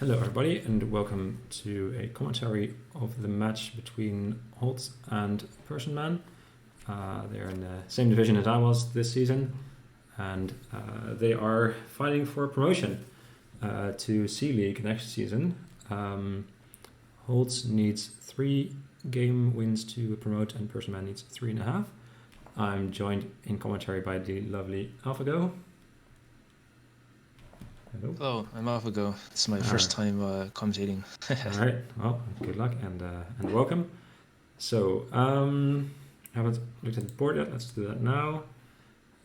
Hello, everybody, and welcome to a commentary of the match between HolZ and personman. They're in the same division as I was this season, and they are fighting for promotion to C League next season. HolZ needs 3 game wins to promote, and personman needs 3.5. I'm joined in commentary by the lovely AlphaGo. Hello, I'm AlphaGo. This is my first time commentating. All right. Well, good luck and welcome. So, haven't looked at the board yet. Let's do that now.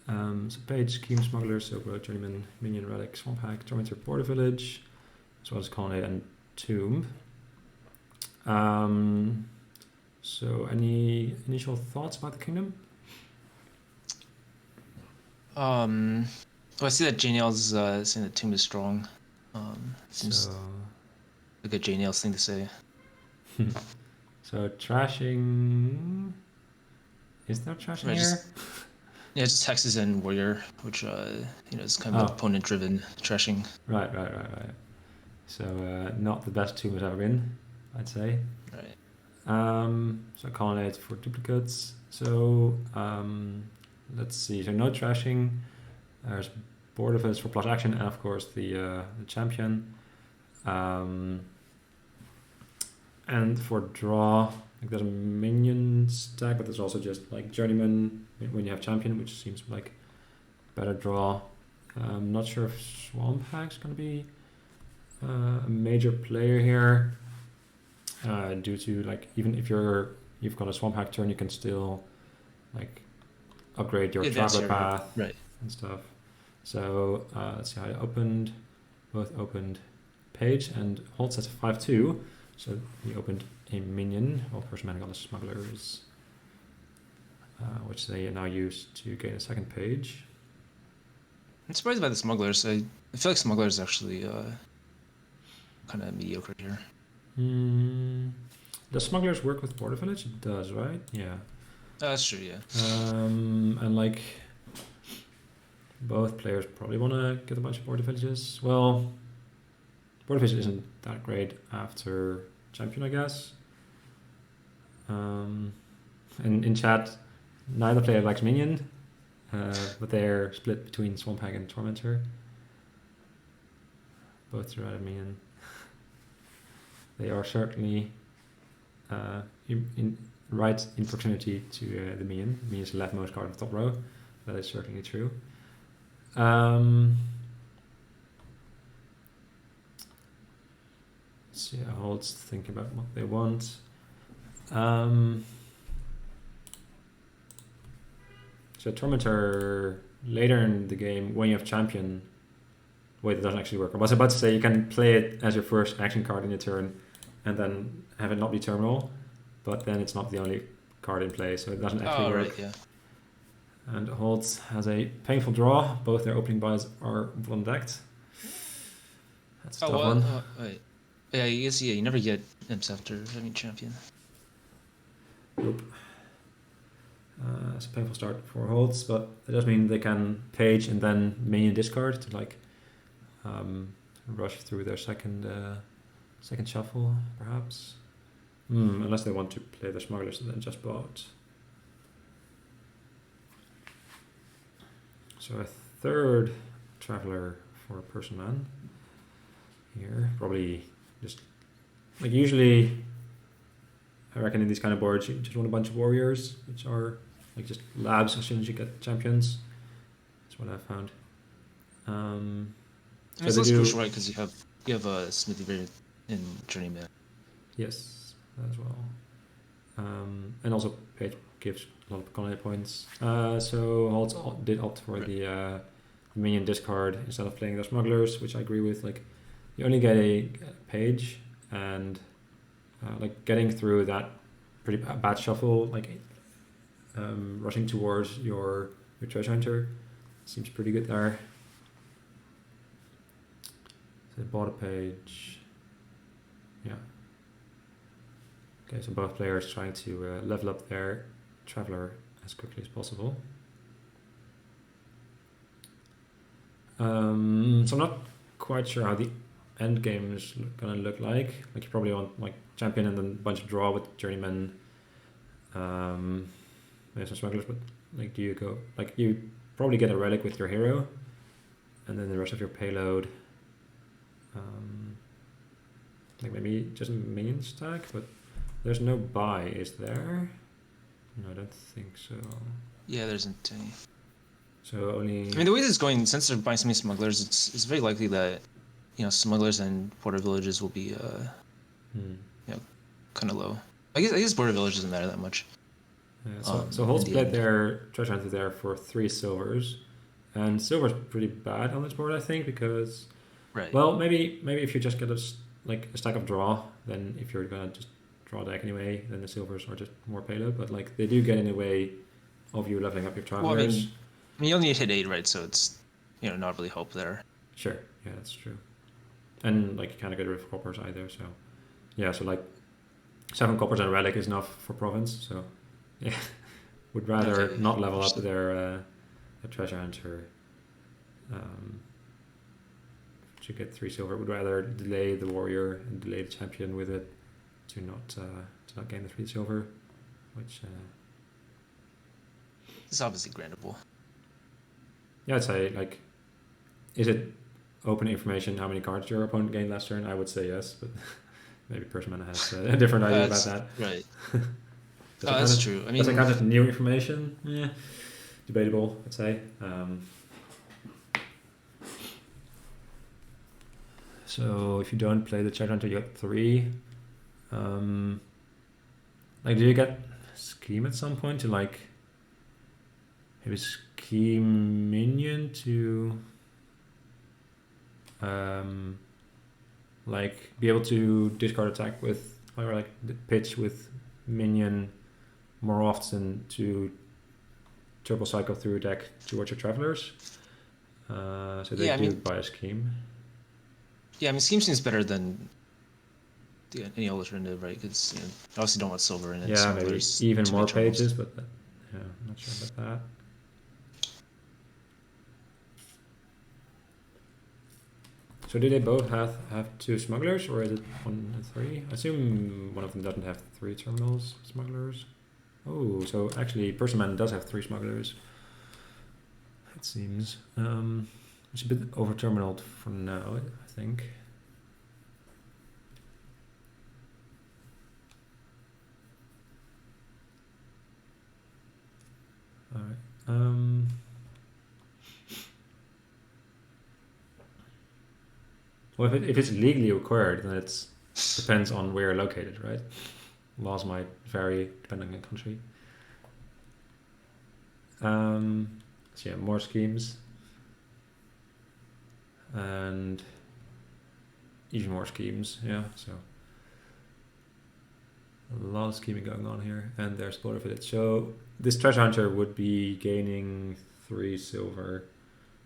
So, Page, Scheme, Smuggler, Sobro, Journeyman, Minion, Relic, Swamp Hack, Tormentor, Border Village, as well as Colonnade and Tomb. So, any initial thoughts about the kingdom? I see that JNL's saying that Tomb is strong. Seems like a JNL's thing to say. So trashing. Is there trashing here? Just Hexes and Warrior, which is kind of opponent-driven trashing. Right. So not the best Tomb has ever been, I'd say. Right. So Colonnade for duplicates. So let's see. So no trashing. There's Border Village for plus action, and of course the champion. And for draw, like there's a minion stack, but there's also just like Journeyman when you have champion, which seems like better draw. I'm not sure if Swamp Hack's gonna be a major player here, due to like even if you've got a Swamp Hack turn, you can still like upgrade your traveler path and stuff. So let's see how I opened. Both opened Page and HolZ at 5-2. So he opened a minion. Well, personman got the smugglers, which they now use to gain a second page. I'm surprised by the smugglers. I feel like smugglers actually kind of mediocre here. Does smugglers work with Border Village? It does, right? Yeah. That's true, yeah. And like both players probably want to get a bunch of Border Villages. Well, Border Village isn't that great after champion, I guess. And in chat, neither player likes minion, but they're split between Swamp Hack and Tormentor. Both are out of minion. They are certainly right in proximity to the minion. The minion is the leftmost card of the top row. That is certainly true. Let's see how HolZ think about what they want. So Tormentor later in the game when you have champion. Wait, it doesn't actually work. I was about to say you can play it as your first action card in your turn, and then have it not be terminal, but then it's not the only card in play, so it doesn't actually work. Right, yeah. And HolZ has a painful draw. Both their opening buys are one-decked. That's a tough one. Wait. Yeah, you guess you never get imps after having champion. Nope. It's a painful start for HolZ, but it does mean they can page and then minion discard to like rush through their second shuffle, perhaps. Unless they want to play the smugglers and then just bought. So a third traveler for personman here, probably just like usually I reckon in these kind of boards you just want a bunch of warriors, which are like just labs as soon as you get champions. That's what I've found. So it's less crucial, right? Because you have a Smithy variant in Journeyman. Yes, as well. And also Page gives a lot of colony points. So HolZ did opt for the minion discard instead of playing the smugglers, which I agree with. Like you only get a page, and like getting through that pretty bad shuffle, like rushing towards your treasure hunter seems pretty good there. So they bought a page. Yeah. Okay, so both players trying to level up their traveler as quickly as possible. So I'm not quite sure how the end game is gonna look like. Like you probably want like champion and then a bunch of draw with journeyman. Maybe some smugglers, but like do you go like you probably get a relic with your hero, and then the rest of your payload. Like maybe just a minion stack, but there's no buy, is there? No, I don't think so. Yeah, there isn't any. So only. I mean, the way this is going, since they're buying so many smugglers, it's very likely that, you know, smugglers and border villages will be you know, kind of low. I guess border village doesn't matter that much. Yeah, so HolZ played their treasure hunter there for 3 silvers, and silver's pretty bad on this board, I think, because well, maybe if you just get a stack of draw, then if you're gonna just draw deck anyway, then the silvers are just more payload. But like they do get in the way of you leveling up your travelers. Well, I mean, you only need to hit 8, right? So it's, you know, not really help there. Sure, yeah, that's true. And like you can't get rid of coppers either, so yeah, so like 7 coppers and a relic is enough for province. So yeah, would rather not level up their treasure hunter. To get 3 silver, would rather delay the warrior and delay the champion with it to not gain the 3 silver, which it's obviously grantable. Yeah, I'd say like, is it open information how many cards your opponent gained last turn? I would say yes, but maybe personman has a different idea about that. Right. That's true. I mean, does it count as new information? Yeah, debatable. I'd say. So if you don't play the treasure hunter, you get 3. Like, do you get scheme at some point to like maybe scheme minion to like be able to discard attack with, or like pitch with minion more often to turbo cycle through deck towards your travelers? So they do buy a scheme. Yeah, I mean, scheme seems better than any alternative, right? Because, you know, obviously don't want silver in it. Yeah, maybe even more pages, but yeah, I'm not sure about that. So do they both have 2 smugglers, or is it 1 and 3? I assume one of them doesn't have 3 terminals smugglers. Oh, so actually personman does have 3 smugglers, it seems. It's a bit over terminaled for now, I think. Alright. Well, if it's legally required, then it depends on where you're located, right? Laws might vary depending on country. So yeah, more schemes. And even more schemes, yeah, so a lot of scheming going on here, and there's border village. So this treasure hunter would be gaining 3 silver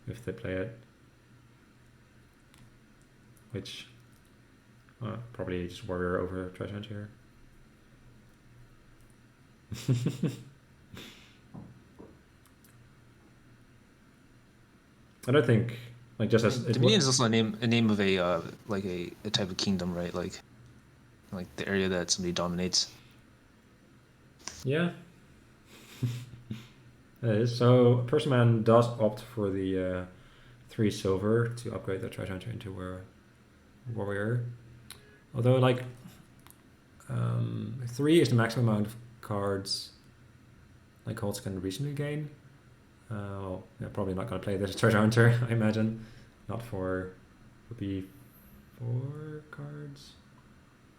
if they play it, which probably just warrior over treasure hunter. I don't think, like, just as Dominion is also a name of a like a type of kingdom, right? Like the area that somebody dominates. Yeah. It is. So personman does opt for the 3 silver to upgrade the treasure hunter into a warrior. Although, like, 3 is the maximum amount of cards like HolZ can reasonably gain. Well, yeah, probably not going to play this treasure hunter, I imagine. Not for, would be 4 cards.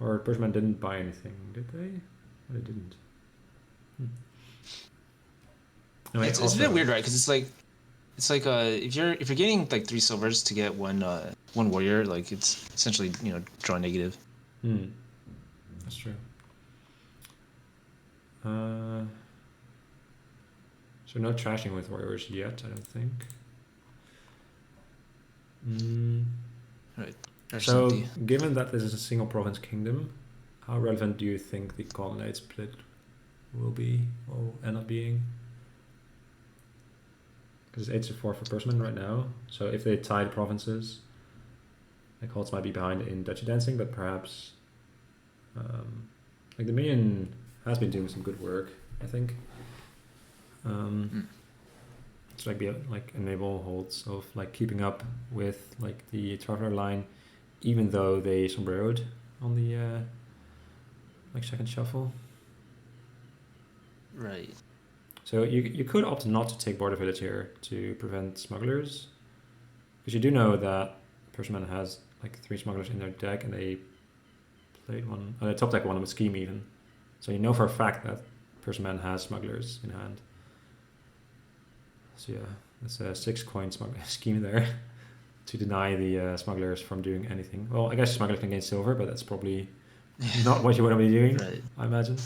Or personman didn't buy anything, did they? No, they didn't. Anyway, it's a bit weird, right? Because it's like if you're getting like 3 silvers to get one warrior, like it's essentially, you know, draw negative. That's true. So no trashing with warriors yet, I don't think. Right. So given that this is a single province kingdom, how relevant do you think the colonnade split will end up being? Because it's 8-4 for personman right now. So if they tie the provinces, like HolZ might be behind in Dutchy Dancing, but perhaps like the minion has been doing some good work, I think. It's like enable HolZ of like keeping up with like the Traveler line, even though they sombreroed on the like second shuffle. Right. So you could opt not to take Border Village here to prevent smugglers, because you do know that Personman has like 3 smugglers in their deck, and they played one. They top deck one with Scheme even. So you know for a fact that Personman has smugglers in hand. So yeah, there's a 6 coin scheme there to deny the smugglers from doing anything. Well, I guess smugglers can gain silver, but that's probably not what you want to be doing, right. I imagine.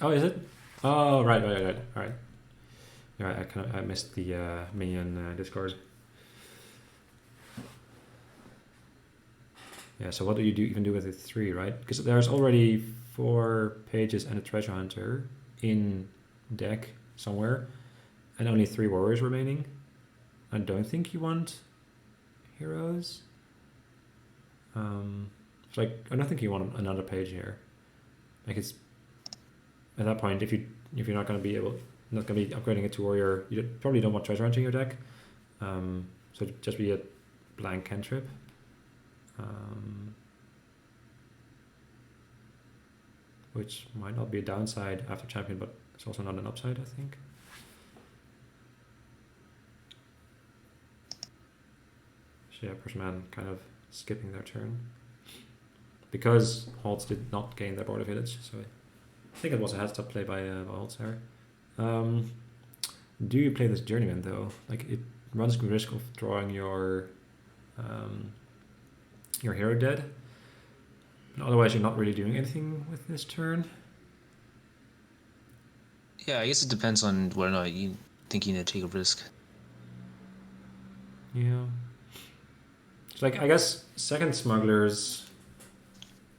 Oh, is it? Oh, right. All right. You're right. I missed the minion Discord. Yeah. So what do you even do with the 3, right? Because there's already 4 pages and a treasure hunter in deck somewhere, and only 3 warriors remaining. I don't think you want heroes. It's like I don't think you want another page here. Like it's at that point, if you're not going to be upgrading it to warrior, you probably don't want treasure hunting in your deck. So just be a blank cantrip. Which might not be a downside after champion, but it's also not an upside, I think. So yeah, Personman kind of skipping their turn because HolZ did not gain their border village. So I think it was a heads up play by HolZ there. Do you play this journeyman though? Like it runs the risk of drawing your hero dead. But otherwise, you're not really doing anything with this turn. Yeah, I guess it depends on whether or not you think you need to take a risk. Yeah. It's like, I guess second smugglers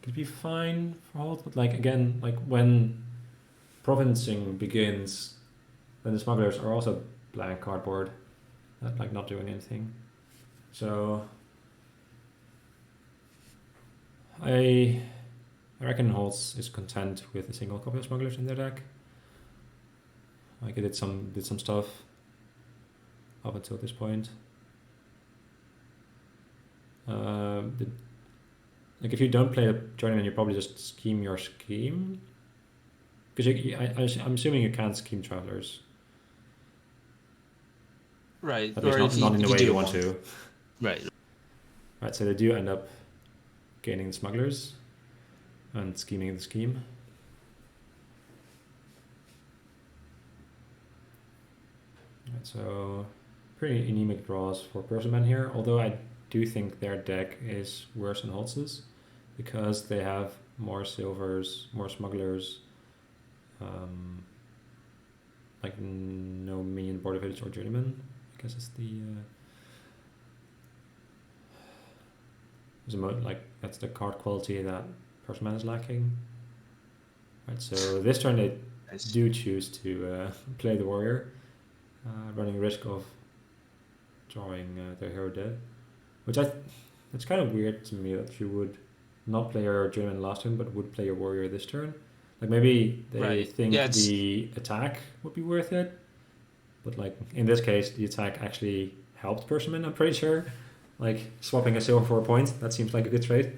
could be fine for HolZ, but like again, like when provincing begins, then the smugglers are also blank cardboard, like not doing anything. So I reckon HolZ is content with a single copy of smugglers in their deck. Like it did some stuff up until this point. Like if you don't play a journeyman, you probably just scheme your scheme, because I'm assuming you can't scheme travelers. Right. At least not in the way you want to. Right. Right. So they do end up gaining the smugglers and scheming the scheme. Right, so pretty anemic draws for personman here, although I do think their deck is worse than HolZ's because they have more silvers, more smugglers, like no minion border village or journeyman. I guess it's that's the card quality that personman is lacking. Right, so this turn they do choose to play the warrior, running risk of drawing their hero dead, which it's kind of weird to me that you would not play your journeyman last turn but would play your warrior this turn. Like maybe they think the attack would be worth it, but like in this case the attack actually helped personman, I'm pretty sure. Like swapping a silver for a point, that seems like a good trade.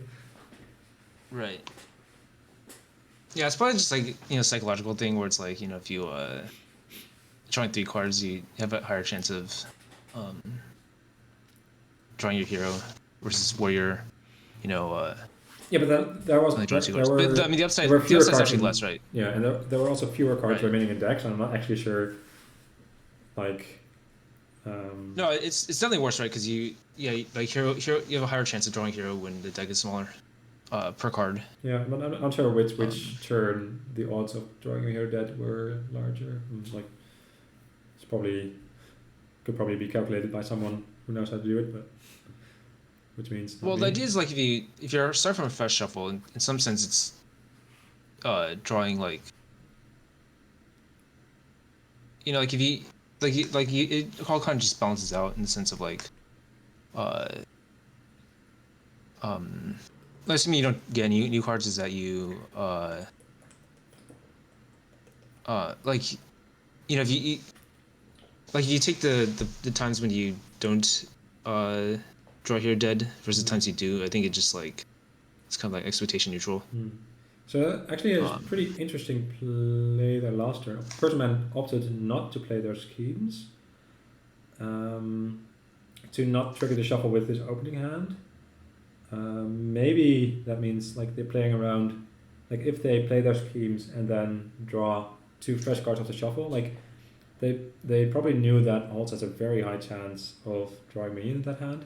Right. Yeah, it's probably just like, psychological thing where it's like, if you drawing 3 cards, you have a higher chance of drawing your hero versus warrior, Yeah, but there was but I mean the upside is actually less, right? Yeah, and there were also fewer cards remaining in decks, and I'm not actually sure. Like, no, it's definitely worse, right? Because hero, you have a higher chance of drawing hero when the deck is smaller, per card. Yeah, but I'm not sure which turn the odds of drawing your hero dead were larger. Like, could probably be calculated by someone who knows how to do it, but. Which means the idea is like if you're start from a fresh shuffle, in some sense it's drawing like like if you it all kind of just balances out in the sense of like, uh, assuming you don't get new cards, is that you like, if like you take the times when you don't draw here dead versus times you do. I think it just like it's kind of like expectation neutral. So actually, it's a pretty interesting play there last turn. Personman opted not to play their schemes, to not trigger the shuffle with his opening hand. Maybe that means like they're playing around, like if they play their schemes and then draw 2 fresh cards off the shuffle, like they probably knew that HolZ has a very high chance of drawing minion in that hand,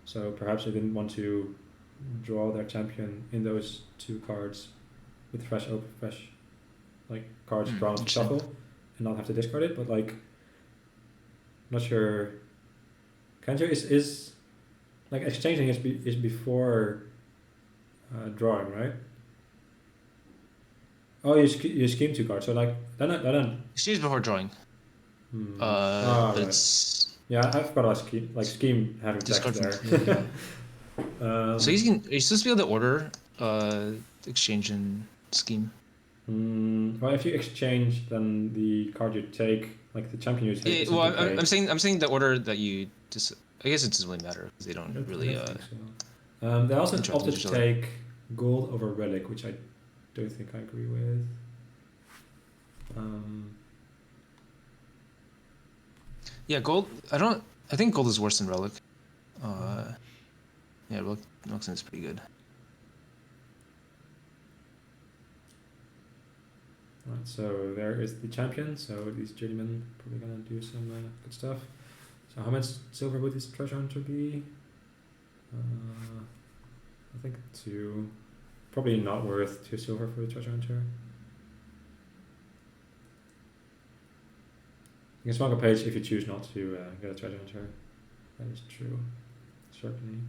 so perhaps they didn't want to draw their champion in those 2 cards with fresh like cards drawn off the shuffle and not have to discard it. But like, not sure. Kanjo is like exchanging is before drawing, right? Oh, you scheme 2 cards, so like then. Exchange before drawing. Right. It's Yeah, I forgot about scheme having text there. so you're supposed to be able to order exchange and scheme. Well, if you exchange, then the card you take, like the champion you take. Yeah, well, I'm saying the order that you just. I guess it doesn't really matter because they don't really. So. They also opted to take gold over relic, which I don't think I agree with. Yeah, gold. I think gold is worse than relic. Yeah, relic is pretty good. Right, so there is the champion. So these journeymen probably gonna do some good stuff. So how much silver would this treasure hunter be? I think 2. Probably not worth 2 silver for the treasure hunter. You can smuggle a page if you choose not to get a treasure hunter. That is true, certainly.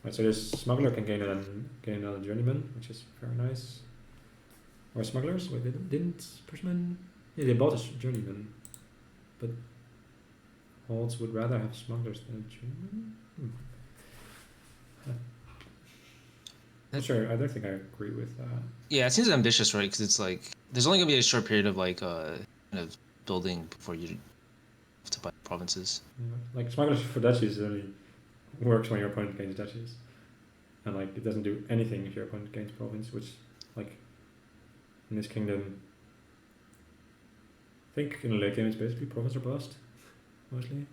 Right, so this smuggler can gain another journeyman, which is very nice. Or smugglers? Wait, didn't Personman? Yeah, they bought a journeyman, but HolZ would rather have smugglers than a journeyman. Not sure. I don't think I agree with that. Yeah, it seems ambitious, right? Because it's like there's only gonna be a short period of like kind of building before you have to buy provinces. Yeah. Like smugglers for duchies only works when your opponent gains duchies, and like it doesn't do anything if your opponent gains province, which like in this kingdom, I think in a late game it's basically province or bust, mostly.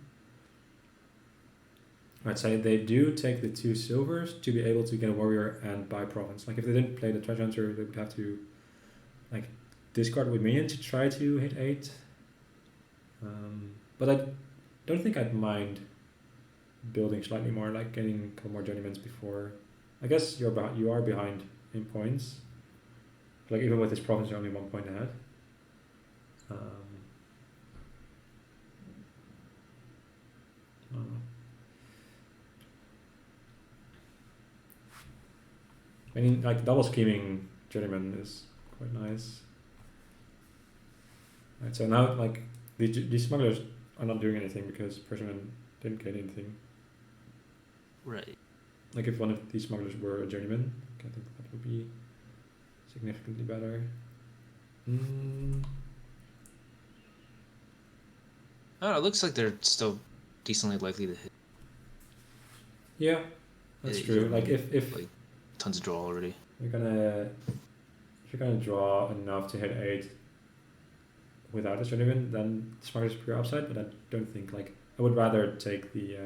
Right, so they do take the 2 silvers to be able to get a warrior and buy province. Like if they didn't play the treasure hunter, they would have to like discard with minion to try to hit 8. But I don't think I'd mind building slightly more, like getting a couple more journeymans before. I guess you are behind in points. Like even with this province, you're only 1 point ahead. I don't know. I mean, like double scheming journeyman is quite nice. Right, so now like these smugglers are not doing anything because Personman didn't get anything. Right. Like if one of these smugglers were a journeyman, I think that would be significantly better. I don't know, it looks like they're still decently likely to hit. Yeah, that's true. Like if like tons of draw already. If you're gonna draw enough to hit 8 without a journeyman, then smuggler's pure upside. But I don't think like I would rather take the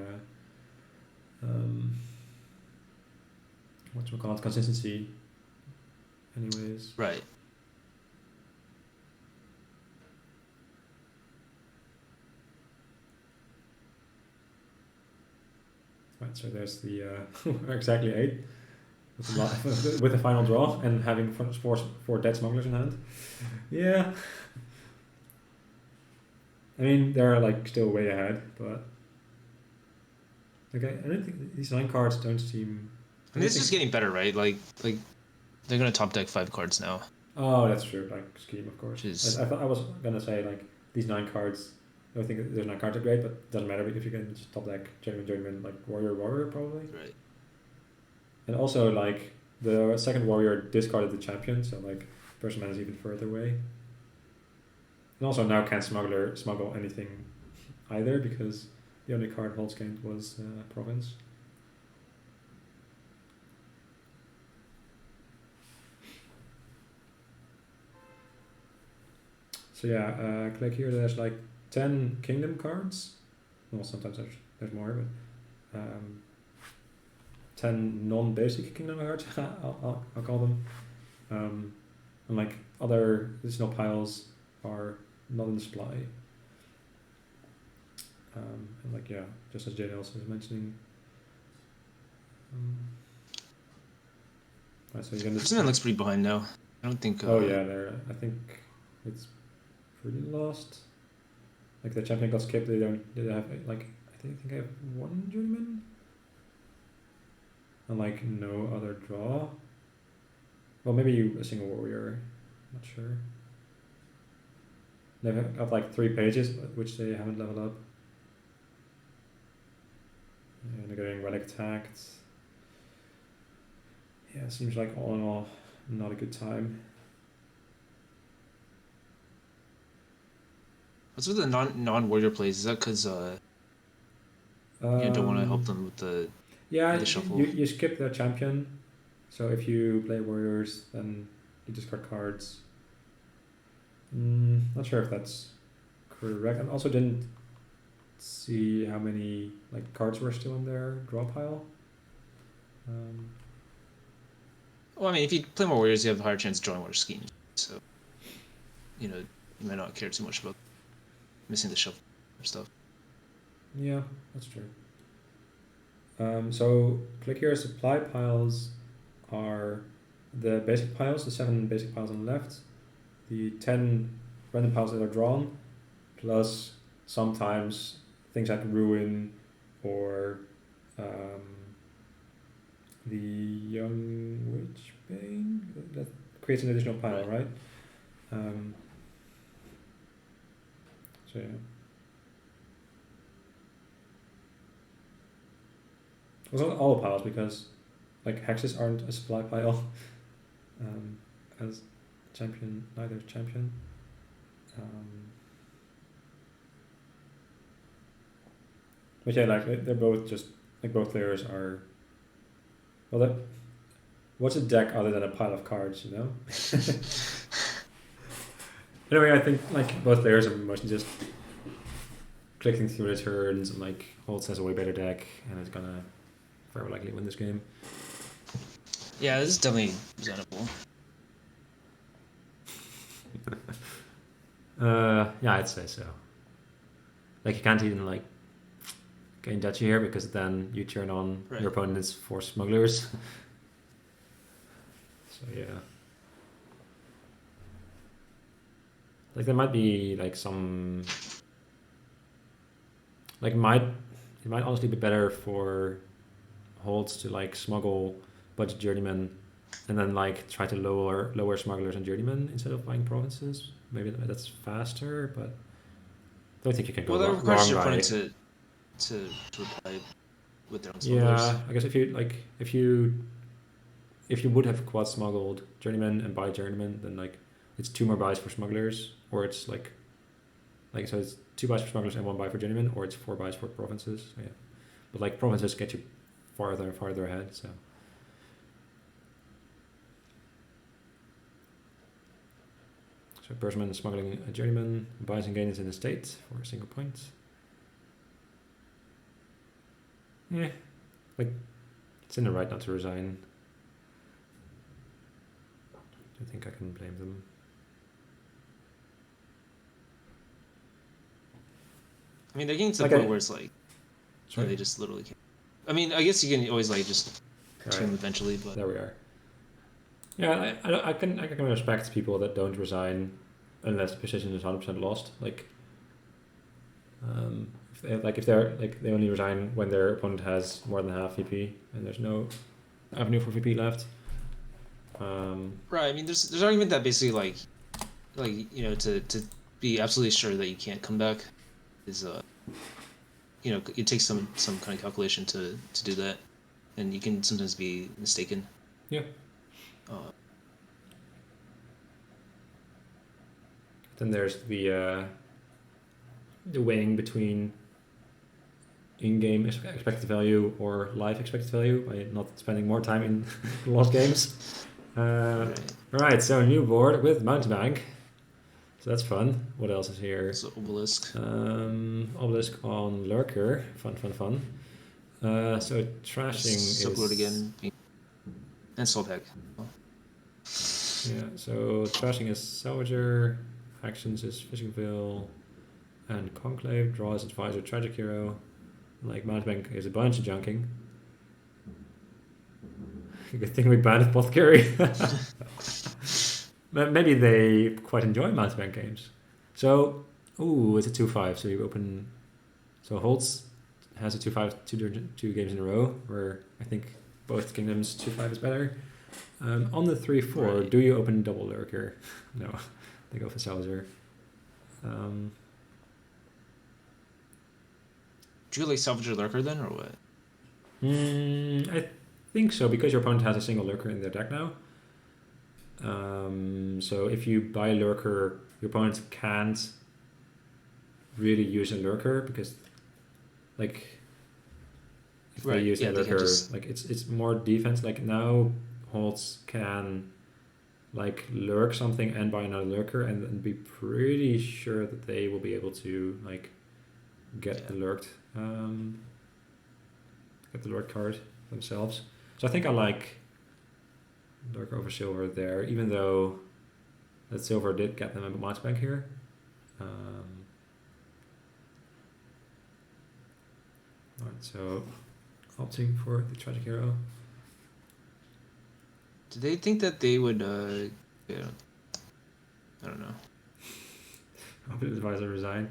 whatchamacallit, consistency. Anyways. Right. Right, so there's the exactly 8 with the final draw and having 4 dead smugglers in hand. Yeah. I mean, they're like still way ahead, but okay. I don't think these 9 cards don't seem. I mean, this is getting better, right? Like they're gonna top deck 5 cards now. Oh, that's true. Like scheme, of course. Is... I thought I was gonna say like these 9 cards. I don't think there's 9 cards are great, but it doesn't matter if you can just top deck journeyman, like warrior probably. Right. And also like the second warrior discarded the champion, so like personman is even further away. And also now can't smuggle anything either, because the only card HolZ gained was province. So yeah, click here. There's like 10 kingdom cards. Well, sometimes there's more, but 10 non-basic kingdom cards. I'll call them. And like other additional piles are not in supply. And like yeah, just as JD also was mentioning. Right, so you're gonna. Personman looks pretty behind now. I don't think. Oh yeah, I think it's pretty lost. Like the champion got skipped. They have like I think I have 1 journeyman. And like no other draw. Well, maybe a single warrior. Not sure. They've got like 3 pages, which they haven't leveled up. And they're getting relic attacked. Yeah, it seems like all in all, not a good time. What's with the non-warrior plays? Is that because you don't want to help them with the shuffle? You skip their champion. So if you play warriors, then you discard cards. Not sure if that's correct. I also didn't see how many like cards were still in their draw pile. Well, I mean, if you play more warriors, you have a higher chance of drawing more schemes. So, you might not care too much about missing the shuffle or stuff. Yeah, that's true. So click here. Supply piles are the basic piles, the 7 basic piles on the left, the 10 random piles that are drawn, plus sometimes things like ruin or the young witch bane that creates an additional pile, right? So yeah. It's not all piles because like hexes aren't a supply pile as champion, neither champion. But yeah, like they're both just like both players are. Well, what's a deck other than a pile of cards, you know? Anyway, I think like both players are mostly just clicking through the turns, and like HolZ has a way better deck, and it's gonna very likely win this game. Yeah, this is definitely presentable. Yeah, I'd say so. Like you can't even like gain duchy here because then you turn on your opponent's 4 smugglers. So yeah. Like there might be like some like it might honestly be better for HolZ to like smuggle budget journeymen and then like try to lower smugglers and journeymen instead of buying provinces. Maybe that's faster, but I don't think you can go that wrong requires your by opponent to reply with their own smugglers. Yeah, I guess if you would have quad smuggled journeyman and buy journeyman, then like it's 2 more buys for smugglers, or it's like so it's 2 buys for smugglers and 1 buy for journeyman, or it's 4 buys for provinces. So yeah, but like provinces get you farther and farther ahead. So personman is smuggling a journeyman, buys and gains in the state for a single point. Yeah, like it's in the right not to resign. I don't think I can blame them. I mean, they're getting to the point where it's like, they just literally can't. I mean, I guess you can always like just turn them eventually, but there we are. Yeah, I can respect people that don't resign unless the position is 100% lost. Like, if they only resign when their opponent has more than half VP and there's no avenue for VP left. Right. I mean, there's an argument that basically like to be absolutely sure that you can't come back is it takes some kind of calculation to do that, and you can sometimes be mistaken. Yeah. Uh, Then there's the weighing between in-game expected value or live expected value by not spending more time in lost games. Right, so new board with mountebank. So that's fun. What else is here? So obelisk. Obelisk on lurker. Fun. So trashing Subload is again. And soulpack. Yeah, so trashing is salvager, actions is fishing veil, and conclave. Draw is advisor, tragic hero. Like mountebank is a bunch of junking. Good thing we banned apothecary. Maybe they quite enjoy mountebank games. So, it's a 2-5. So you open. So HolZ has a 2-5 two games in a row, where I think both kingdoms 2-5 is better. On the 3-4, Right. do you open double lurker? No, they go for salvager. Do you like salvager lurker then, or what? I think so, because your opponent has a single lurker in their deck now. So if you buy a lurker, your opponent can't really use a lurker, because like if they use a lurker, like it's more defense. Like now HolZ can like lurk something and buy another lurker and be pretty sure that they will be able to like get the lurked card themselves. So I think I like lurker over silver there, even though that silver did get them a mountebank here. Alright, so opting for the tragic hero. Do they think that they would? I don't know. Open advisor resign.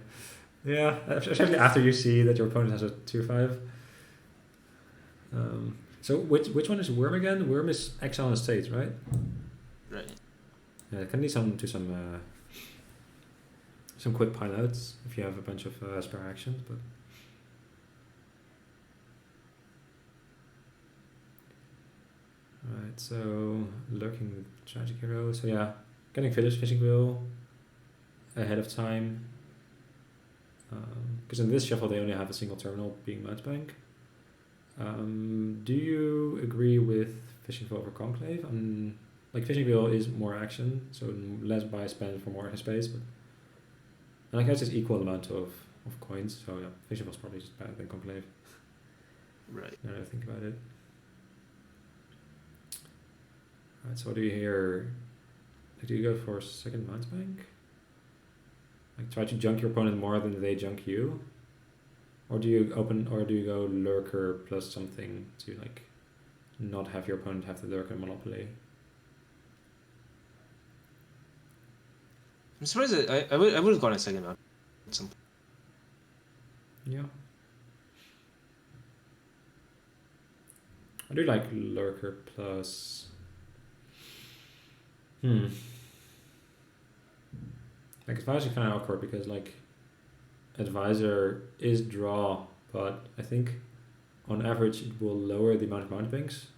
Yeah, especially after you see that your opponent has a 2-5. So which one is Worm again? Worm is exile and state, right? Right. Yeah, it can lead some quick pilots if you have a bunch of spare actions, but. Right, so lurking with tragic hero. So yeah, getting fishing wheel ahead of time. Because in this shuffle they only have a single terminal, being mountebank. Do you agree with fishing wheel over conclave? Like fishing wheel is more action, so less buy spend for more space, but and I guess it's equal amount of coins. So yeah, fishing wheel is probably just better than conclave. Right. Now that I think about it. Alright, so what do you hear? Do you go for second mountebank? Like try to junk your opponent more than they junk you? Or do you go lurker plus something to like not have your opponent have the lurker monopoly? I'm surprised that I would have gone a second mount at some point. Yeah. I do like lurker plus. Like advisor kind of awkward because like advisor is draw, but I think on average it will lower the amount of mountebanks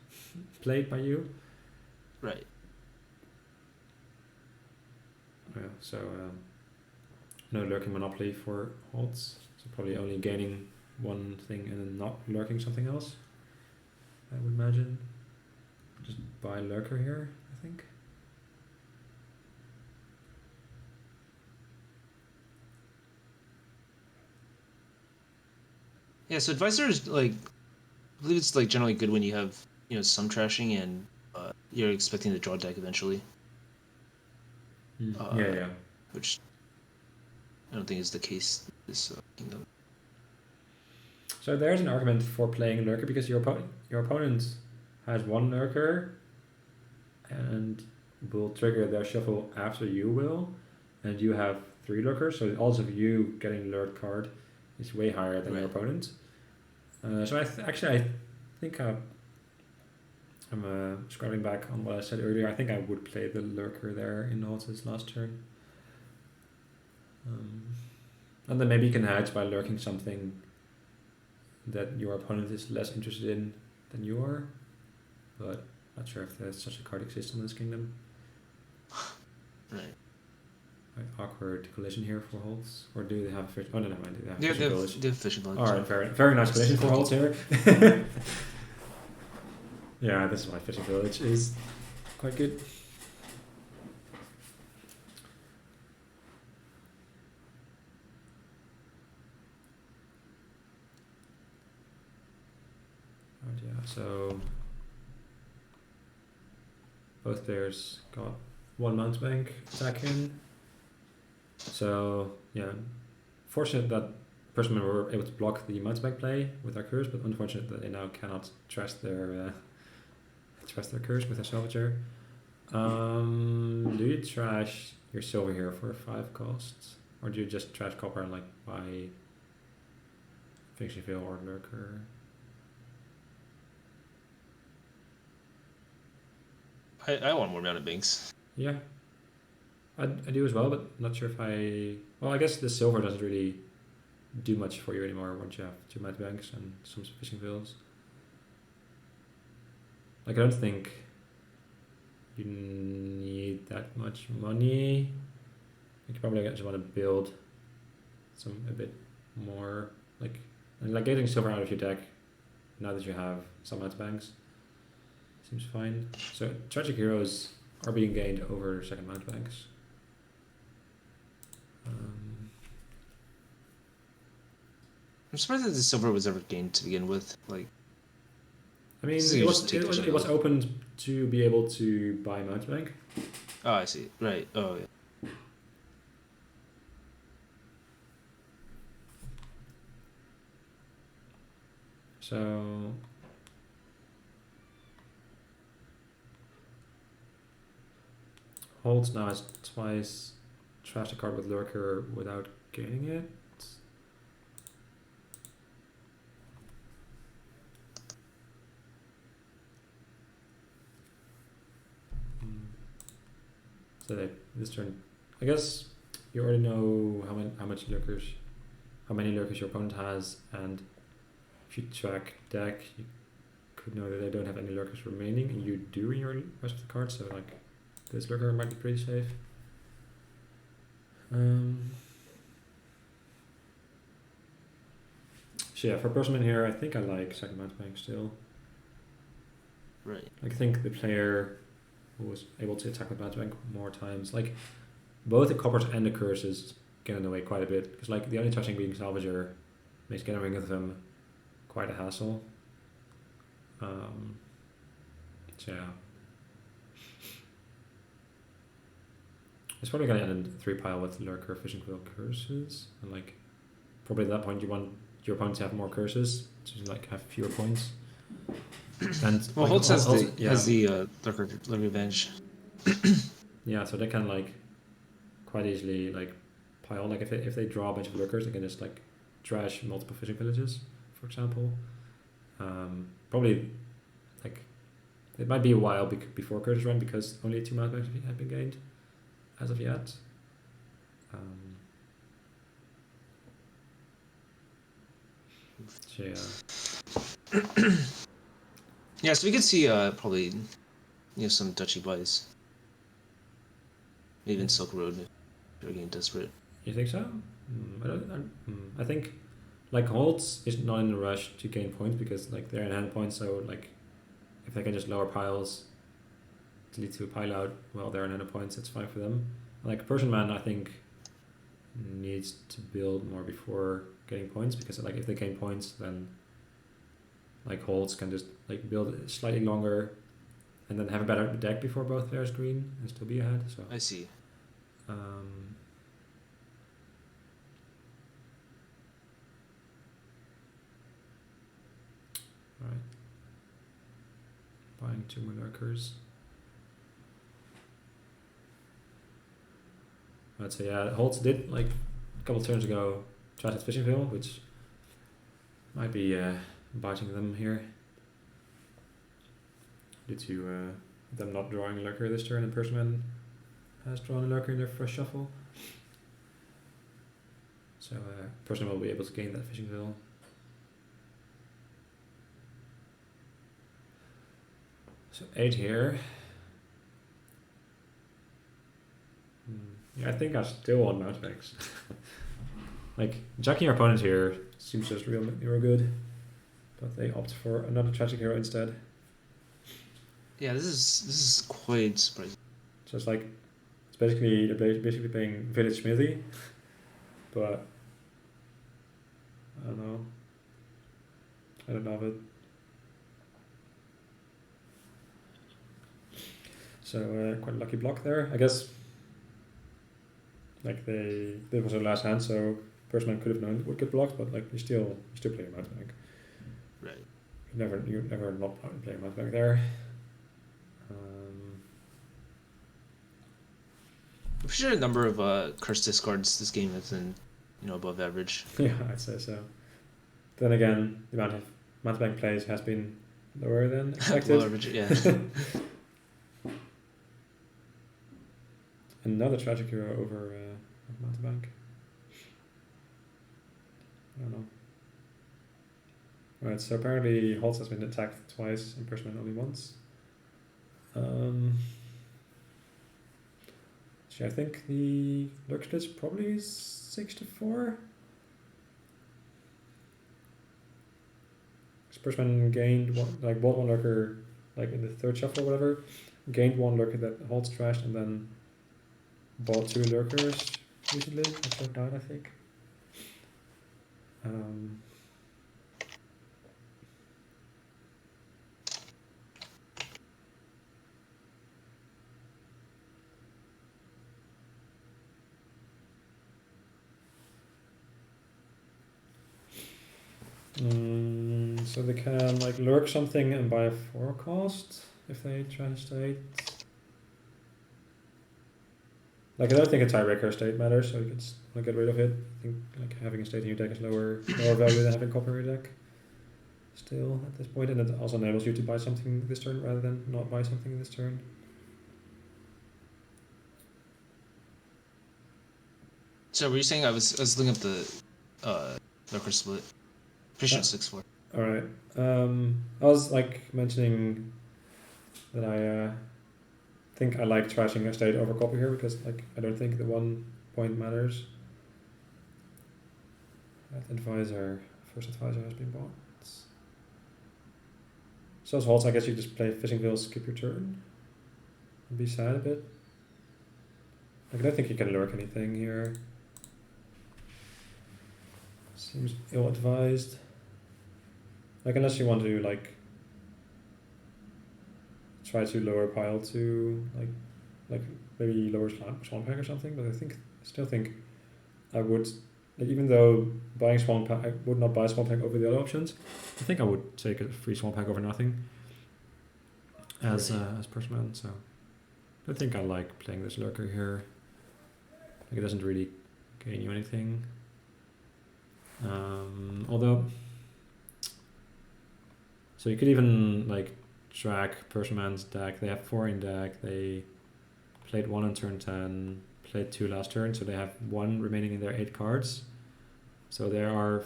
played by you. Right. Yeah, so no lurking monopoly for HolZ, so probably only gaining one thing and then not lurking something else, I would imagine. Just buy lurker here, I think. Yeah, so advisor is like, I believe it's like generally good when you have some trashing and you're expecting to draw deck eventually. Yeah. Which I don't think is the case this kingdom. So there's an argument for playing lurker because your opponent has one lurker and will trigger their shuffle after you will, and you have 3 lurkers, so the odds of you getting lurked card is way higher than your opponent. So I think I'm scrolling back on what I said earlier. I think I would play the lurker there in HolZ's last turn. And then maybe you can hedge by lurking something that your opponent is less interested in than you are, but not sure if there's such a card exists in this kingdom. Right. Awkward collision here for HolZ, or do they have fish? Oh no, never mind. They have Yeah, fishing village. they have fishing village. All right, very nice collision for HolZ here. Yeah, this is why fishing village is quite good. Right, yeah. So both players got one mountebank attack in. So yeah, fortunate that personmen were able to block the mountebank play with their curse, but unfortunate that they now cannot trust their curse with a salvager. Do you trash your silver here for 5 costs, or do you just trash copper and like buy Finishing Veil or Lurker? I want more mountebanks. Yeah, I do as well, but not sure if I. Well, I guess the silver doesn't really do much for you anymore once you have 2 mountebanks and some Fishing Veils. Like, I don't think you need that much money. You probably just want to build a bit more, like getting silver out of your deck now that you have some mountebanks seems fine. So tragic heroes are being gained over second mountebanks. I'm surprised that the silver was ever gained to begin with. Like, I mean, it was opened to be able to buy mountebank. Oh, I see. Right. Oh, yeah. So HolZ now has twice trashed a card with Lurker without gaining it. So this turn, I guess you already know how many lurkers your opponent has, and if you track deck, you could know that they don't have any lurkers remaining, and you do in your rest of the cards. So like, this lurker might be pretty safe. So yeah, for personman here, I think I like second mountebank still. Right. I think the player who was able to attack with mountebank more times, like both the coppers and the curses get in the way quite a bit, because like the only touching being salvager makes getting rid of them quite a hassle. So yeah, it's probably gonna end in 3 pile with lurker, fishing quill, curses, and like probably at that point you want your opponent to have more curses to like have fewer points. And well, like, HolZ has the lurker advantage. Yeah, so they can like quite easily like pile, like if they draw a bunch of lurkers, they can just like trash multiple fishing villages, for example. Probably like it might be a while before curses run, because only 2 mountebanks have been gained as of yet. So yeah. Yeah, so we could see probably some touchy buys. Even Silk Road if you're getting desperate. You think so? I think like HolZ is not in a rush to gain points, because like they're in hand points, so like if they can just lower piles to lead to a pile out while they're in hand points, it's fine for them. Like personman, I think needs to build more before getting points, because like if they gain points, then like HolZ can just like build slightly longer and then have a better deck before both players green and still be ahead. So I see. Right. Buying 2 more lurkers. Right, so yeah, HolZ did like a couple turns ago try his fishing veil, which might be biting them here due to them not drawing a lurker this turn, and personman has drawn a lurker in their first shuffle. So person will be able to gain that fishing bill. So 8 here. Yeah, I think I still want mountebanks. Like jacking your opponent here seems just real good, but they opt for another tragic hero instead. Yeah, this is quite surprising. So it's like they're basically playing Village Smithy, but I don't know. I don't love it. So quite a lucky block there, I guess. Like that was their last hand, so personman could have known it would get blocked, but like you still play a mountebank. Right. You never not play a mountebank there. I'm sure a number of curse discards this game has been, above average. Yeah, I'd say so. Then again, the amount of mountebank plays has been lower than expected. Below average, yeah. Another tragic hero over mountebank. I don't know. Right, so apparently HolZ has been attacked twice and personman only once. So I think the lurk split's probably 6-4. Personman gained bought one lurker like in the third shuffle or whatever, gained one lurker that HolZ trashed, and then bought 2 lurkers recently. That worked out, I think. So they can like lurk something and buy a 4 cost if they try to state. Like I don't think a tiebreaker state matters, so you can get rid of it. I think like having a state in your deck is lower value than having copper in your deck. Still at this point, and it also enables you to buy something this turn rather than not buy something this turn. So were you saying I was looking up the lurker split? Pretty sure it's 6-4. All right. I was like mentioning that I think I like trashing a state over copy here because like I don't think the 1 point matters. That first advisor has been bought. So as HolZ, I guess you just play fishing bill, skip your turn, and be sad a bit. Like I don't think you can lurk anything here. Seems ill-advised. Like unless you want to like try to lower pile to like maybe lower Swamppack or something, but I still think I would, like even though buying Swamppack, I would not buy Swamppack over the other options. I think I would take a free Swamppack over nothing as personman. So I think I like playing this lurker here. Like it doesn't really gain you anything. Although, so you could even like track personman's deck. They have 4 in deck. They played 1 on turn 10, played 2 last turn, so they have 1 remaining in their 8 cards. So they are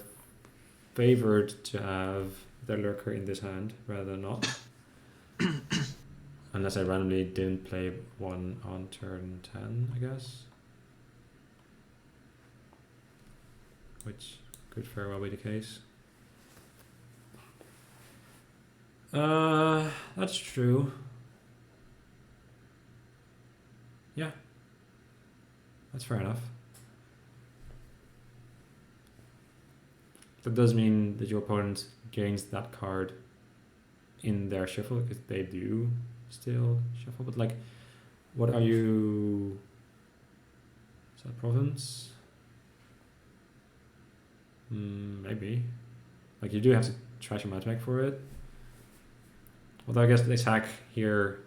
favored to have their lurker in this hand rather than not. Unless I randomly didn't play 1 on turn 10, I guess. Which could very well be the case. That's true. Yeah. That's fair enough. That does mean that your opponent gains that card in their shuffle, because they do still shuffle, but like, what are you... Is that province? Maybe. Like you do have to trash a mountebank for it. Although I guess this hack here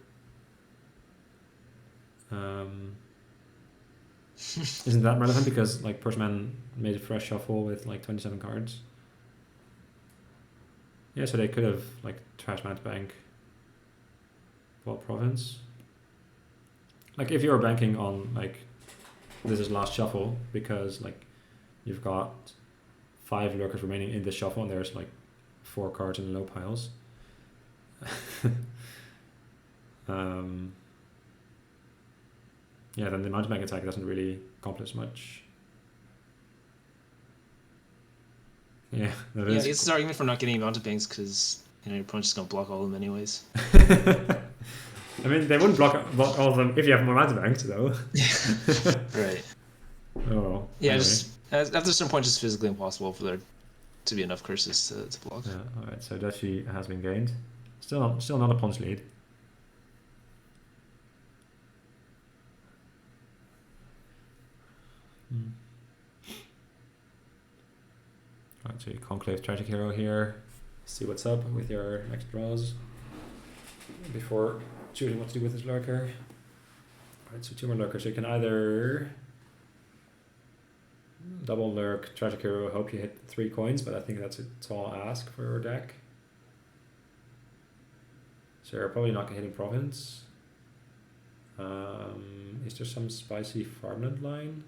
isn't that relevant because like personman made a fresh shuffle with like 27 cards. Yeah, so they could have like trash mountebank, bought province. Like if you're banking on like this is last shuffle because like you've got 5 lurkers remaining in the shuffle, and there's like 4 cards in the low piles. Yeah, then the mountebank attack doesn't really accomplish much. Yeah, that Yeah, is. it's an argument for not getting mountebanks because your opponent's just gonna block all of them anyways. I mean, they wouldn't block all of them if you have more mountebanks, though. Right. Oh. Yeah, anyway. just after a certain point, it's physically impossible for there to be enough curses to block. Yeah. All right. So duchy has been gained. Still not a punch lead. Right, so you conclave tragic hero here. See what's up with your next draws before choosing what to do with this lurker. Alright, so 2 more lurkers. So you can either double lurk tragic hero, hope you hit 3 coins, but I think that's a tall ask for your deck. So you're probably not hitting province. Is there some spicy farmland line?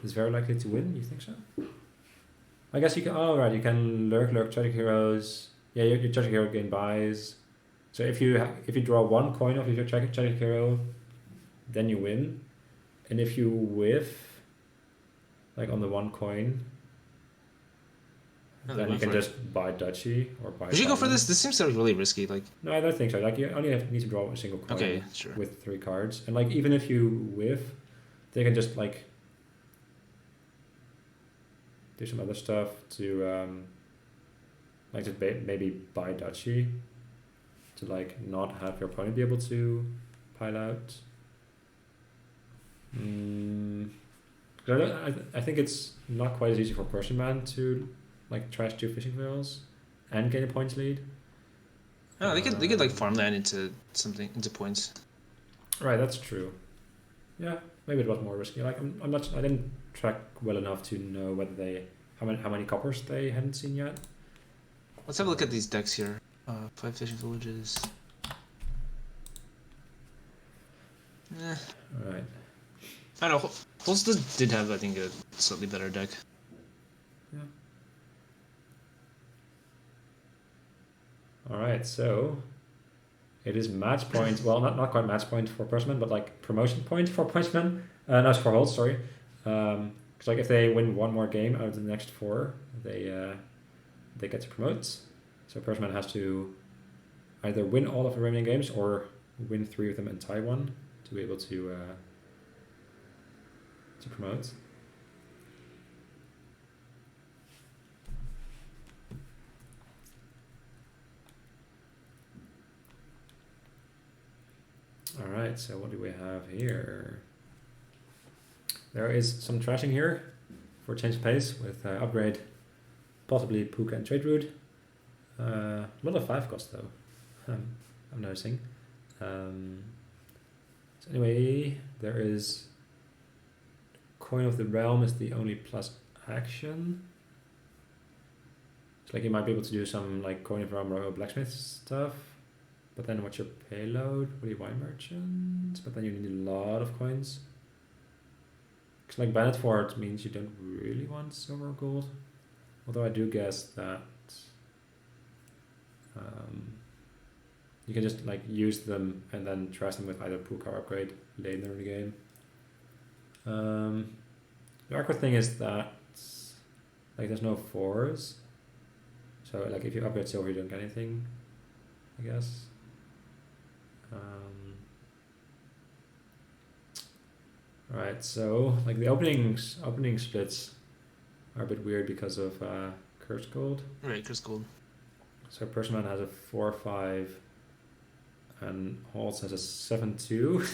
Is very likely to win, you think so? I guess you can, you can lurk tragic heroes. Yeah, your tragic hero gain buys. So if you draw 1 coin off your tragic hero, then you win. And if you whiff, like on the 1 coin, then you can just buy duchy or buy. Did you go for this? This seems really risky. Like, no, I don't think so. Like, you only need to draw a single coin. Okay, sure. With 3 cards, and like even if you whiff, they can just like do some other stuff to like just maybe buy duchy to like not have your opponent be able to pile out. I think it's not quite as easy for personman to like trash 2 fishing vales and gain a points lead. Oh, they could like farmland into points. Right, that's true. Yeah, maybe it was more risky. Like I didn't track well enough to know whether how many coppers they hadn't seen yet. Let's have a look at these decks here. 5 fishing villages. Alright. I don't know. HolZ did have, I think, a slightly better deck. Yeah. Alright, so it is match point. Well, not quite match point for personman, but like promotion point for personman. No, it's for HolZ, sorry. Because like if they win 1 more game out of the next 4, they get to promote. So personman has to either win all of the remaining games or win 3 of them and tie 1 to be able to promote. Alright, so what do we have here? There is some trashing here for change of pace with upgrade, possibly Puka and Trade Route. A lot of 5 cost though, I'm noticing. So anyway, there is Coin of the Realm is the only plus action. It's like you might be able to do some like Coin of the Realm or blacksmith stuff. But then what's your payload? What do you wine merchant? But then you need a lot of coins. Because like Bandit Fort means you don't really want silver or gold. Although I do guess that you can just like use them and then trash them with either Puka or upgrade later in the game. The awkward thing is that like there's no 4s. So like if you upgrade silver you don't get anything, I guess. Alright, so like the opening splits are a bit weird because of Curse Gold. Right, Curse Gold. So personman has a 4/5 and HolZ has a 7/2.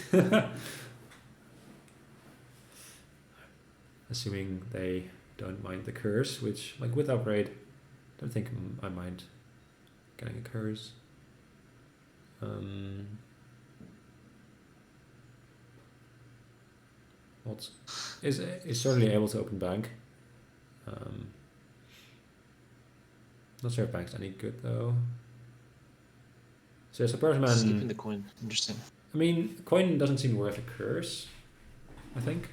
Assuming they don't mind the curse, which like with upgrade, I don't think I mind getting a curse. HolZ is certainly able to open bank. Not sure if bank's any good though. So it's a personman. Skipping the coin. Interesting. I mean, coin doesn't seem worth a curse, I think.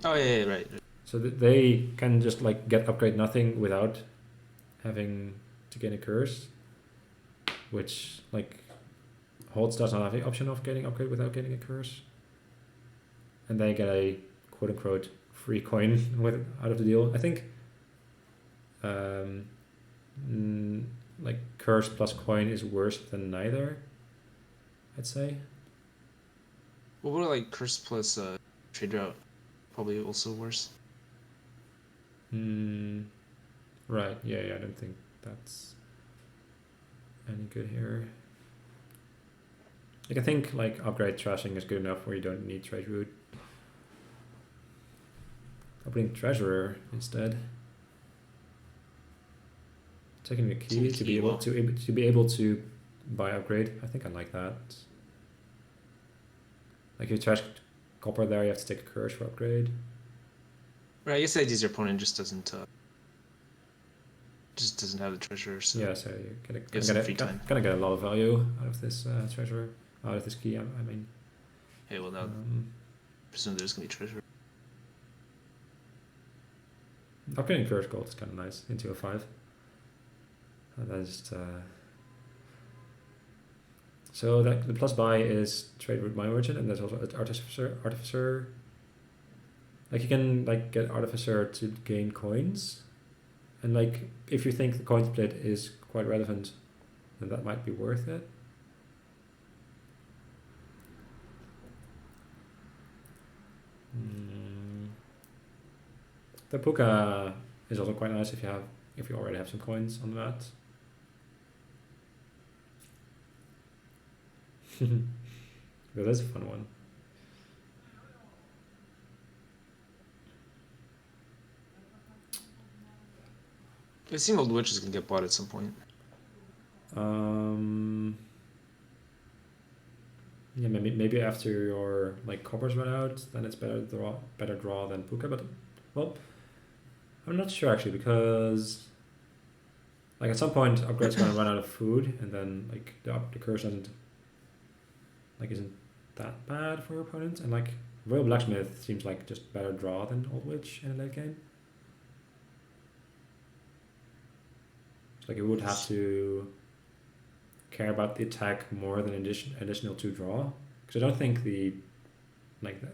Oh yeah, right. So that they can just like get upgrade nothing without having to gain a curse, which like HolZ does not have the option of getting upgrade without getting a curse, and they get a quote unquote free coin with out of the deal. I think like curse plus coin is worse than neither, I'd say. Well, what are like curse plus trade route? Probably also worse. Right. Yeah. I don't think that's any good here. Like I think like upgrade trashing is good enough where you don't need trade route. Opening treasurer instead. Taking the key to be able to buy upgrade. I think I like that. Like if you trash copper there, you have to take a curse for upgrade. Right, I guess the idea is your opponent just doesn't have the treasure. So yeah, so you gonna get a lot of value out of this treasure, out of this key. I mean. Hey, well now, presume there's gonna be treasure. Upgrading curse gold is kind of nice into a 5. That is just. So that the plus buy is trade route my merchant, and there's also artificer. Like you can like get artificer to gain coins, and like if you think the coin split is quite relevant, then that might be worth it. The puka is also quite nice if you already have some coins on that. That is a fun one. It seems old witches can get bought at some point. Yeah, maybe after your like coppers run out, then it's better draw than puka. But well, I'm not sure actually because like at some point upgrade's gonna run out of food, and then like the curse isn't that bad for your opponent, and like Royal Blacksmith seems like just better draw than Old Witch in a late game. Like you would have to care about the attack more than additional 2 draw, because I don't think the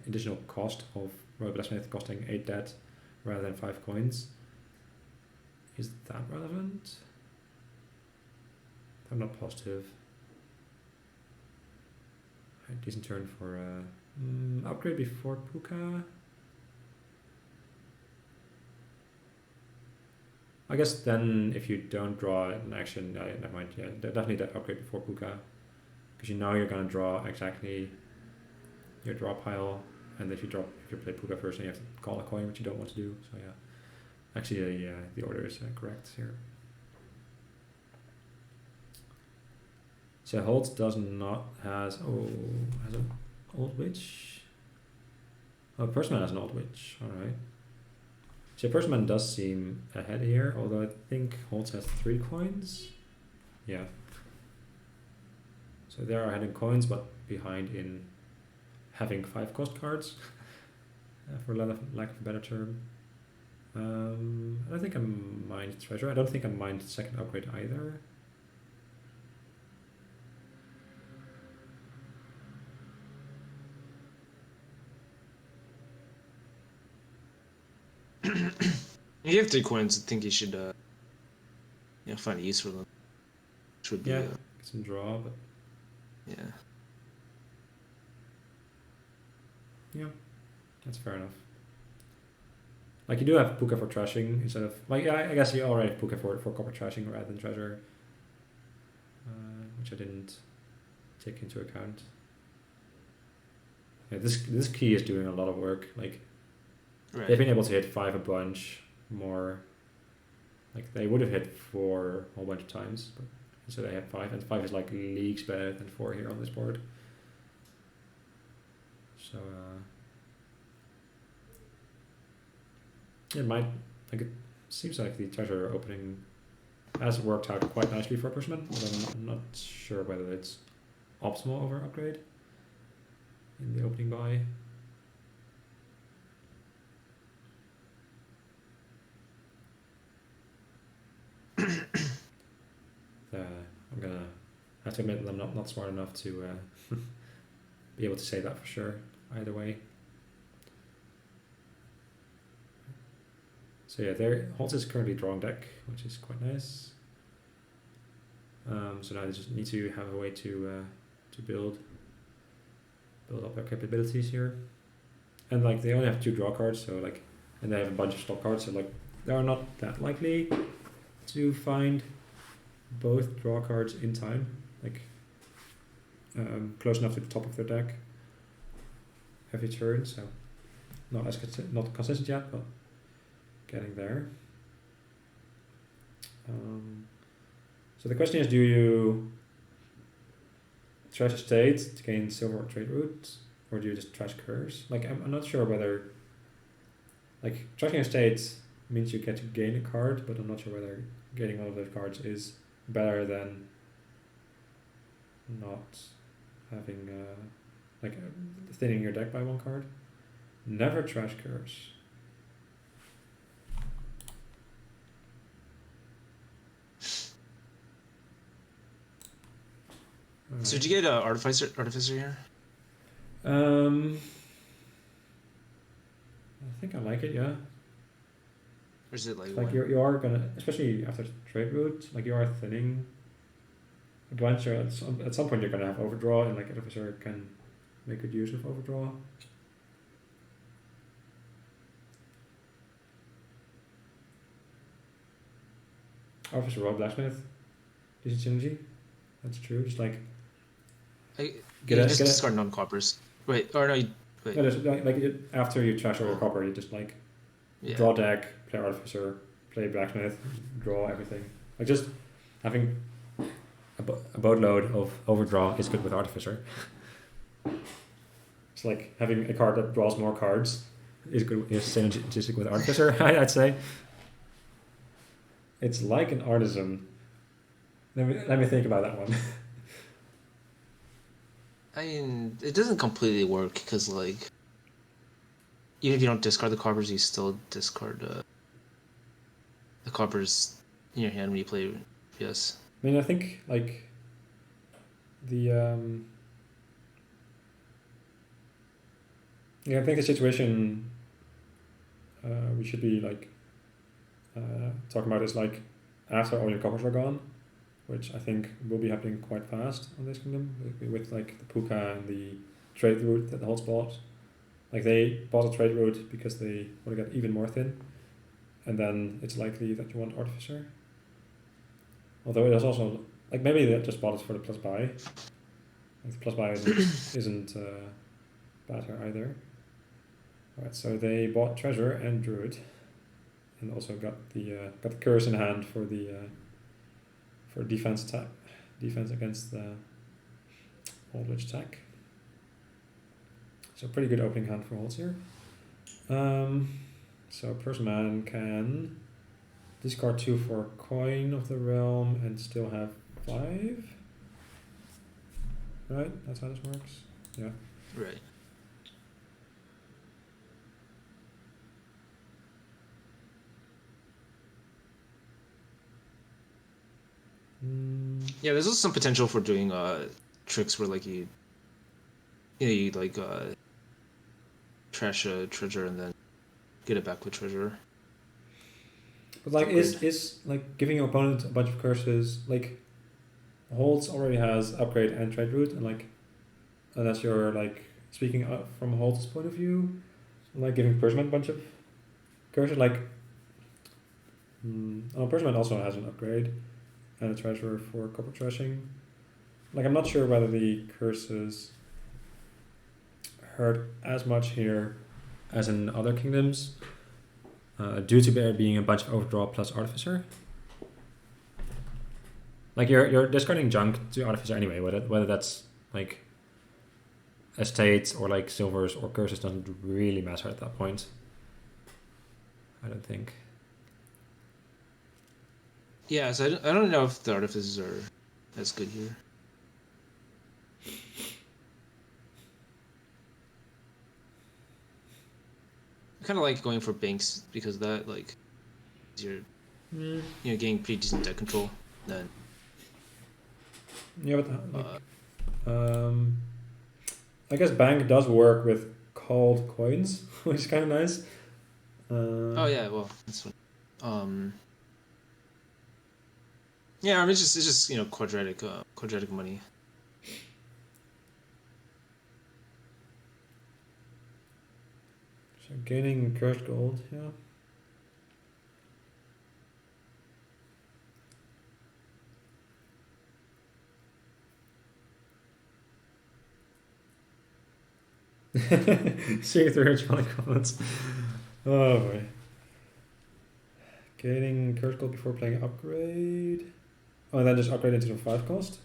additional cost of Royal Blacksmith costing 8 debt rather than 5 coins is that relevant. I'm not positive. Right, decent turn for upgrade before puka. I guess then if you don't draw an action, never mind. Yeah, definitely that upgrade before puka, because you know you're gonna draw exactly your draw pile, and if you play puka first, then you have to call a coin, which you don't want to do. So yeah, actually, the order is correct here. So HolZ does not has an Old Witch. Oh, personman has an Old Witch. All right. So personman does seem ahead here, although I think HolZ has 3 coins. Yeah. So they are ahead in coins, but behind in having 5 cost cards, for lack of a better term. I don't think I mind treasure. I don't think I mind second upgrade either. If you have 3 coins, I think you should find a use for them. Should be get some draw, but yeah, that's fair enough. Like you do have puka for trashing instead of like I guess you already have puka for copper trashing rather than treasure, which I didn't take into account. Yeah, this key is doing a lot of work. Like they've been able to hit 5 a bunch more. Like they would have hit 4 a whole bunch of times, but so they have 5, and 5 is like leagues better than 4 here on this board. So it seems like the treasure opening has worked out quite nicely for personman, but I'm not sure whether it's optimal over upgrade. in the opening buy. I'm gonna have to admit that I'm not smart enough to be able to say that for sure either way. So yeah, there HolZ is currently drawing deck, which is quite nice. So now they just need to have a way to build up their capabilities here. And like they only have 2 draw cards, so like, and they have a bunch of stop cards, so like they are not that likely to find both draw cards in time, like close enough to the top of their deck every turn. So not consistent yet, but getting there. So the question is, do you trash a state to gain silver or trade route, or do you just trash curse? Like I'm not sure whether, like, trashing a state means you get to gain a card, but I'm not sure whether getting one of those cards is better than not having thinning your deck by 1 card. Never trash curse. So did you get artificer here? I think I like it, yeah. Or is it like you are gonna, especially after trade route, like you are thinning a bunch. Or at some point you're gonna have overdraw, and like artificer can make good use of overdraw. Artificer Raw Blacksmith, decent synergy. That's true. Just like just discard non-coppers. Wait, or no, wait. No, just after you trash over copper, you just like draw deck, play artificer, play blacksmith, draw everything. Like just having a boatload of overdraw is good with artificer. It's like having a card that draws more cards is synergistic with artificer. I'd say it's like an artisan. Let me think about that one. I mean, it doesn't completely work because, like, even if you don't discard the coppers, you still discard the coppers in your hand when you play. Yes. I mean, I think like the I think the situation we should be like talking about is like after all your coppers are gone, which I think will be happening quite fast on this kingdom with like the Puka and the trade route that the HolZ bought. Like they bought a trade route because they want to get even more thin, and then it's likely that you want artificer. Although it is also like maybe they just bought it for the plus buy. Like the plus buy isn't bad here either. Alright, so they bought treasure and druid, and also got the curse in hand for the for defense against the old witch attack. So pretty good opening hand for HolZ here. So personman can discard 2 for coin of the realm and still have 5. Right? That's how this works? Yeah. Right. Yeah, there's also some potential for doing tricks where like you like trash a treasure and then get it back with treasure. But like is like giving your opponent a bunch of curses, like HolZ already has upgrade and trade route, and like unless you're like speaking from HolZ's point of view, like giving personman a bunch of curses, like personman also has an upgrade and a treasure for copper trashing. Like I'm not sure whether the curses hurt as much here as in other kingdoms, due to there being a bunch of overdraw plus artificer. Like you're discarding junk to artificer anyway, whether that's like estates or like silvers or curses doesn't really matter at that point, I don't think. Yeah, so I don't know if the artificers are as good here. kind of like going for banks because of that, like, you're getting pretty decent debt control. Then Yeah, but I guess bank does work with called coins, which is kind of nice. oh yeah, well that's what. Yeah, I mean it's just quadratic money. So gaining cursed gold, yeah. Seeing through electronic comments. Oh boy. Gaining cursed gold before playing upgrade. Oh, and then just upgrade into the 5 cost.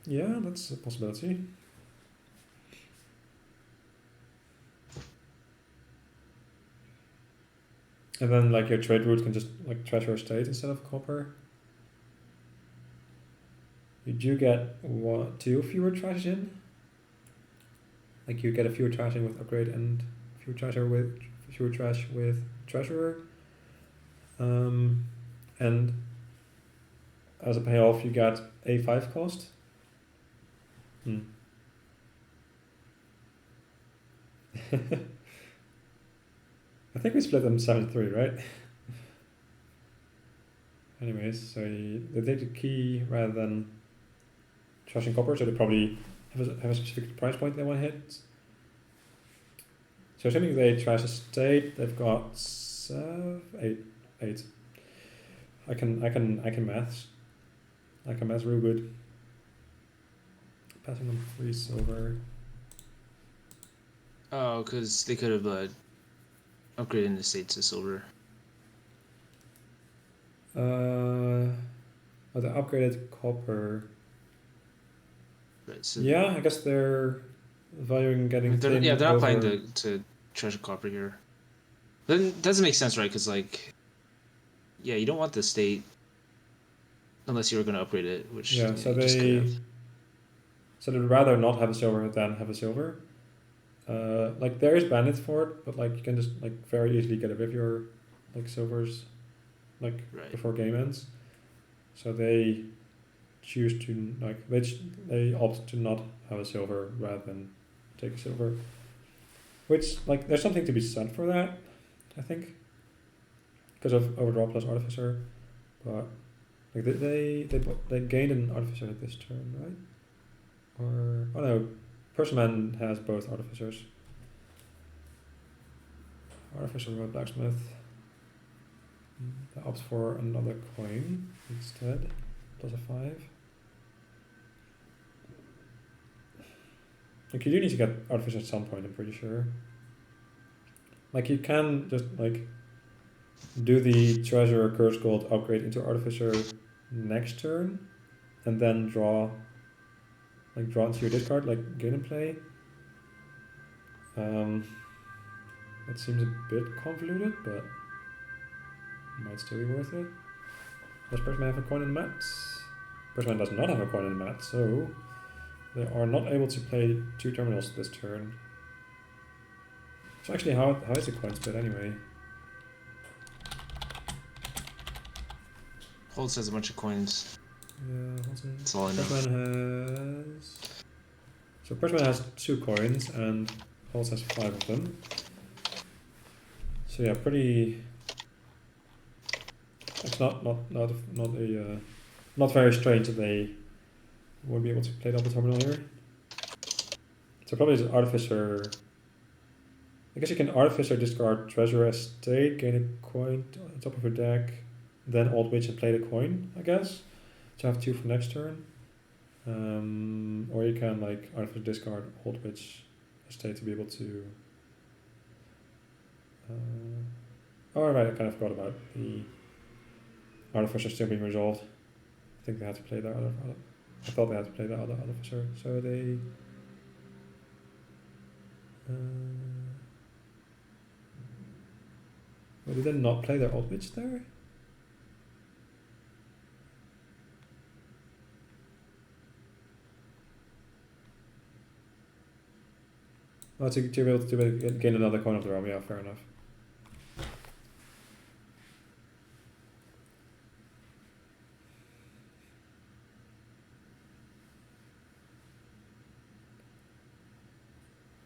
Yeah, that's a possibility. And then like your trade route can just like treasure estate instead of copper. You do get 2 fewer trash in. Like you get a fewer trash in with upgrade and fewer trash with treasurer. And as a payoff, you get a 5 cost. I think we split them 7-3, right? Anyways, so they take the key rather than trashing copper, so they probably have a specific price point they want to hit. So assuming they trash a state, they've got 8. I can maths. I can maths real good. Passing them 3 silver. Oh, because they could have upgraded the state to silver. The upgraded copper. Right. So yeah, I guess they're valuing getting. They're not planning to treasure copper here. Then it doesn't make sense, right? Because like, yeah, you don't want the state unless you were going to upgrade it, which so they'd rather not have a silver than have a silver. Like there is bandits for it, but like you can just like very easily get rid of your like silvers, like before game ends. So they choose to like they opt to not have a silver rather than take a silver, which like there's something to be said for that, I think, because of overdraw plus artificer, but like they gained an artificer at this turn, right? Or oh no, personman has both artificers. Artificer with blacksmith. That opts for another coin instead, plus a 5. Like you do need to get artificer at some point, I'm pretty sure. Like you can just like do the treasure curse gold upgrade into artificer next turn, and then draw into your discard, like gain and play. That seems a bit convoluted, but might still be worth it. Does Personman have a coin in the mat? Personman does not have a coin in the mat, so they are not able to play 2 terminals this turn. So actually, how is the coin split anyway? HolZ has a bunch of coins. Yeah, that's all I know. Personman has. So Personman has 2 coins, and HolZ has 5 of them. So yeah, pretty. It's not very strange that they won't be able to play double terminal here. So probably the artificer. I guess you can artificer discard treasure estate, gain a coin on top of your deck, then alt witch and play the coin, I guess. To have 2 for next turn. Or you can like artificer discard alt witch estate to be able to. Oh right, I kind of forgot about the artificer still being resolved. I think they had to play the other. I thought they had to play the other artificer, so they. Well, did they not play their alt witch there? Oh, to be able to gain another coin of the realm, yeah, fair enough.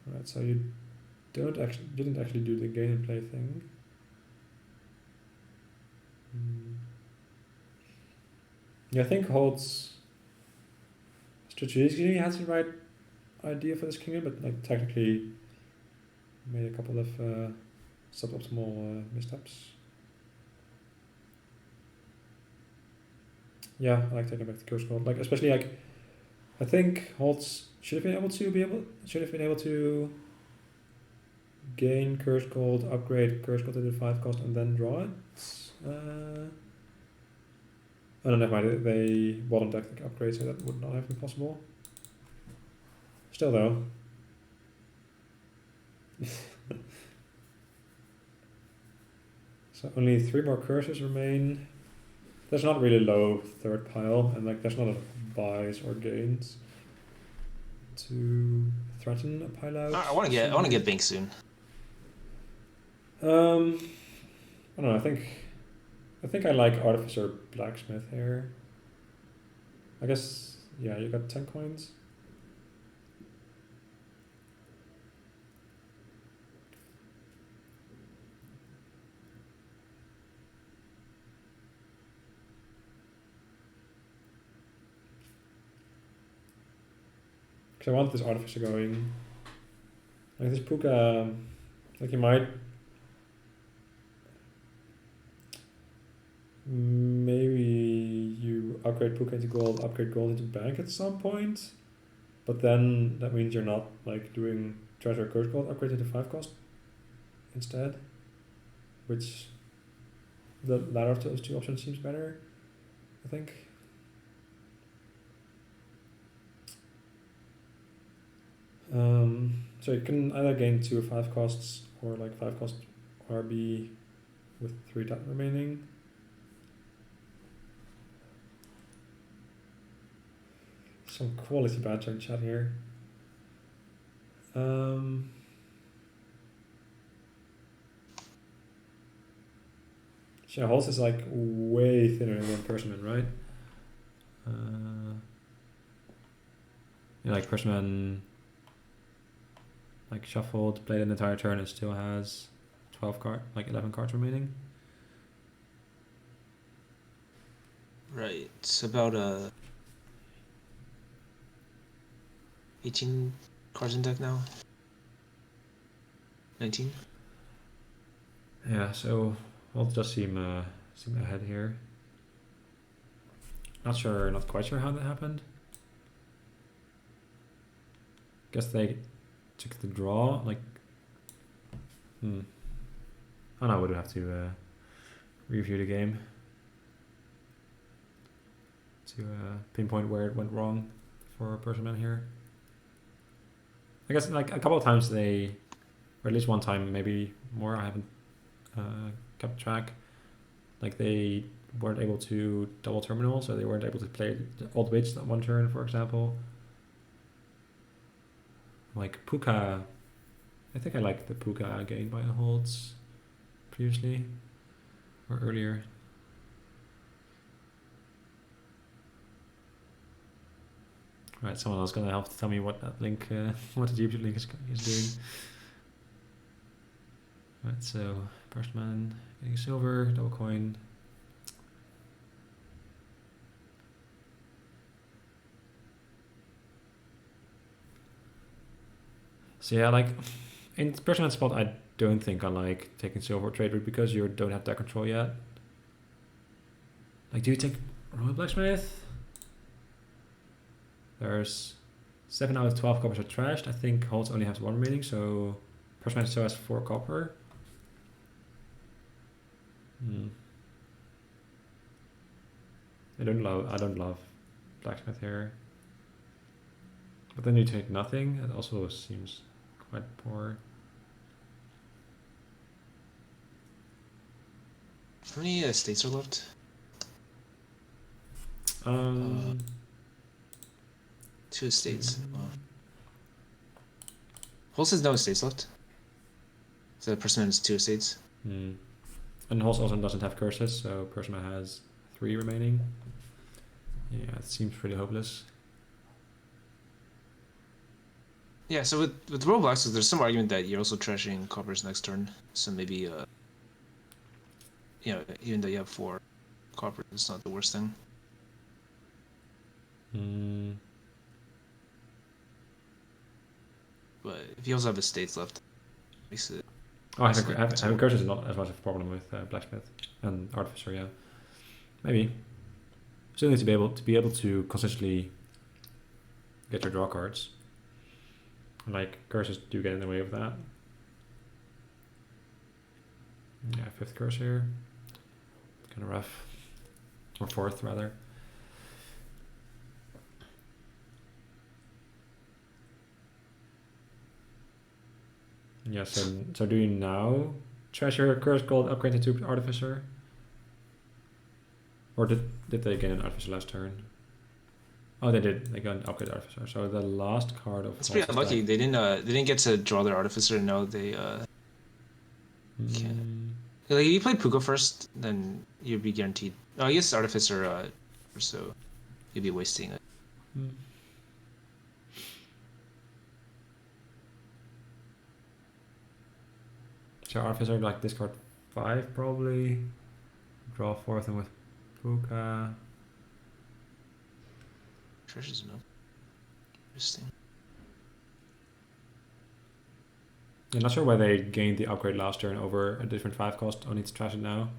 Right, so you didn't actually do the gain and play thing. Yeah, I think HolZ strategically has the right idea for this kingdom, but like technically made a couple of suboptimal missteps. Yeah, I like taking back the curse gold. Like especially like I think HolZ should have been able to gain curse gold, upgrade curse gold to the 5 cost, and then draw it. Oh no, never mind. They bottom deck the upgrade, so that would not have been possible. Still though. So only 3 more curses remain. There's not really low third pile, and like there's not a lot of buys or gains to threaten a pile out. I want to get Bink soon. I don't know. I think I like Artificer Blacksmith here. I guess yeah. You got 10 coins. I want this Artificer going. Like this Puka, like you might maybe you upgrade Puka into gold, upgrade gold into bank at some point, but then that means you're not like doing treasure curse gold upgrade into 5 cost instead, which the latter of those 2 options seems better, I think. So you can either gain 2 or 5 costs, or like 5 cost RB with 3 tap remaining. Some quality banter in chat here. Yeah, HolZ is like way thinner than personman, right? Yeah, like personman like shuffled, played an entire turn and still has 11 cards remaining. Right, it's about 18 cards in deck now. 19. Yeah, so HolZ does seem ahead here. Not quite sure how that happened. Guess they took the draw, like. Oh no, I would have to review the game to pinpoint where it went wrong for personman here. I guess like a couple of times or at least one time, maybe more. I haven't kept track. Like they weren't able to double terminal, so they weren't able to play the old witch that one turn, for example. Like Puka, I think I like the Puka gained by the HolZ previously or earlier. Right, someone else gonna have to tell me what that link, what the GPU link is doing. Right, so personman getting silver, double coin. So yeah, like in personman spot, I don't think I like taking silver trade route because you don't have that control yet. Like, do you take Royal Blacksmith? There's 7 out of 12 coppers are trashed. I think HolZ only has 1 remaining, so personman still has 4 copper. I don't love Blacksmith here. But then you take nothing. It also seems quite poor. How many states are left? 2 states. HolZ has no estates left. So the personman has 2 estates. And HolZ also doesn't have curses, so personman has 3 remaining. Yeah, it seems pretty hopeless. Yeah, so with Royal Blacks, there's some argument that you're also trashing coppers next turn. So maybe, even though you have 4 coppers, it's not the worst thing. But if you also have estates left, makes it. Having curses is not as much of a problem with blacksmith and artificer. Yeah, maybe. Still need to be able to consistently get your draw cards. Like curses do get in the way of that. Yeah, 5th curse here. Kind of rough. Or 4th rather. Yeah, so do you now treasure curse gold upgrade into artificer? Or did they gain an artificer last turn? Oh, they did. They got an upgrade artificer. So the last card of. It's pretty unlucky. They didn't get to draw their artificer. And now they can't. Like if you play Puka first, then you'd be guaranteed. Oh, I guess artificer. So you'd be wasting it. So artificer like discard 5 probably. Draw 4th and with Puka. Treasures enough. Interesting. I'm not sure why they gained the upgrade last turn over a different 5 cost. Only to trash it now.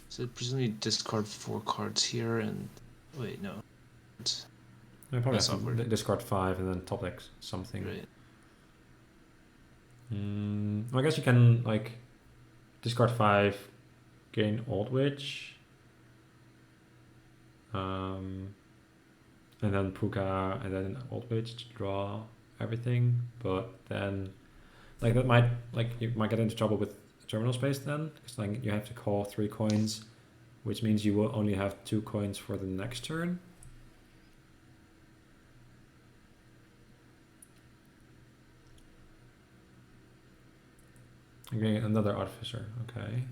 So presumably discard 4 cards here and wait no. I probably have to discard 5 and then top deck something. Right. I guess you can like discard 5, gain Old Witch, and then Puka, and then Old Witch to draw everything. But then, like that might you might get into trouble with terminal space then, because like you have to call 3 coins, which means you will only have 2 coins for the next turn. I'm getting another artificer, okay.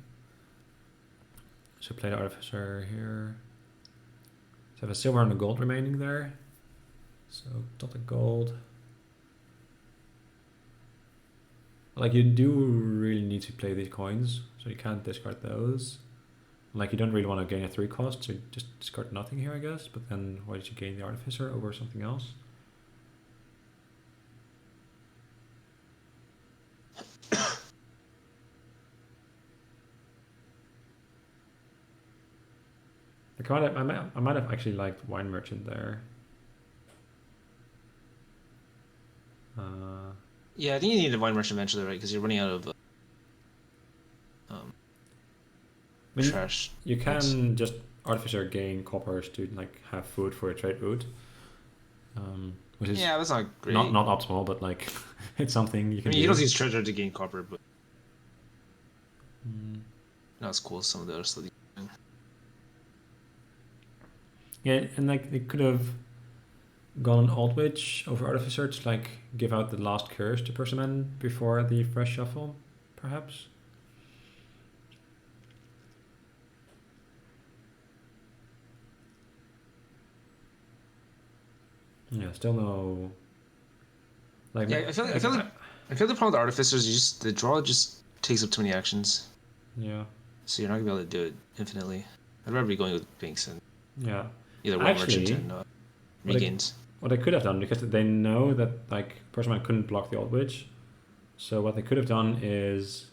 So play the artificer here. So I have a silver and a gold remaining there. So top the gold. Like you do really need to play these coins, so you can't discard those. Like you don't really want to gain a 3 cost, so just discard nothing here I guess, but then why did you gain the artificer over something else? I might have actually liked Wine Merchant there. Yeah, I think you need a Wine Merchant eventually, right? Because you're running out of trash. You can just artificer gain coppers to like have food for a trade route, which is that's not great. Not optimal, but like it's something you can. I mean, you don't use treasure to gain copper, but not as cool as some of the other stuff. Yeah, and like they could have gone Old Witch over Artificer to like give out the last curse to personman before the fresh shuffle, perhaps. Yeah, still no. Like yeah, I feel the problem with Artificers is the draw just takes up too many actions. Yeah. So you're not gonna be able to do it infinitely. I'd rather be going with Binks and either One Merchant and Regains. What they could have done, because they know that like personman couldn't block the Old Witch, so what they could have done is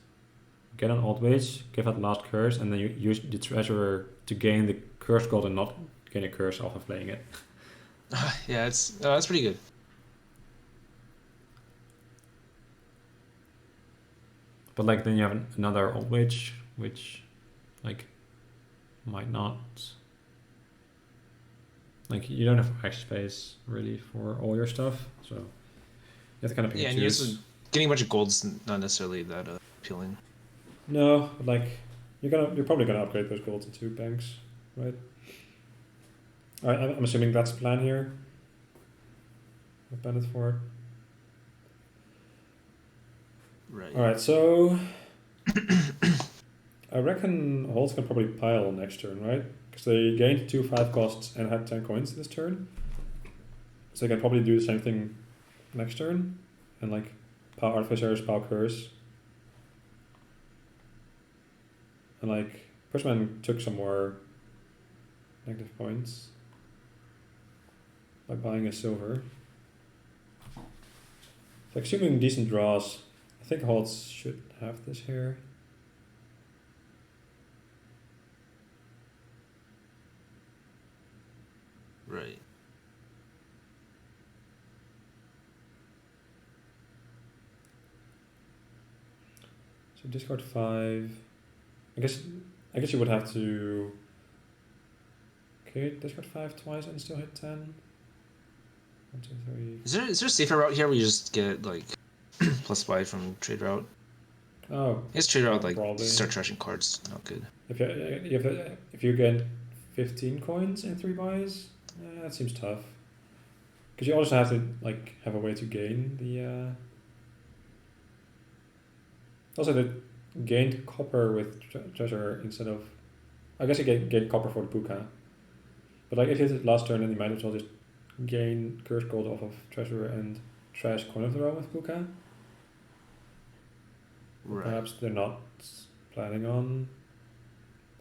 get an Old Witch, give out the last curse, and then you use the Treasurer to gain the curse gold and not gain a curse off of playing it. Yeah, that's pretty good. But like then you have another Old Witch, which like might not. Like you don't have extra space really for all your stuff, so you have to kind of pick and choose. And getting a bunch of gold's not necessarily that appealing. No, but like you're probably gonna upgrade those golds into banks, right? I'm assuming that's the plan here. I've banded for it. Right. Alright, so I reckon HolZ can probably pile next turn, right? Because they gained 2 5 costs and had 10 coins this turn. So they can probably do the same thing next turn. And like pile Artificers, pile Curse. And like Personman took some more negative points by buying a silver. So assuming decent draws, I think HolZ should have this here. Right. So discard 5. I guess you would have to. Okay, discard 5 twice and still hit 10. 1, 2, 3. Is there a safer route here where you just get like +5 from trade route? Oh, I guess trade route like probably. start trashing cards. Not good. If you get 15 coins in 3 buys, that seems tough. Because you also have to like have a way to gain the. Also, the gained copper with treasure instead of. I guess you gain copper for the puka. But like if you hit it last turn, then you might as well just gain cursed gold off of treasure and trash coin of the realm with puka. Right. Perhaps they're not planning on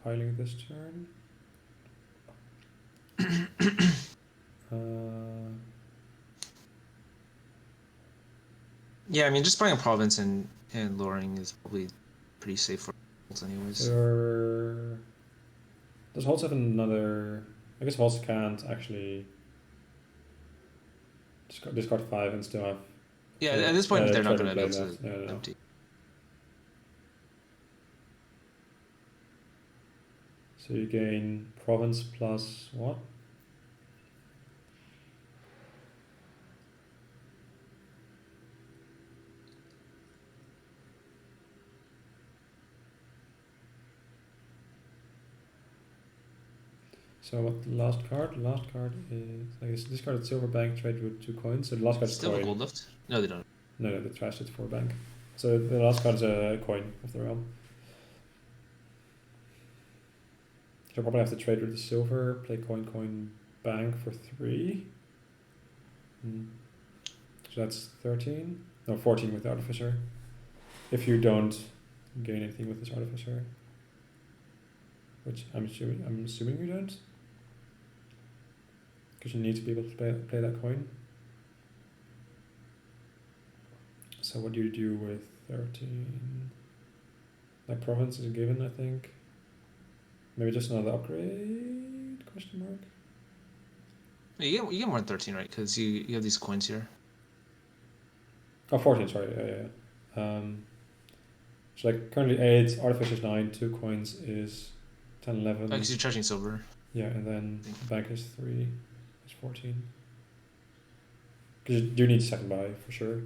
piling this turn. Yeah, I mean, just buying a province and lowering is probably pretty safe for us anyways. Does HolZ have another? I guess HolZ can't actually discard 5 and still have. Yeah, at this point they're not going to be able left. to No. empty. So you gain province plus what? So what the last card? The last card is I guess discarded silver bank trade with 2 coins. So the last card is Still coin. have gold left? No, they don't. No, they trashed it for bank. So the last card is a coin of the realm. So I'll probably have to trade with the silver, play coin, bank for 3. So that's 13. No, 14 with the Artificer. If you don't gain anything with this Artificer. Which I'm assuming you don't. Because you need to be able to play that coin. So what do you do with 13? That province is given, I think. Maybe just another upgrade? Question mark. You get more than 13, right? Because you have these coins here. Oh, 14, sorry. Yeah. So like currently 8, Artificer's 9, 2 coins is 10, 11. Because you're charging silver. Yeah, and then bank is 3, is 14. Because you do need second buy for sure.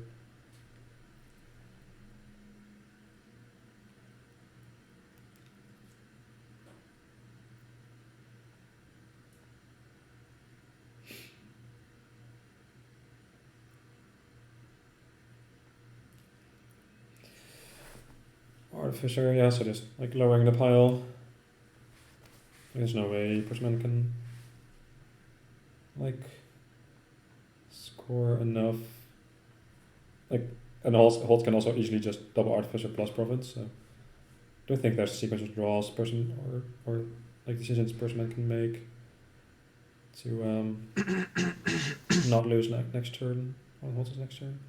Artificer, yeah, so just like lowering the pile. There's no way Personman can like score enough. Like, and HolZ can also easily just double Artificer plus Province. So I don't think there's a sequence of draws or like decisions Personman can make to not lose next turn on HolZ's next turn.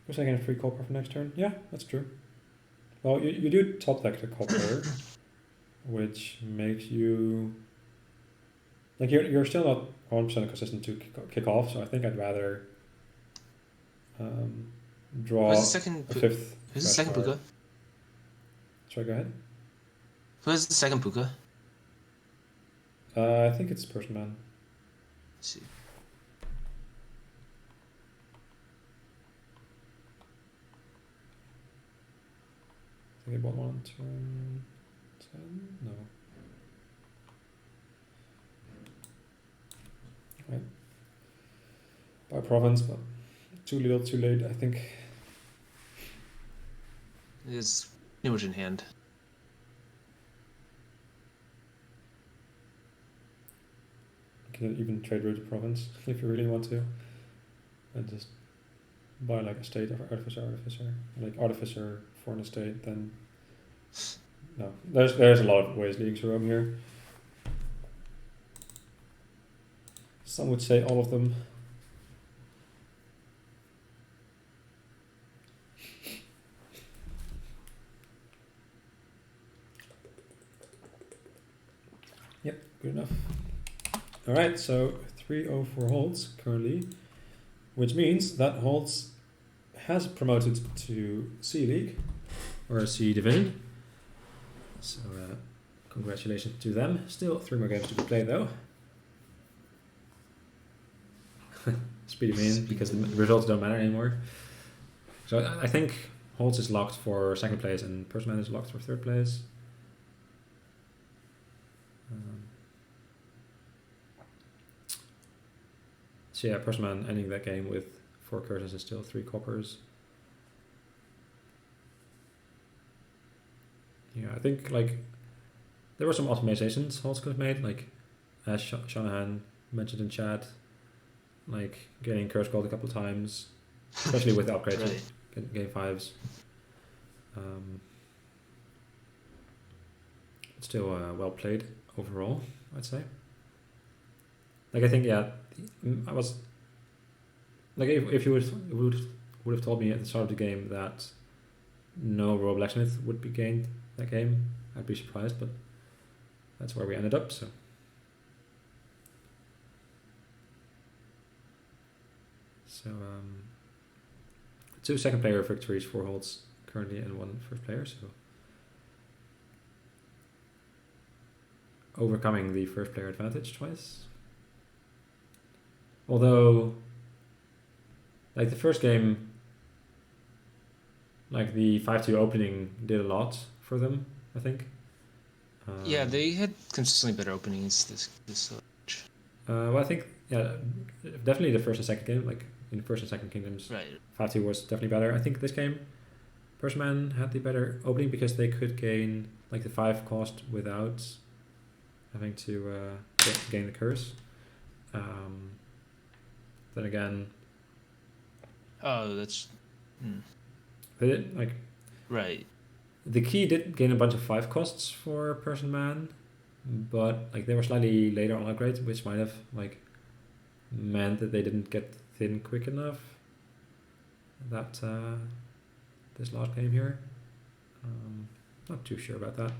Was I getting a free copper for next turn? Yeah, that's true. Well, you do top deck the copper, which makes you like you're still not 100% consistent to kick off. So I think I'd rather draw Who's the second a fifth. Who's the second puka? Sorry, go ahead. Who's the second puka? I think it's personman. Let's see. I think I bought one turn 10? No. right? By province, but too little, too late, I think. It's pretty much in hand. You can even trade route a province if you really want to, and just buy like a state of artificer, like artificer for an estate. Then no, there's a lot of ways leading to Rome here. Some would say all of them. Yep, good enough. All right, so 3-0 for HolZ currently, which means that HolZ has promoted to C League or C Division. So congratulations to them. Still 3 more games to be played though. Speedy me in because the results don't matter anymore. So I think HolZ is locked for 2nd place and personman is locked for 3rd place. So yeah, personman ending that game with 4 curses and still 3 coppers. Yeah, I think like there were some optimizations HolZ could have made, like as Shanahan mentioned in chat, like getting curse gold a couple of times, especially with the upgrades Right. game 5s. Still well played overall, I'd say. Like I think I was like if you would have told me at the start of the game that no Royal Blacksmith would be gained that game, I'd be surprised, but that's where we ended up. So 2 2nd player victories for HolZ currently and 1 first player, so overcoming the first player advantage twice. Although like the first game, like the 5-2 opening did a lot for them, I think. Yeah, they had consistently better openings this well, I think definitely the first and second game, like in the first and second kingdoms, right. 5-2 was definitely better. I think this game, personman had the better opening because they could gain like the 5 cost without having to gain the curse. Then again, Oh, that's they did, like right. the key did gain a bunch of 5 costs for personman, but like they were slightly later on upgrades, which might have like meant that they didn't get thin quick enough. That this last game here, not too sure about that.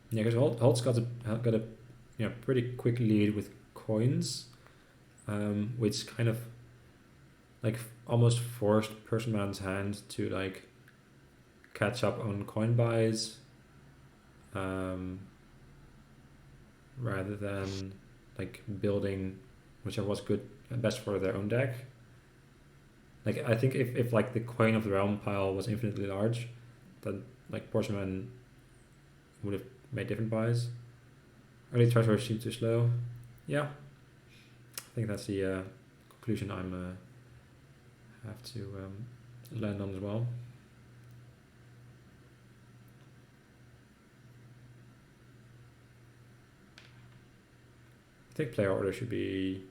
Yeah, because HolZ got a pretty quick lead with coins, which kind of like almost forced personman's hand to like catch up on coin buys, rather than like building whichever was good best for their own deck. Like I think if like the coin of the realm pile was infinitely large, then like personman would have made different buys. Early treasure seemed too slow. Yeah, I think that's the conclusion I'm have to land on as well. I think player order should be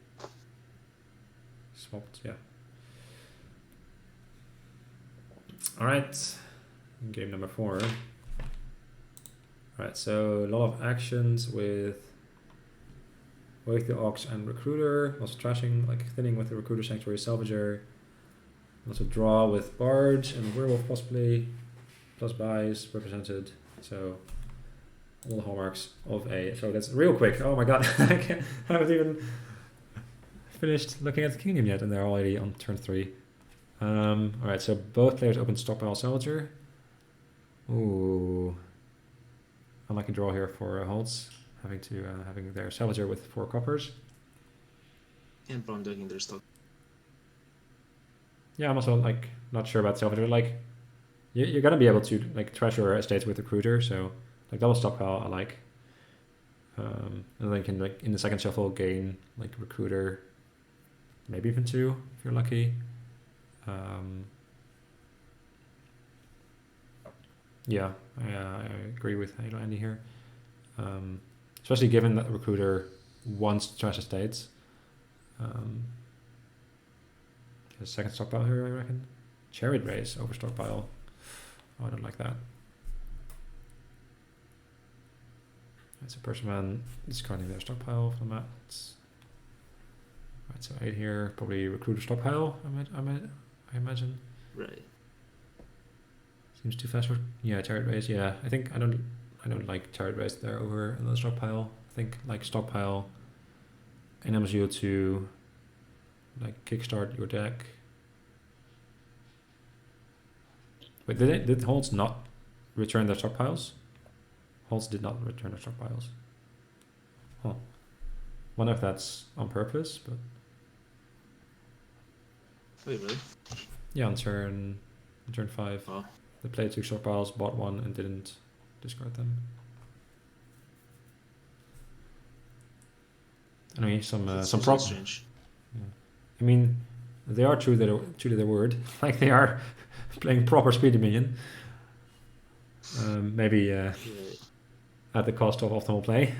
swapped. Yeah. All right, game number 4. Alright, so a lot of actions with Wake the Ox and Recruiter, also trashing, like thinning with the Recruiter, Sanctuary, Salvager. Also draw with Barge and Werewolf possibly, plus buys represented. So all the hallmarks of a. So that's real quick. Oh my god, I haven't even finished looking at the kingdom yet, and they're already on turn 3. Alright, so both players open stockpile Salvager. Ooh. Unlucky draw here for HolZ, having their Salvager with 4 coppers. and bomb ducking their stock. Yeah, I'm also like not sure about salvage, but like you're gonna be able to like trash your estates with recruiter, so like double stockpile I like. And then you can like in the second shuffle gain like recruiter, maybe even 2 if you're lucky. Yeah, I agree with Halo Andy here. Especially given that recruiter wants to trash estates. The second stockpile here, I reckon. Chariot race over stockpile. Oh, I don't like that. That's a personman discarding their stockpile from that. Right, so 8 here, probably recruiter stockpile, I imagine. Right. Seems too fast for chariot race. Yeah, I think I don't like chariot race there over another stockpile. I think like stockpile enables you to like kickstart your deck. Wait, did HolZ not return their stockpiles? HolZ did not return their stockpiles. Huh. Wonder if that's on purpose, but Wait, really? yeah, on turn 5. Oh. They played 2 stockpiles, bought 1 and didn't discard them. Anyway, some problem. Strange. Yeah. I mean, they are true to their word. Like they are playing proper speed dominion. Maybe at the cost of optimal play,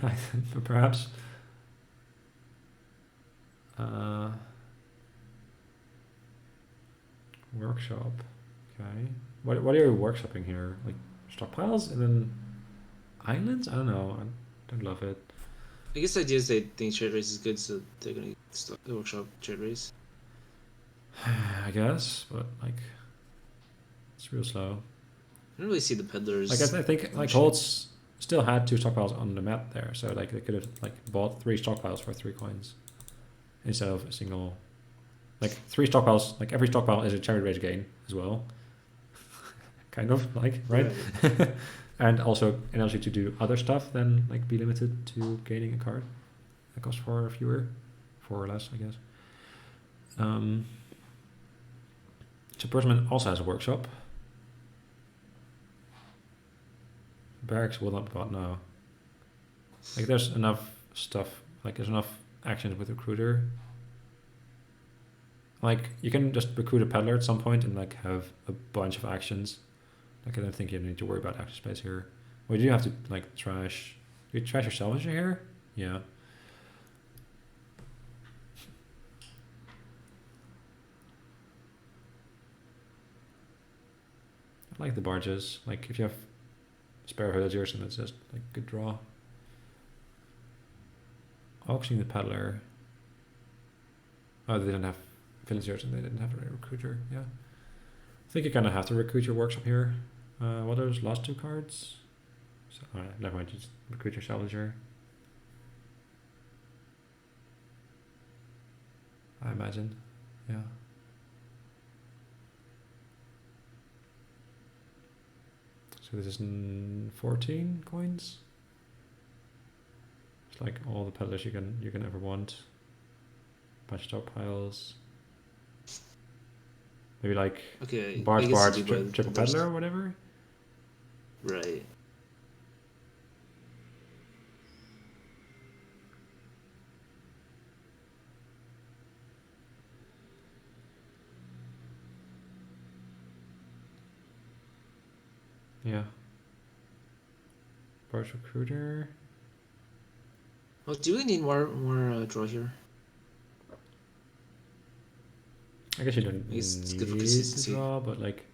perhaps. Workshop. Okay. What are you workshopping here? Like stockpiles and then islands? I don't know. I don't love it. I guess the idea is they think trade race is good, so they're gonna workshop trade race. I guess, but like it's real slow. I don't really see the peddlers. Like I think like HolZ still had 2 stockpiles on the map there, so like they could have like bought 3 stockpiles for 3 coins instead of a single. Like 3 stockpiles, like every stockpile is a chariot race gain as well. Kind of like, right? And also enables you to do other stuff than like be limited to gaining a card that costs 4 or fewer, 4 or less, I guess. So Personman also has a workshop. Barracks will not be bought now. Like there's enough stuff, like there's enough actions with recruiter. Like you can just recruit a peddler at some point and like have a bunch of actions. Like I don't think you need to worry about action space here. Well, you have to like trash. You trash your salvager here? Yeah. I like the barges. Like if you have spare villagers and it's just like good draw. Auctioning the peddler. Oh, they didn't have villagers and they didn't have a recruiter. Yeah. I think you kind of have to recruit your workshop here. What are those last 2 cards? So, never mind, just recruit your salvager. I imagine. Yeah. So this is 14 coins. It's like all the peddlers you can ever want. Bunch of stockpiles. Maybe like barge, triple peddler or whatever. Right. Yeah. Barge recruiter. Well, do you really need more draw here? I guess you don't need it's good for to draw, but like,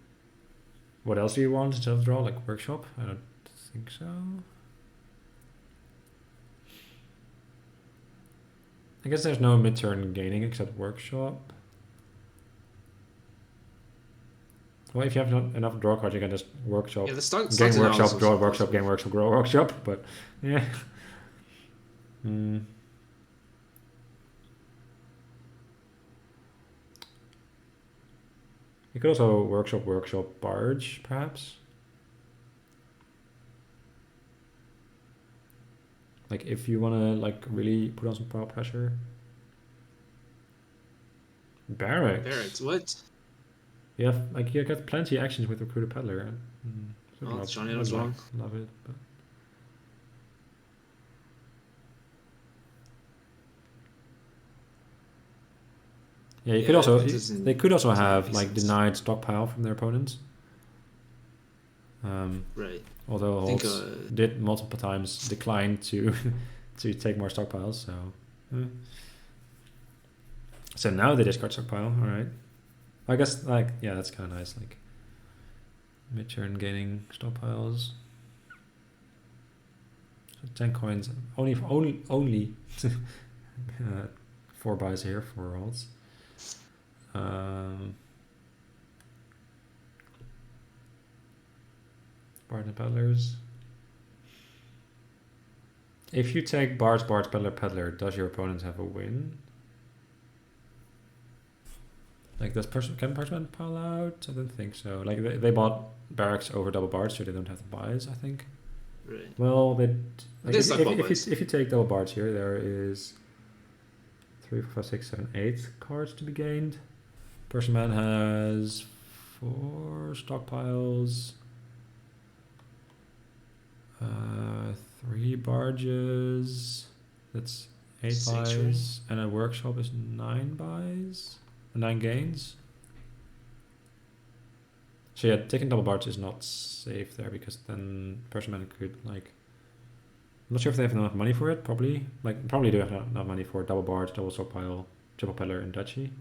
what else do you want instead of draw? Like workshop? I don't think so. I guess there's no mid-turn gaining except workshop. Well, if you have not enough draw cards, you can just workshop. Yeah, the gain workshop, draw workshop, gain workshop, draw workshop. But yeah. You could also workshop barge, perhaps. Like if you wanna like really put on some power pressure. Barracks. Barracks. What? You have like you got plenty of actions with Recruiter Peddler. Oh, Johnny would was wrong. Love it, but yeah, you could also they could also have like denied stockpile from their opponents. Right. Although I think, HolZ did multiple times decline to to take more stockpiles, so so now they discard stockpile. All right, I guess like yeah, that's kind of nice. Like mid-turn gaining stockpiles. So 10 coins, only 4 buys here for HolZ. Bard and Peddlers. If you take Bard, Peddler, Peddler, does your opponent have a win? Like, can personman pile out? I don't think so. Like, they bought Barracks over double Bards, so they don't have the buys, I think. Right. Well, like, if you take double Bards here, there is 3, 4, 5, 6, 7, 8 cards to be gained. Personman has 4 stockpiles. 3 barges. That's 8 buys. And a workshop is 9 buys. 9 gains. So yeah, taking double barge is not safe there because then Personman could like. I'm not sure if they have enough money for it. Probably do have enough money for double barge, double stockpile, triple peddler, and duchy.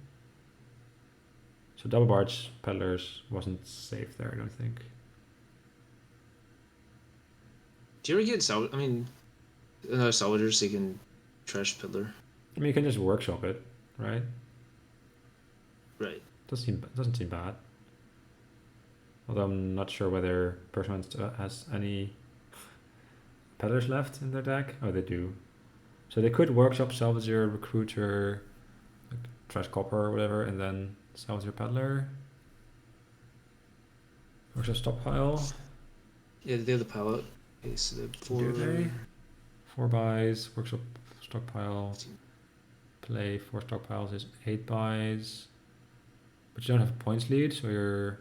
So double barge peddlers wasn't safe there, I don't think. Do you ever get another salvager so you can trash peddler? I mean, you can just workshop it, right? Right. Doesn't seem bad. Although I'm not sure whether Personman has any peddlers left in their deck. Oh, they do. So they could workshop salvager, recruiter, like trash copper or whatever, and then salvager peddler. Workshop stockpile. Yeah, they have the pile out. Okay, so the 4 buys, workshop stockpile. Play 4 stockpiles is 8 buys. But you don't have a points lead, so you're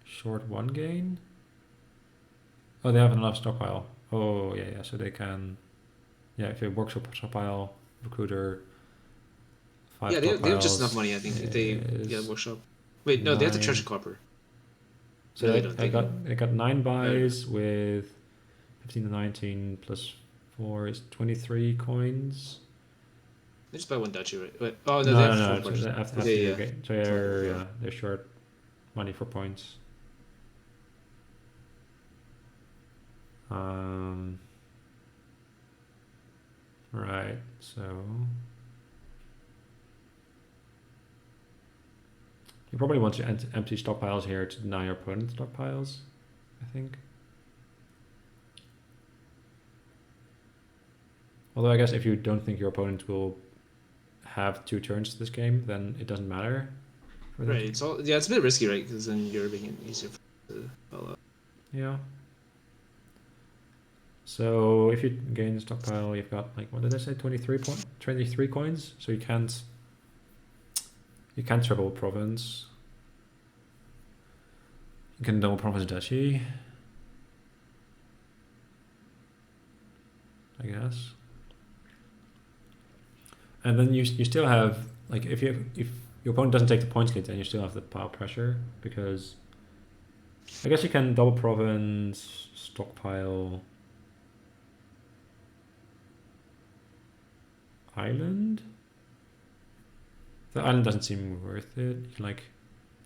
short 1 gain. Oh, they have enough stockpile. Oh, yeah, so they can. Yeah, if you workshop stockpile, recruiter. 5 yeah, they have just enough money, I think. If they workshop. Wait, no, 9. They have the treasure copper. So no, they got 9 buys with 15 to 19 plus 4 is 23 coins. They just buy 1 duchy, right? Wait, oh no, they have 4 after so they're short money for points. Right, so you probably want to empty stockpiles here to deny your opponent stockpiles, I think. Although I guess if you don't think your opponent will have 2 turns this game, then it doesn't matter. Right. It's a bit risky, right? Because then you're making it easier to follow up. Yeah. So if you gain the stockpile, you've got like what did I say? 23 coins. So you can't triple province. You can double province duchy, I guess. And then you still have like if your opponent doesn't take the points lead, then you still have the pile pressure because I guess you can double province, stockpile, island. The island doesn't seem worth it. You can like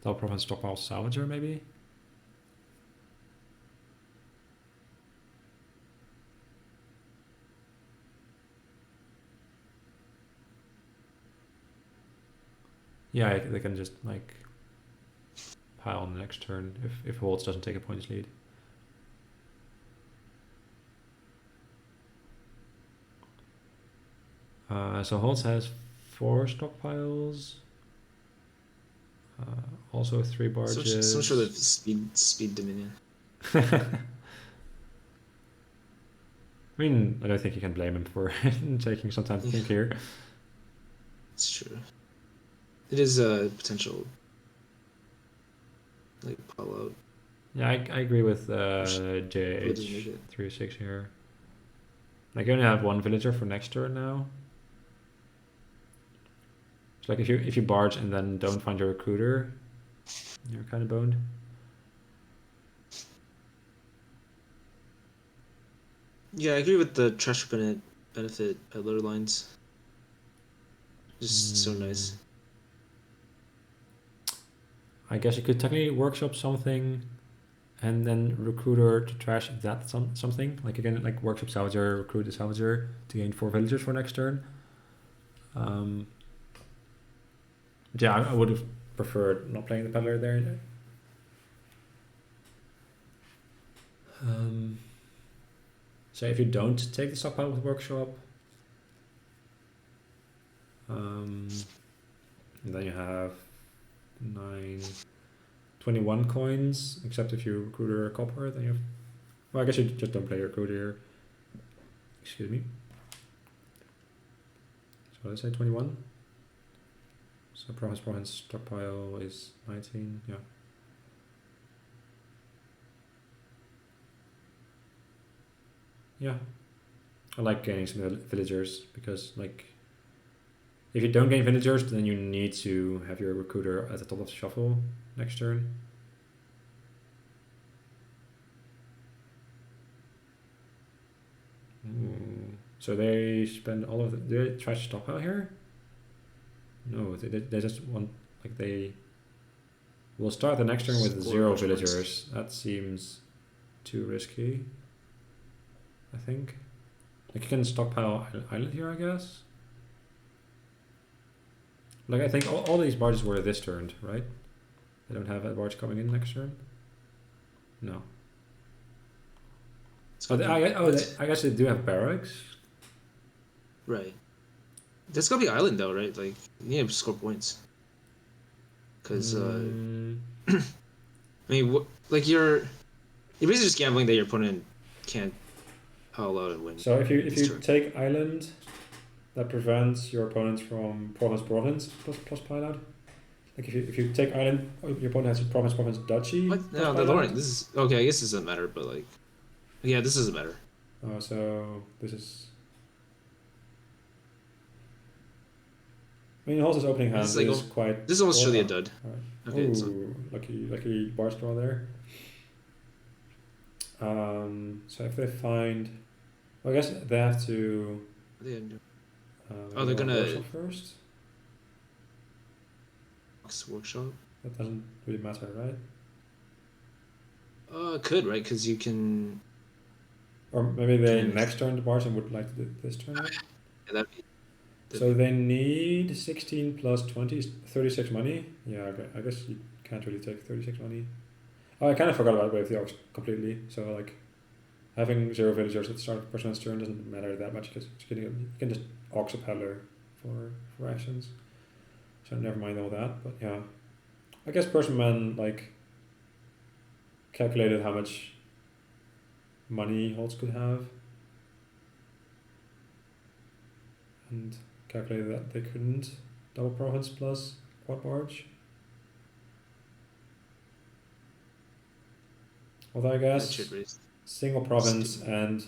double province, stockpile, salvager maybe. Yeah, they can just like pile on the next turn if HolZ doesn't take a points lead. So HolZ has 4 stockpiles. Also 3 barges. Some sort of speed dominion. I mean, I don't think you can blame him for taking some time to think here. It's true. It is a potential like pull out. Yeah, I agree with It doesn't make it. JH36 here. Like, you only have one villager for next turn now. It's like if you barge and then don't find your recruiter, you're kind of boned. Yeah, I agree with the trash benefit peddler lines. Just so nice. I guess you could technically workshop something and then recruiter to trash that something. Like, again, like workshop salvager, recruit the salvager to gain 4 villagers for next turn. Yeah, I would have preferred not playing the peddler there. So if you don't take the stockpile with workshop, then you have 21 coins, except if you recruiter a copper, then you have, well, I guess you just don't play your recruiter here. Excuse me. So let's say 21. So province stockpile is 19, yeah. Yeah, I like gaining some villagers because, like, if you don't gain villagers, then you need to have your recruiter at the top of the shuffle next turn. Ooh. So they spend all of the. Do they try to stockpile here? No, they just want, like, they will start the next turn with 0 villagers. That seems too risky, I think. Like, you can stockpile island here, I guess. Like, I think all these barges were this turn, right? They don't have a barge coming in next turn? No. So I guess they do have barracks. Right. That's gotta be island though, right? Like, you need to score points. Because I mean, like you're basically just gambling that your opponent can't haul out and win. So if you take island, that prevents your opponents from province plus pile out. Like, if you take island, your opponent has province duchy. What? No, the Lawrence. This is okay. I guess this doesn't matter, but like, yeah, this doesn't matter. Oh, so this is. I mean, HolZ's opening hand is quite. This is almost surely a dud. Right. Okay, ooh, lucky barge draw there. So if they find, well, I guess they have to. They're gonna first. Workshop. That doesn't really matter, right? It could, right? Because you can. Or maybe they next turn the barge and would like to do this turn. Yeah, so they need 16 plus 20, 36 money. Yeah, okay. I guess you can't really take 36 money. Oh, I kind of forgot about Wave the Ox completely. So, like, having 0 villagers at the start of the person's turn doesn't matter that much because you can just Ox a peddler for actions. So never mind all that, but yeah. I guess personman, like, calculated how much money HolZ could have. And calculated that they couldn't double province plus quad barge. Although I guess single province and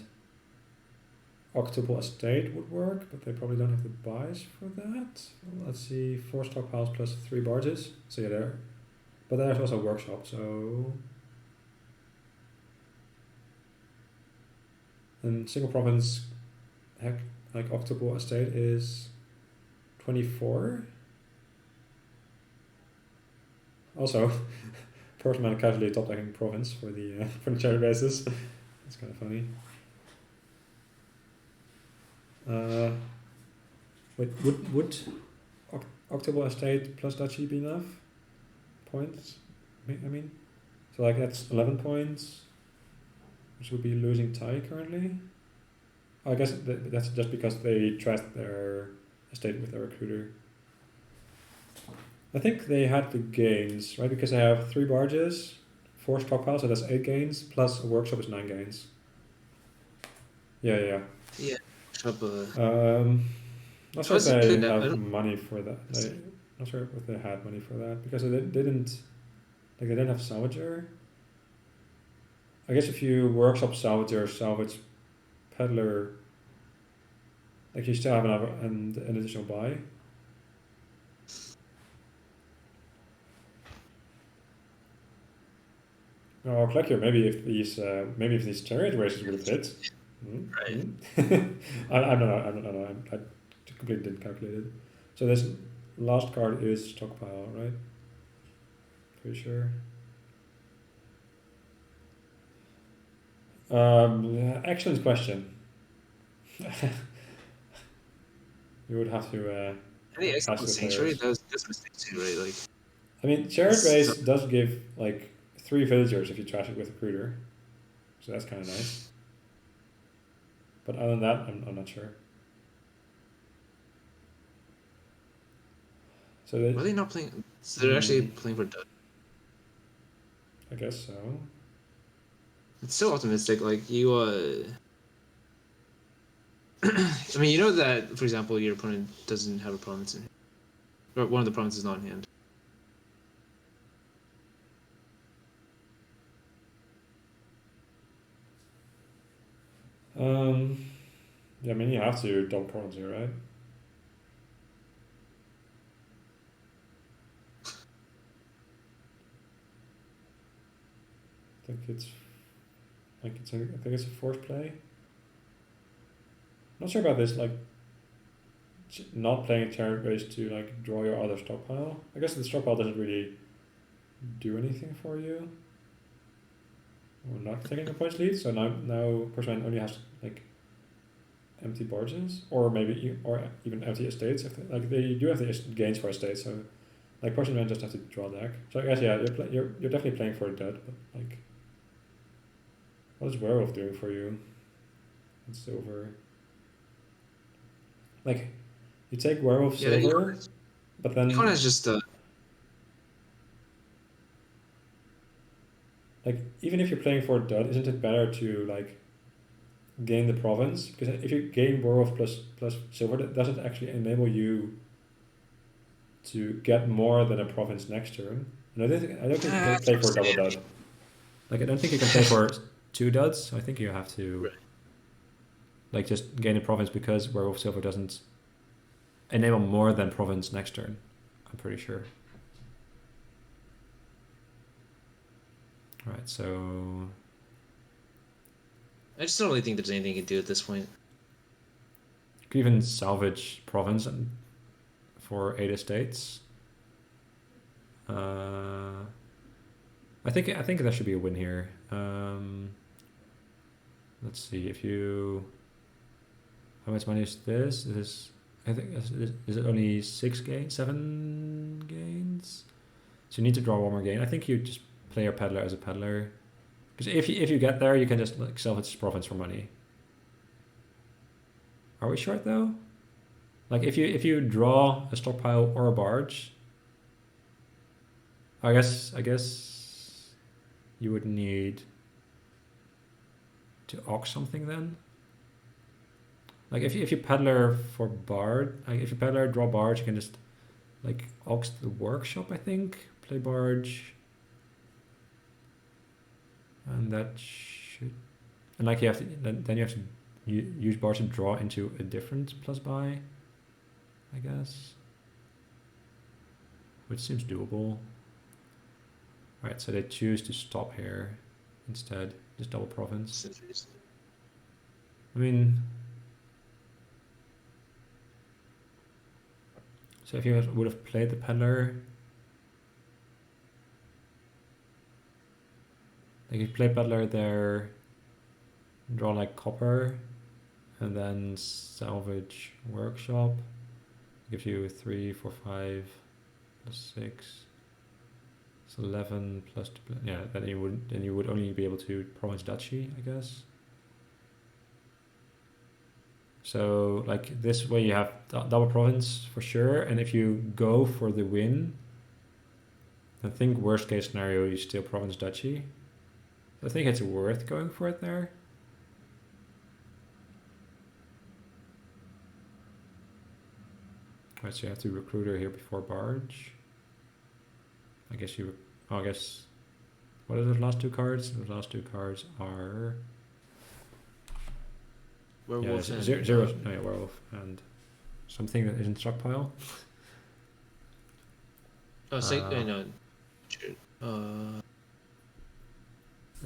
octuple estate would work, but they probably don't have the buys for that. Well, let's see, 4 stockpiles plus 3 barges. So yeah, there. But there's also a workshop, so. And single province, like octuple estate is 24. Also, personman casually top decking province for the cherry bases. That's kind of funny. Wait, would octuple estate plus duchy be enough points? I mean, so like that's 11 points, which would be losing tie currently. Oh, I guess that's just because they trashed their estate with their recruiter. I think they had the gains, right? Because they have 3 barges, 4 stockpiles, so that's 8 gains, plus a workshop is 9 gains. Yeah. Yeah. Not sure if they have money for that. Not sure if they had money for that because they didn't like they didn't have salvager. I guess if you workshop salvager, salvage peddler, like you still have an additional buy. Oh, Kleckyer, maybe if these chariot races would have hit. Right. I don't know. I completely didn't calculate it. So this last card is stockpile, right? Pretty sure. Excellent question. You would have to. I think Ask Excellent the Sanctuary players. does mistakes too, right? Like, I mean, chariot so, race does give like 3 villagers if you trash it with recruiter, so that's kind of nice. But other than that, I'm not sure. So were they not playing? So they're actually playing for Dud. I guess so. It's so optimistic. Like you, I mean, you know that, for example, your opponent doesn't have a province in hand, or one of the provinces is not in hand. Yeah, I mean you have to double province here, right? I think it's a forced play. Not sure about this, like not playing a chariot race to like draw your other stockpile. I guess the stockpile doesn't really do anything for you. Or not taking a points lead, so now personman only has like empty barges, or maybe or even empty estates. If they do have the gains for estates, so like personman just have to draw deck. So I guess yeah, you're definitely playing for a dead, but like, what is werewolf doing for you? It's silver. Like, you take werewolf silver, but then Econ is just like even if you're playing for a dud, isn't it better to like gain the province? Because if you gain werewolf plus silver, that doesn't actually enable you to get more than a province next turn. And I don't think you can play for a double dud. Like I don't think you can play for 2 duds. I think you have to like just gain a province because werewolf silver doesn't enable more than province next turn. I'm pretty sure. Right, so I just don't really think there's anything you can do at this point. you could even salvage province and for 8 estates. I think there should be a win here. Let's see if you. How much money is this? This I think is it only 6 gains, 7 gains? So you need to draw one more gain. I think you just play your peddler as a peddler, because if you get there, you can just like salvage province for money. Are we short though? Like if you draw a stockpile or a barge, I guess you would need to auction something then. Like if you peddler for barge, like if you peddler draw barge, you can just like auction the workshop. I think play barge, and that should, and like you have to then you have to use barge to draw into a different plus buy, I guess, which seems doable. Alright, so they choose to stop here instead, just double province. I mean, so if you would have played the peddler, like if you play peddler there, draw like copper, and then salvage workshop, gives you 3, 4, 5, plus 6. It's 11 plus 2, yeah. Then you would only be able to province duchy, I guess. So like this way you have double province for sure, and if you go for the win, I think worst case scenario you still province duchy. I think it's worth going for it there. Right, so you have to recruiter here before barge. I guess you. Oh, I guess. What are the last two cards? The last two cards are. Werewolf yeah, and zero. No, yeah, werewolf and something that isn't stockpile. oh, say no.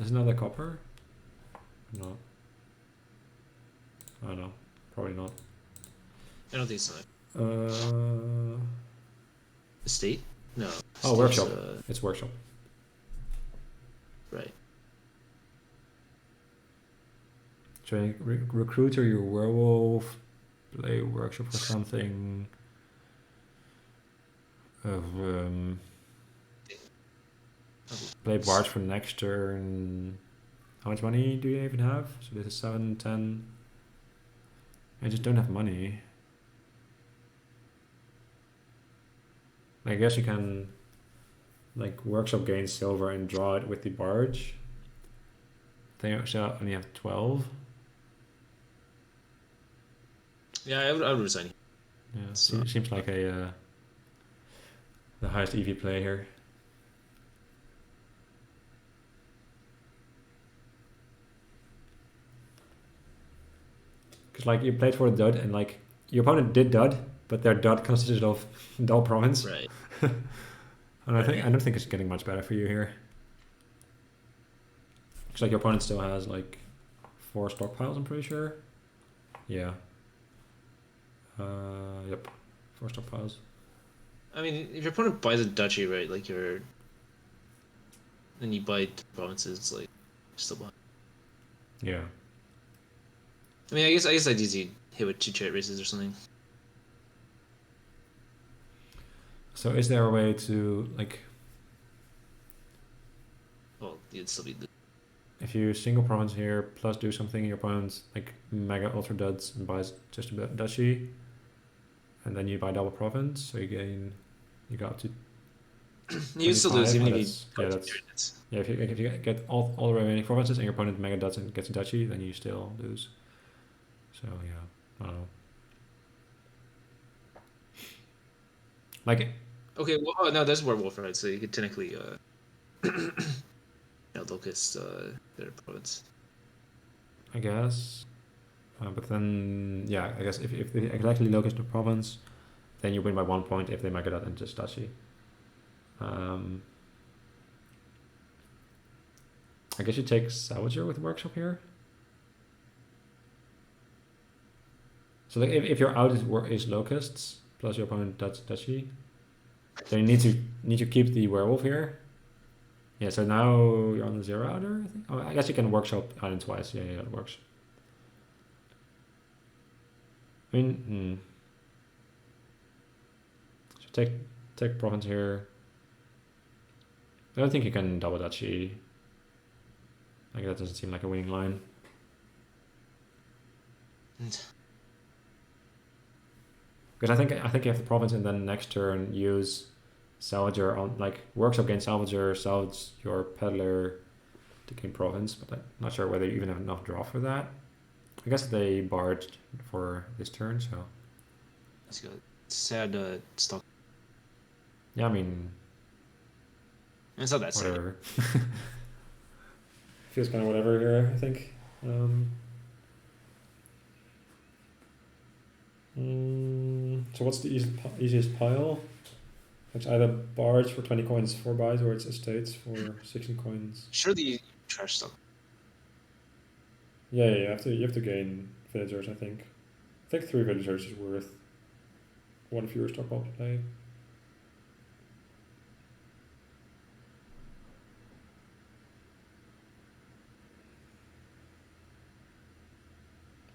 Is another copper? No. I don't know. Probably not. I don't think so. Uh. Estate? No. Oh, Estate's, workshop. It's workshop. Right. So recruiter your werewolf, play workshop for something. Play barge for next turn. How much money do you even have? So this is 7, 10. I just don't have money. I guess you can like workshop gain silver and draw it with the barge. They actually only have 12. Yeah, I would resign. Yeah, So- seems like a the highest EV play here. Because like you played for the dud and like your opponent did dud, but their dud consisted of dull province. Right. And I don't think it's getting much better for you here. Looks like your opponent still has like 4 stockpiles, I'm pretty sure. Yeah. Yep. 4 stockpiles. I mean, if your opponent buys a duchy, right, like then you buy provinces, like still behind. Yeah. I mean, I guess I'd easy hit with 2 chariot races or something. So is there a way to like Well, you'd still be. if you single province here plus do something your opponent like mega ultra duds and buys just a bit duchy, and then you buy double province, so you go up to. You still lose even if you. Yeah, if you get all the remaining provinces and your opponent mega duds and gets a duchy, then you still lose. So yeah, I don't know. Like. Okay, well, oh, no, that's werewolf, right? So you could technically, locust their province. I guess. But then, yeah, I guess if they exactly locust the province, then you win by 1 point if they mega that and just duchy. I guess you take Salvager with workshop here. So like if your out is locusts plus your opponent does duchy, then you need to keep the werewolf here. Yeah, so now you're on the 0 outer, I think. Oh, I guess you can workshop island twice. Yeah, it works. I mean, So take province here. I don't think you can double duchy. Like that doesn't seem like a winning line. Because I think you have the province and then next turn use Salvager on like workshop gain Salvager, salvage your peddler to gain province, but I'm not sure whether you even have enough draw for that. I guess they barged for this turn, so. That's good. Sad stock. Yeah, I mean. It's not that sad. Whatever. Feels kind of whatever here, I think. So what's the easiest pile? It's either barge for 20 coins 4 buys, or it's estates for 16 coins. Surely trash stock. Yeah, you have to gain villagers, I think. I think 3 villagers is worth 1 fewer stockpile to play.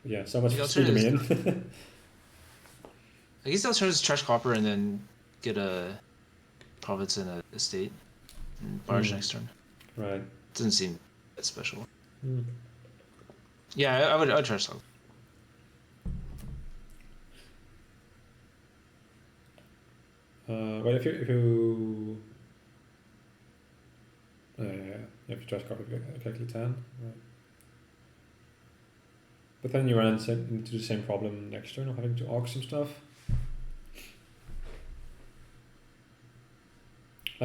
Yeah, so much for speed dominion. I guess the alternative is trash copper and then get a province and a estate and barge next turn. Right. Doesn't seem that special. Mm. Yeah, I would trash stock. Well, if you if you trash copy exactly 10, right. But then you run into the same problem next turn of having to auction stuff.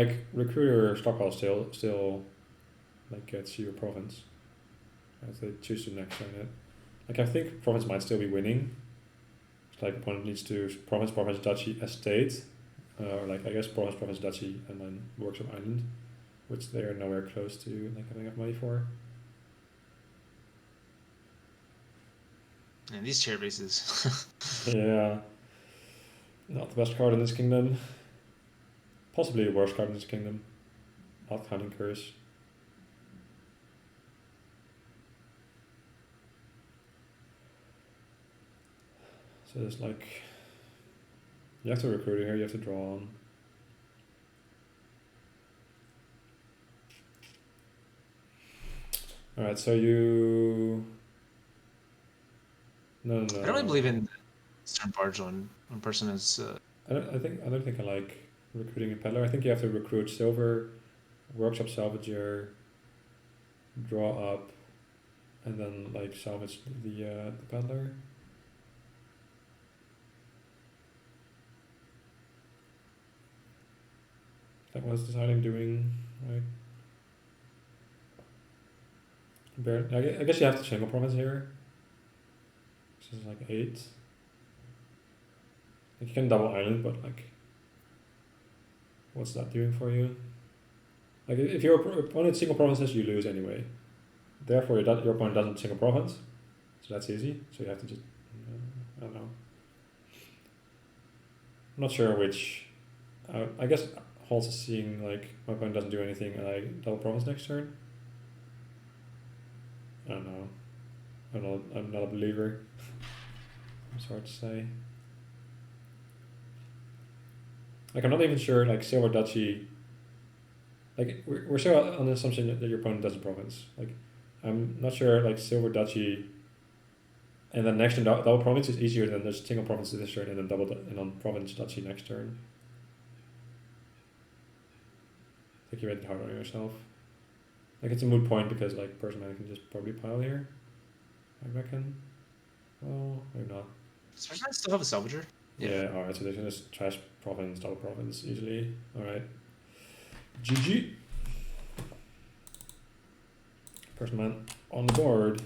like recruiter stockpile still like gets you a province as they choose to next turn it. Like I think province might still be winning. It's like opponent needs to province duchy estate, or like I guess province duchy and then workshop island, which they are nowhere close to like having enough money for. And these chair bases. Yeah, not the best card in this kingdom. Possibly the worst card in this kingdom. Not counting curse. So there's like, you have to recruit here, you have to draw on. Alright, so you... No. I don't really believe in stern barge on person as. I don't think I like recruiting a peddler. I think you have to recruit silver, workshop salvager, draw up, and then like salvage the peddler. That was deciding doing right. I guess you have to single province here. This is like 8. Like you can double island, but like, what's that doing for you? Like if your opponent single provinces, you lose anyway. Therefore, your opponent doesn't single province, so that's easy. So you have to just, I don't know. I'm not sure which. I guess HolZ is seeing like my opponent doesn't do anything and I double province next turn. I don't know. I'm not a believer. It's hard to say. Like I'm not even sure like silver duchy. Like we're still on the assumption that your opponent doesn't province. Like I'm not sure like silver duchy. And then next turn double province is easier than just single province this turn and then and on province duchy next turn. I think you made it hard on yourself. Like it's a moot point because like personman can just probably pile here. I reckon. Well, maybe not. Does personman still have a salvager? Yeah, alright, so they can just trash province, double province easily. Alright. GG. Personman on the board.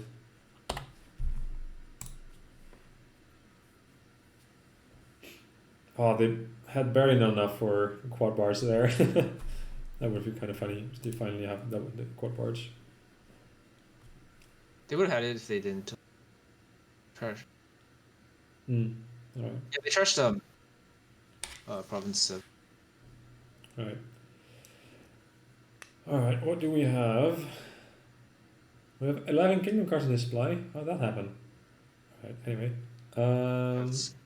Oh, they had barely not enough for quad bars there. That would be kind of funny if they finally have the quad bars. They would have had it if they didn't charge. Alright. Yeah, they charged province. Alright, what do we have? We have 11 kingdom cards in this supply. How did that happen? Alright, anyway.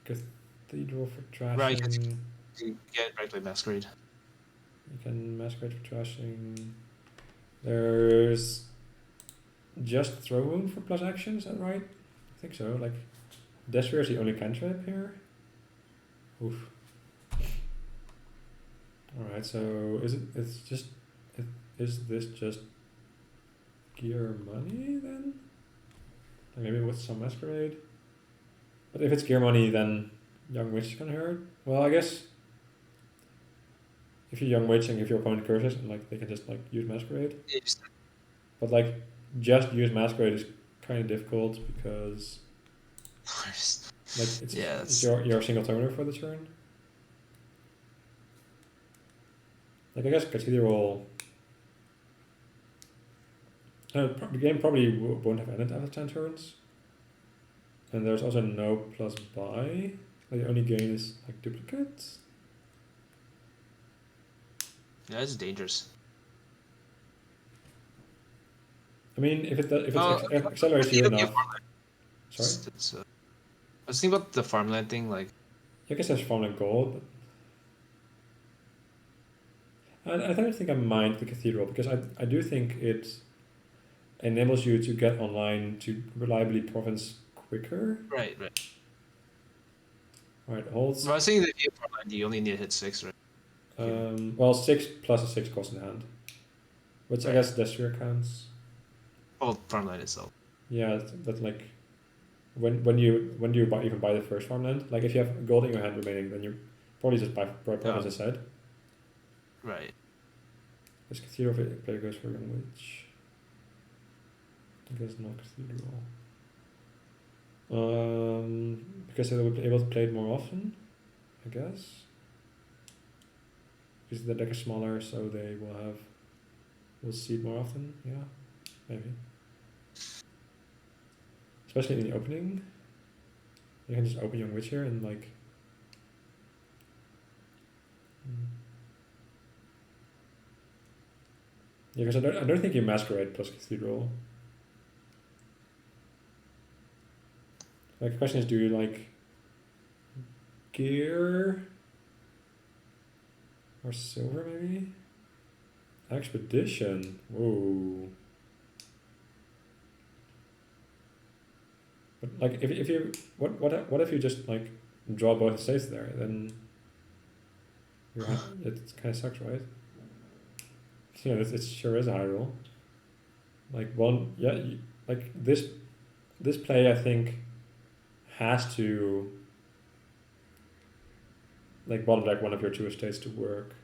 Cathedral for trashing. Right, you get right by masquerade. You can masquerade for trashing. There's just throw wound for plus action, is that right? I think so. Like Despair is the only cantrip here. Oof. Alright, so is this just gear money then? Or maybe with some masquerade? But if it's gear money then Young Witch is gonna hurt. Well, I guess if you're Young Witch and give your opponent curses and like they can just like use masquerade. But like just use masquerade is kind of difficult because like it's your single toner for the turn. Like I guess Cathedral. The game probably won't have ended after 10 turns. And there's also no plus buy. Like the only gain is like duplicates. Yeah, it's dangerous. I mean, if it accelerates you enough. Sorry? I was thinking about the farmland thing, like. I guess there's farmland gold, but I don't think I mind the Cathedral because I do think it enables you to get online to reliably province quicker. Right. Alright, HolZ. Well, I was thinking that if you have farmland, you only need to hit 6, right? Well, 6 plus a 6 cost in hand, which I guess this year counts. Well, farmland itself. Yeah, that's like when you even buy the first farmland. Like if you have gold in your hand remaining, then you probably just buy province instead. Right. This Cathedral player goes for young witch. I guess not Cathedral. Because they will be able to play it more often, I guess. Because the deck is smaller, so they will see it more often. Yeah, maybe. Especially in the opening. You can just open young witch here and like. Yeah, because I don't think you masquerade plus Cathedral. Like the question is, do you like gear or silver maybe? Expedition. Whoa. But like if you what if you just like draw both states there, then it kind of sucks, right? Yeah, it sure is a high roll. Like one, yeah, like this play I think has to like bottom deck one of your two estates to work.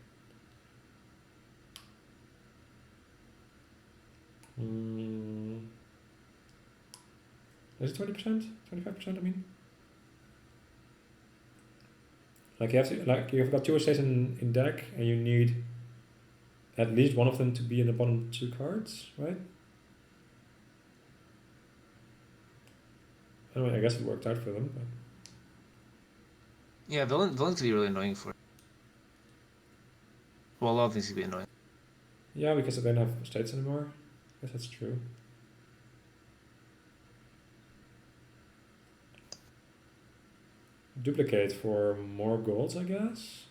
Is it 20%? 25%? I mean, like you've got two estates in deck, and you need at least one of them to be in the bottom two cards, right? Anyway, I guess it worked out for them. But. Yeah, villain could be really annoying for it. Well, a lot of things could be annoying. Yeah, because they don't have states anymore. I guess that's true. Duplicate for more golds, I guess.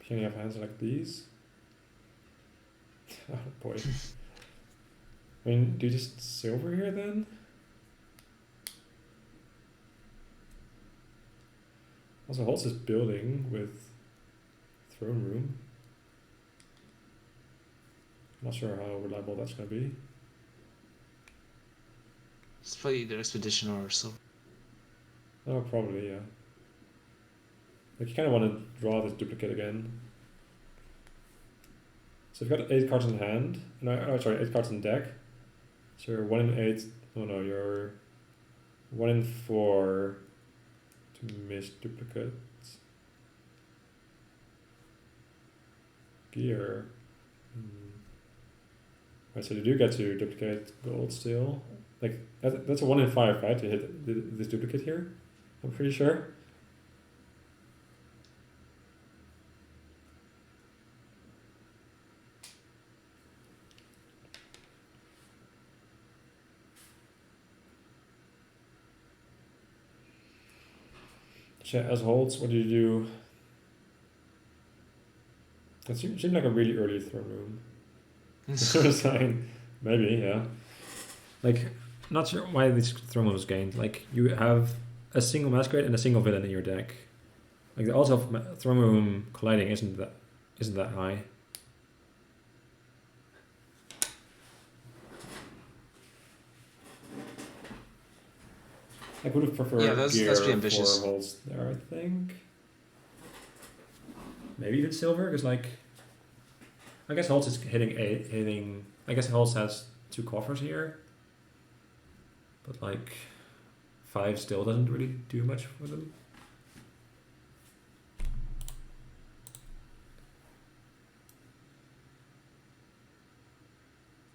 Can you have hands like these? Oh boy. I mean, do you just silver here then? Also, HolZ is building with throne room. Not sure how reliable that's gonna be. It's probably either expedition or so. Oh, probably, yeah. Like, you kind of want to draw this duplicate again. So you've got 8 cards in hand. No, sorry, 8 cards in deck. So you're 1 in 8. Oh no, you're 1 in 4 to miss duplicates. Gear. Right, so you do get to duplicate gold still. Like, that's a 1 in 5, right? To hit this duplicate here. I'm pretty sure. So as HolZ, what do you do? It seemed like a really early throne room. Sort of sign. Maybe, yeah. Like, not sure why this throne room was gained. Like, you have a single masquerade and a single villain in your deck. Like, the odds of throne room colliding isn't that high. I would have preferred gear for HolZ there, I think. Maybe even silver, because like, I guess HolZ is hitting. I guess HolZ has 2 coffers here, but like 5 still doesn't really do much for them.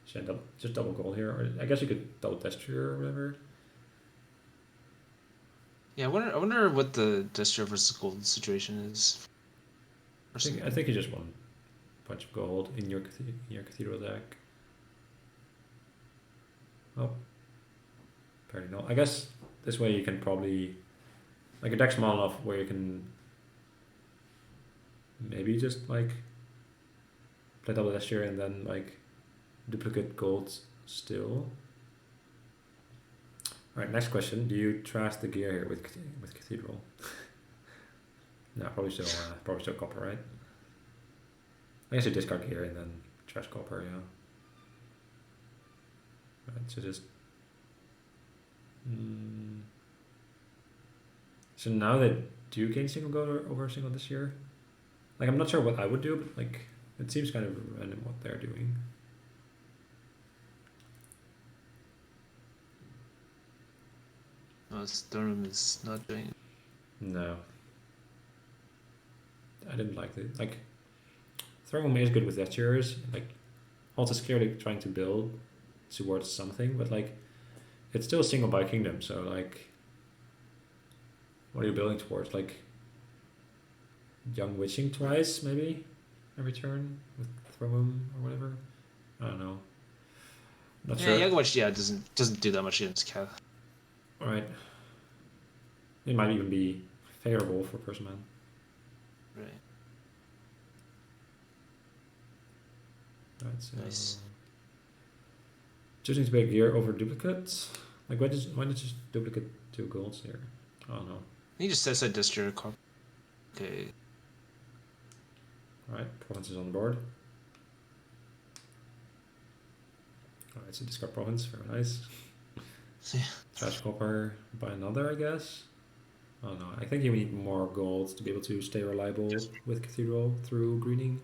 So just double gold here, or I guess you could double gesture or whatever. Yeah, I wonder what the gesture versus gold situation is. I think you just want a bunch of gold in your cathedral deck. Oh, apparently not. I guess this way you can probably, like, a deck small enough where you can maybe just like play double gesture and then like duplicate golds still. Alright, next question. Do you trash the gear here with Cathedral? No, probably still copper, right? I guess you discard gear and then trash copper, yeah. Right, so just So now they do gain single gold over a single this year. Like, I'm not sure what I would do, but like, it seems kind of random what they're doing. Oh, Storm is not doing it. No. I didn't like it. Like, Thermal is good with gestures. Like, HolZ is clearly trying to build towards something, but like, it's still single by kingdom, so like, what are you building towards? Like, Young Witching twice, maybe? Every turn with Throwum or whatever? I don't know. Not Yeah, sure. Young Witch, doesn't do that much against Cath. Alright. It might even be favorable for personman. Right. Right, so Nice. choosing to pay gear over duplicates. Like, why did you just duplicate 2 golds here? I don't know. He just says that gesture. Okay. Alright, province is on the board. Alright, so discard province, very nice. Yeah. Trash copper by another, I guess. I don't know. I think you need more gold to be able to stay reliable with Cathedral through greening.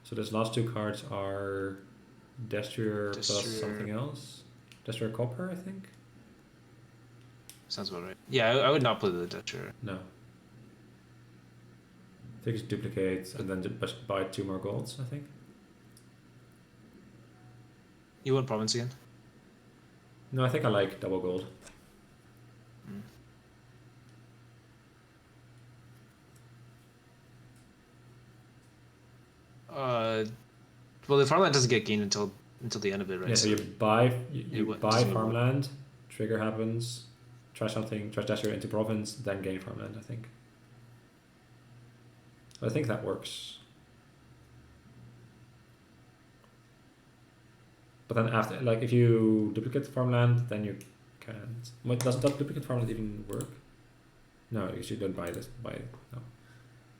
So those last 2 cards are Destrier plus something else. Destrier copper, I think. Sounds about right. Yeah, I would not play the gesture. No. I think it's duplicate and then just buy 2 more golds, I think. You want province again? No, I think I like double gold. Well, the farmland doesn't get gained until the end of it, right? Yeah, so you buy does it farmland, trigger happens, trash something, trash Destrier into province, then gain farmland, I think. I think that works. But then after, like, if you duplicate farmland, then you can't. What, does that duplicate farmland even work? No, you don't buy this. No.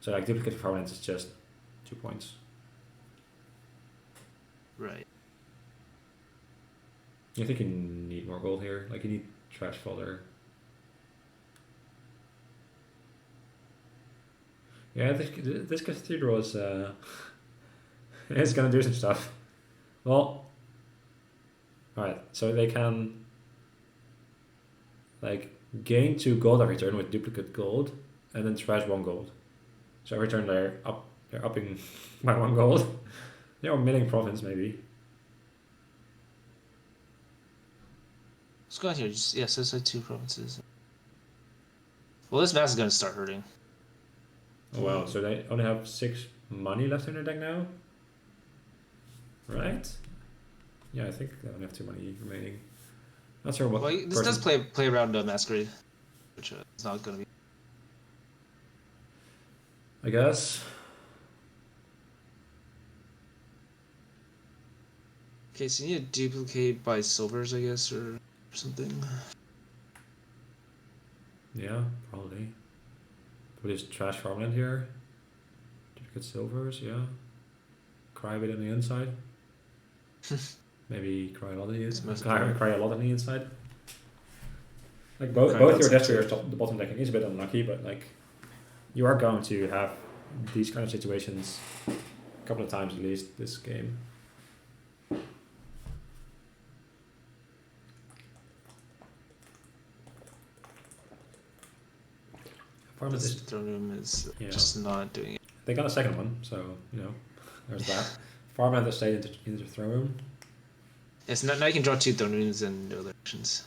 So like duplicate farmland is just 2 points. Right. I think you need more gold here. Like, you need trash fodder. Yeah, this cathedral is it's gonna do some stuff. Well, alright, so they can like gain 2 gold every turn with duplicate gold, and then trash 1 gold. So every turn they're upping by 1 gold. They're milling province maybe. Let's go out here. Just, says like 2 provinces. Well, this mass is gonna start hurting. Oh wow, so they only have 6 money left in their deck now? Right? Yeah, I think they only have 2 money remaining. Not sure what. Well, this does play around Masquerade, which is not gonna be. I guess. Okay, so you need to duplicate by silvers, I guess, or something. Yeah, probably. Put his trash farmland here. Duplicate silvers, yeah. Cry a bit on the inside. Maybe cry a lot on the inside. Cry a lot on the inside. Like both your Destrier the bottom decking is a bit unlucky, but like you are going to have these kind of situations a couple of times at least this game. This throne room is just not doing it. They got a second one, so you know, there's that. Farmland that stayed into the throne room. Yes, now you can draw 2 throne rooms in no directions.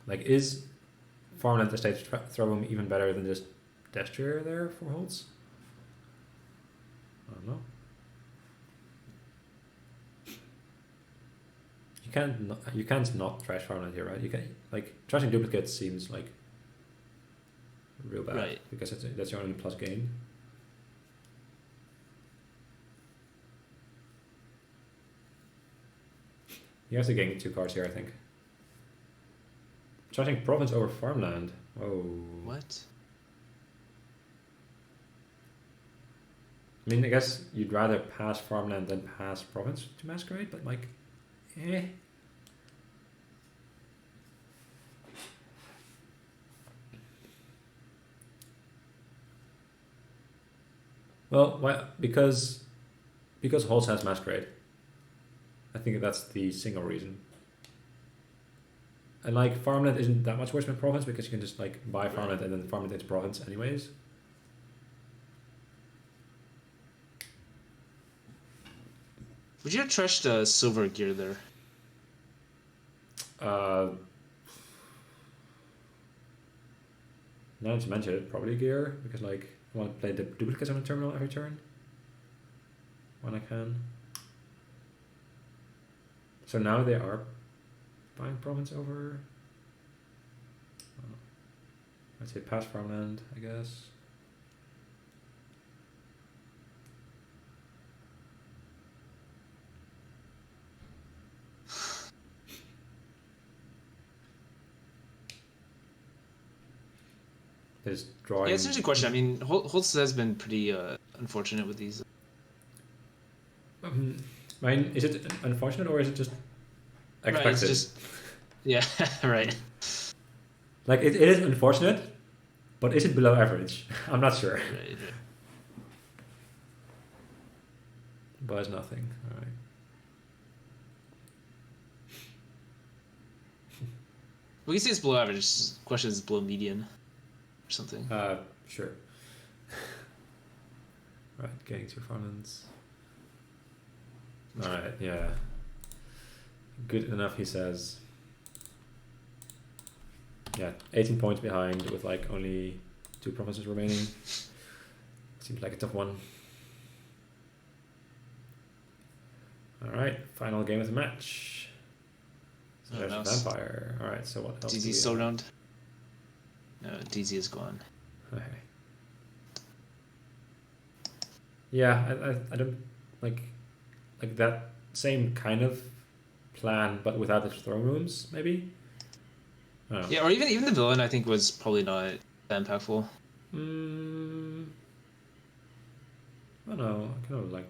Like, is farmland that stayed throne room even better than just Destrier there for HolZ? I don't know. You can't not trash farmland here, right? You can, like, trashing duplicates seems like real bad, right? Because that's your only plus gain. You have to gain 2 cards here, I think. Trashing province over farmland. Oh. What? I mean, I guess you'd rather pass farmland than pass province to Masquerade, but like, eh. Well, why? Because HolZ has Masquerade. I think that's the single reason. And like farmland isn't that much worse than province because you can just like buy farmland and then farm it into province anyways. Would you have trashed silver gear there? Now that you mention it, probably gear because like I want to play the duplicates on the terminal every turn when I can. So now they are buying province over. I'd say past farmland, I guess. There's drawing. Yeah, it's an interesting question. I mean, HolZ has been pretty unfortunate with these. I mean, is it unfortunate or is it just expected? Right, it's just, yeah, right. Like it is unfortunate, but is it below average? I'm not sure. Right. Buys nothing. All right. We can say it's below average. The question is below median or something. Sure. Right, getting to farmlands. All right, yeah. Good enough, he says. Yeah, 18 points behind with like only 2 provinces remaining. Seems like a tough one. Alright, final game of the match. So there's a vampire. Alright, so what else? DZ still around? No, DZ is gone. Okay. Yeah, I don't like that same kind of plan but without the throne rooms, maybe? Yeah, or even the villain I think was probably not that impactful. I don't know. I kind of like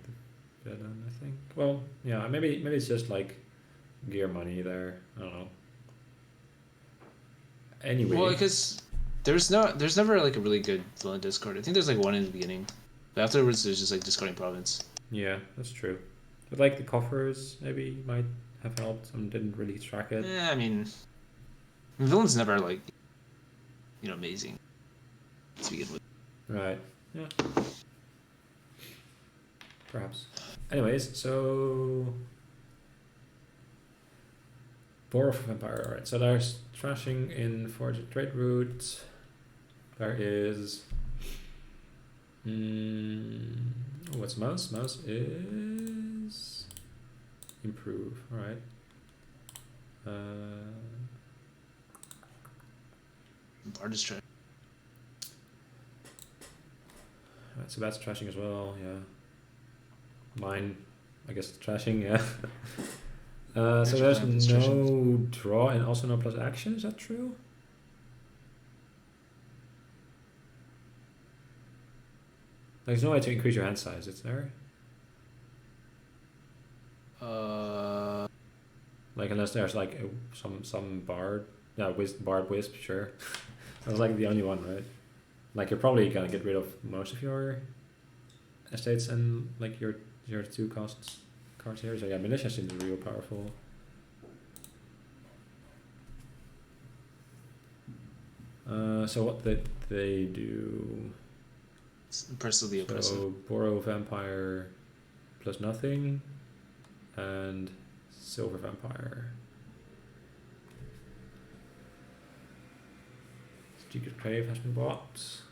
the villain, I think. Well, yeah, maybe it's just like gear money there. I don't know. Anyway. Well, because there's never like a really good villain discard. I think there's like one in the beginning, but afterwards there's just like discarding province. Yeah, that's true. But like the coffers maybe might have helped. I didn't really track it. Yeah, I mean, villain's never like, amazing to begin with. Right. Yeah. Perhaps. Anyways, so Borrow for Vampire. Alright, so there's trashing in Forge a Trade Route. There is what's mouse? Mouse is improve, alright. Bard is trash. Alright, so that's trashing as well, yeah. Mine, I guess trashing, yeah. So there's no draw and also no plus action, is that true? There's no way to increase your hand size, is there? Like unless there's like some bard, yeah, bard wisp, sure. That's like the only one, right? Like you're probably gonna get rid of most of your estates and like your 2 costs cards here. So yeah, militia seems real powerful. So what did they do? Impressively oppressive. So Borrow Vampire plus nothing and Silver Vampire. Secret Cave has been bought.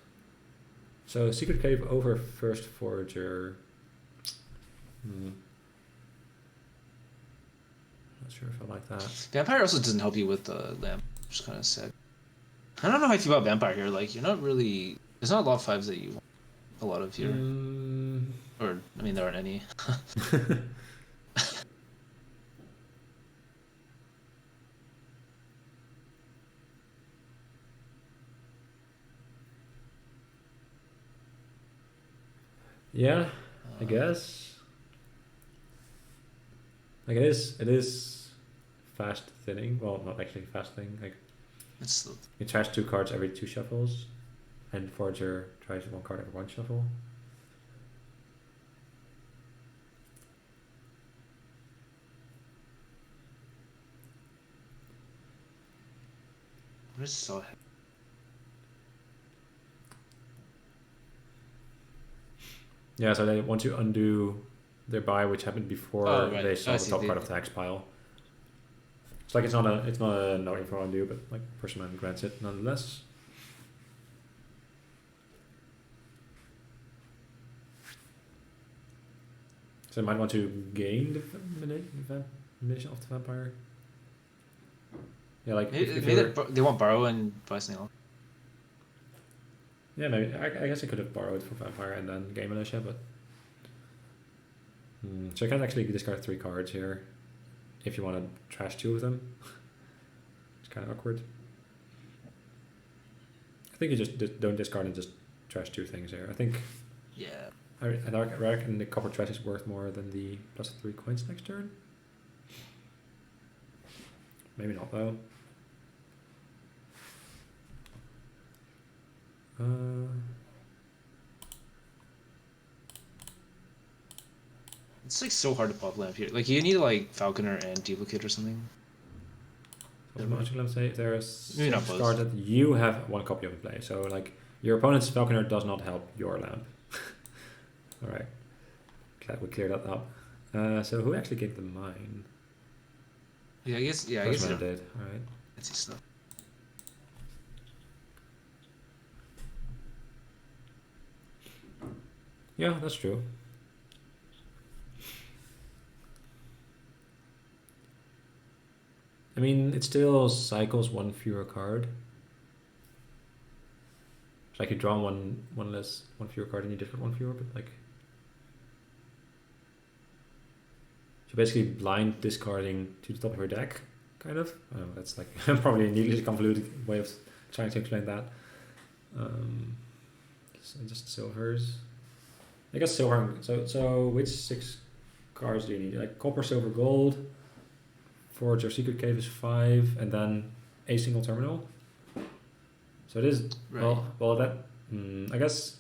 So Secret Cave over First Forager. Not sure if I like that. Vampire also doesn't help you with the lamp, which is kind of sad. I don't know how I feel about Vampire here. Like, you're not really... There's not a lot of 5s that you want a lot of here. Or, I mean, there aren't any. Yeah, I guess. Like it is fast thinning. Well, not actually fast thinning. Like you trash 2 cards every 2 shuffles, and Forger tries 1 card every 1 shuffle. What is so heavy? Yeah, so they want to undo their buy, which happened before Right. they saw I the see. top part of the hex pile. It's like it's not a no info undo, but like personman grants it nonetheless. So they might want to gain the mination of the vampire. Yeah, like if They won't borrow and buy something else. Yeah, maybe I guess I could have borrowed for vampire and then gain militia, but so I can actually discard 3 cards here if you want to trash 2 of them. It's kind of awkward. I think you just don't discard and just trash 2 things here. I think. Yeah. I reckon the copper trash is worth more than the +3 coins next turn. Maybe not though. It's like so hard to pop lamp here. Like you need like Falconer and Duplicate or something. I was going to say there's Maybe not 6 both. cards that you have 1 copy of in play. So like your opponent's Falconer does not help your lamp. All right, glad we cleared that up. So who actually gave the mine? Yeah, I guess. First man did. All right. Let's see stuff. Yeah, that's true. I mean, it still cycles 1 fewer card. So I could draw one fewer card and you discard 1 fewer, but like. So basically blind discarding to the top of your deck, kind of. I know that's like probably a needlessly convoluted way of trying to explain that. Just silvers. I guess silver. So which 6 cards do you need? Like copper, silver, gold. Forge or secret cave is 5, and then a single terminal. So it is right. Well that I guess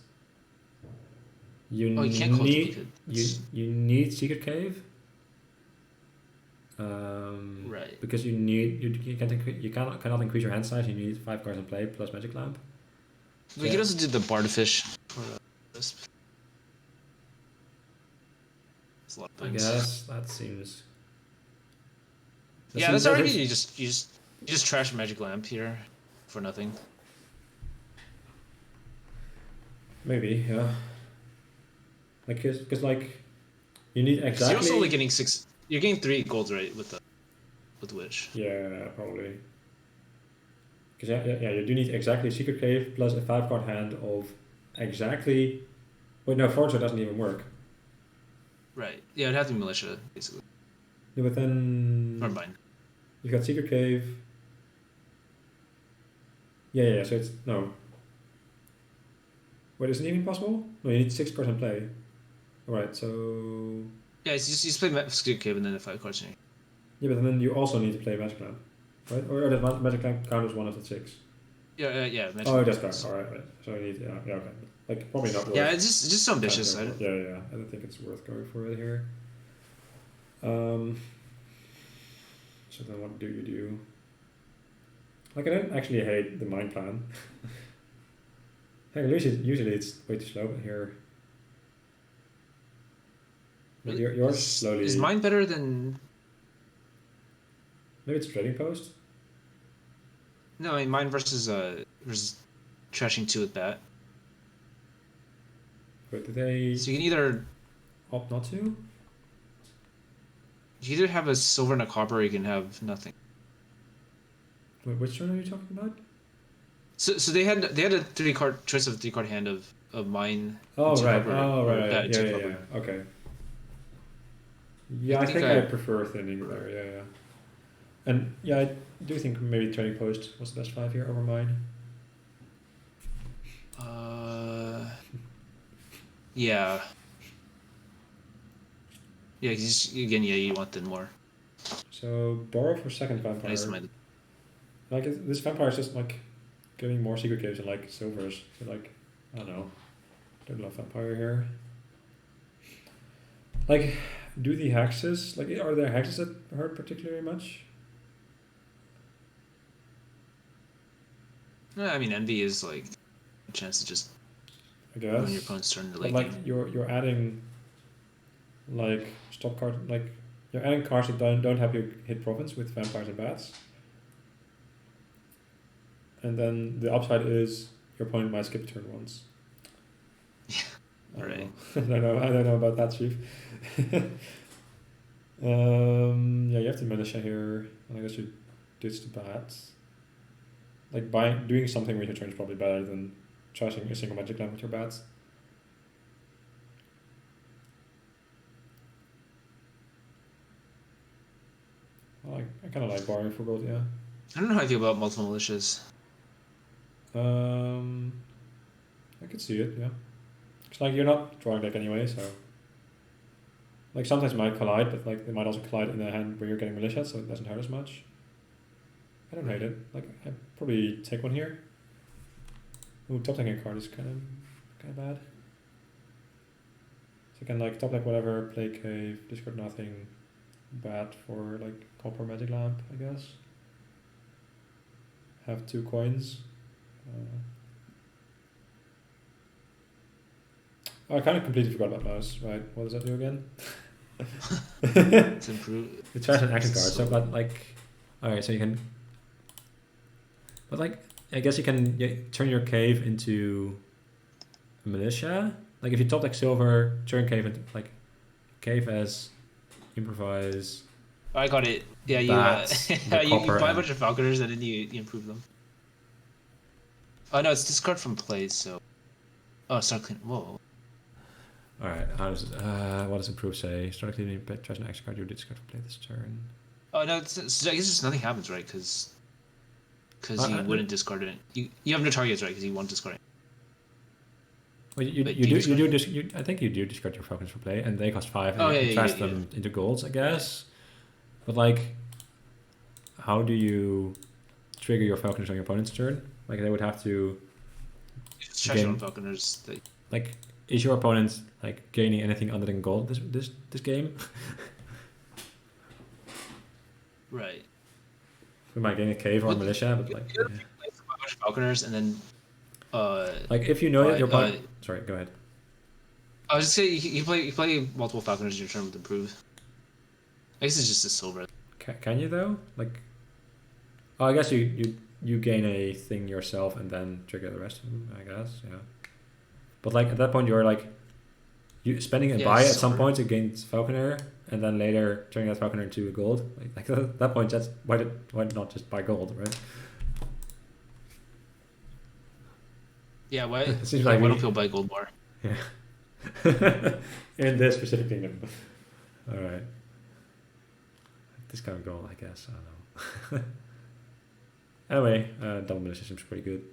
you can't need you need secret cave. Right. Because you cannot increase your hand size. You need 5 cards in play plus magic lamp. We could also do the Bardafish for this. A lot of I guess that seems. That's already you just trash Magic Lamp here for nothing. Maybe, yeah. Like, cause like, you need exactly. You're also only getting 6. You're getting 3 golds, right, with the witch. Yeah, probably. Because you do need exactly secret cave plus a 5 card hand of exactly. Wait, no, Forger doesn't even work. Right. Yeah, it'd have to be militia basically. Yeah, but then. Or mine. You got secret cave. Yeah. So it's no. Wait, isn't it even possible? No, you need 6 cards in play. Alright, so. Yeah, it's just play secret cave and then the 5 cards in here. Yeah, but then you also need to play Magic Lamp, right? Or does Magic Lamp count as one of the 6? Yeah. Oh, it does count. Alright. So you need okay. Like probably not worth. Yeah, it's just so ambitious. Yeah. I don't think it's worth going for it here. So then what do you do? Like I don't actually hate the mine plan. Usually it's way too slow, but here. Really? Yours slowly. Is mine better than? Maybe it's trading post. No, I mean mine versus trashing 2 with bat. But do they? So you can either opt not to. You either have a silver and a copper, or you can have nothing. Wait, which turn are you talking about? So they had a 3 card choice of 3 card hand of mine. Oh right. Right. Yeah. Okay. Yeah, I think I prefer thinning there. Yeah. And yeah, I do think maybe trading post was the best 5 here over mine. Yeah. Yeah, because again, you want the more. So borrow for second vampire. Like this vampire is just like getting more secret caves and like silvers. So like I don't know. Don't love vampire here. Like, do the hexes are there hexes that hurt particularly much? I mean, envy is like a chance to just I ruin guess. your opponent's turn in the But late like game. you're adding like stop card like you're adding cards that don't help you hit province with vampires and bats. And then the upside is your opponent might skip turn once. Right. I don't know about that, Chief. Yeah, you have the militia here, and I guess you ditch the bats. Like doing something with your turn is probably better than trashing a single magic lamp with your bats. I kind of like borrowing for gold, yeah. I don't know how I feel about multiple militias. I could see it, yeah. It's like you're not drawing deck anyway, so like sometimes it might collide, but like they might also collide in a hand where you're getting militia, so it doesn't hurt as much. I don't hate it. Like I'd probably take one here. Ooh, top decking a card is kind of bad. So you can like top deck whatever, play cave, discard nothing, bat for like copper magic lamp, I guess. Have 2 coins. Oh, I kind of completely forgot about mouse. Right, what does that do again? It's improve. It's trash an action card. So, but like, all right, so you can. But like, I guess you can turn your cave into a militia. Like if you top deck silver, turn cave into like cave as improvise. I got it. Yeah, Bats, you you buy a bunch of falconers and then you improve them. Oh no, it's discard from plays. So, oh, start clean. Whoa. All right, what does improve say? Start cleaning, trash an action card. You discard from play this turn. Oh no, I guess just nothing happens, right? Because you wouldn't discard it. You have no targets, right? Because you won't discard it. Well, I think you do discard your falcons for play, and they cost 5, and you trash them into golds, I guess. But like, how do you trigger your falconers on your opponent's turn? Like they would have to. Just trash your own falconers. Like, is your opponent like gaining anything other than gold this game? Right. We might gain a cave or a militia, but like. You play a bunch of falconers and then. Like if you know that your opponent. Sorry, go ahead. I was just saying you play multiple falconers in your turn with improve. I guess it's just a silver. Can you though? Like, oh, I guess you gain a thing yourself and then trigger the rest of them. I guess, yeah. But like at that point, you're like, you spending a buy at some point against falconer, and then later turning that falconer into a gold. Like at that point, that's why not just buy gold, right? Yeah, why? It seems like why don't people buy gold bar? Yeah. In this specific kingdom. All right. This kind of goal, I guess. I don't know. Anyway, double militia seems pretty good.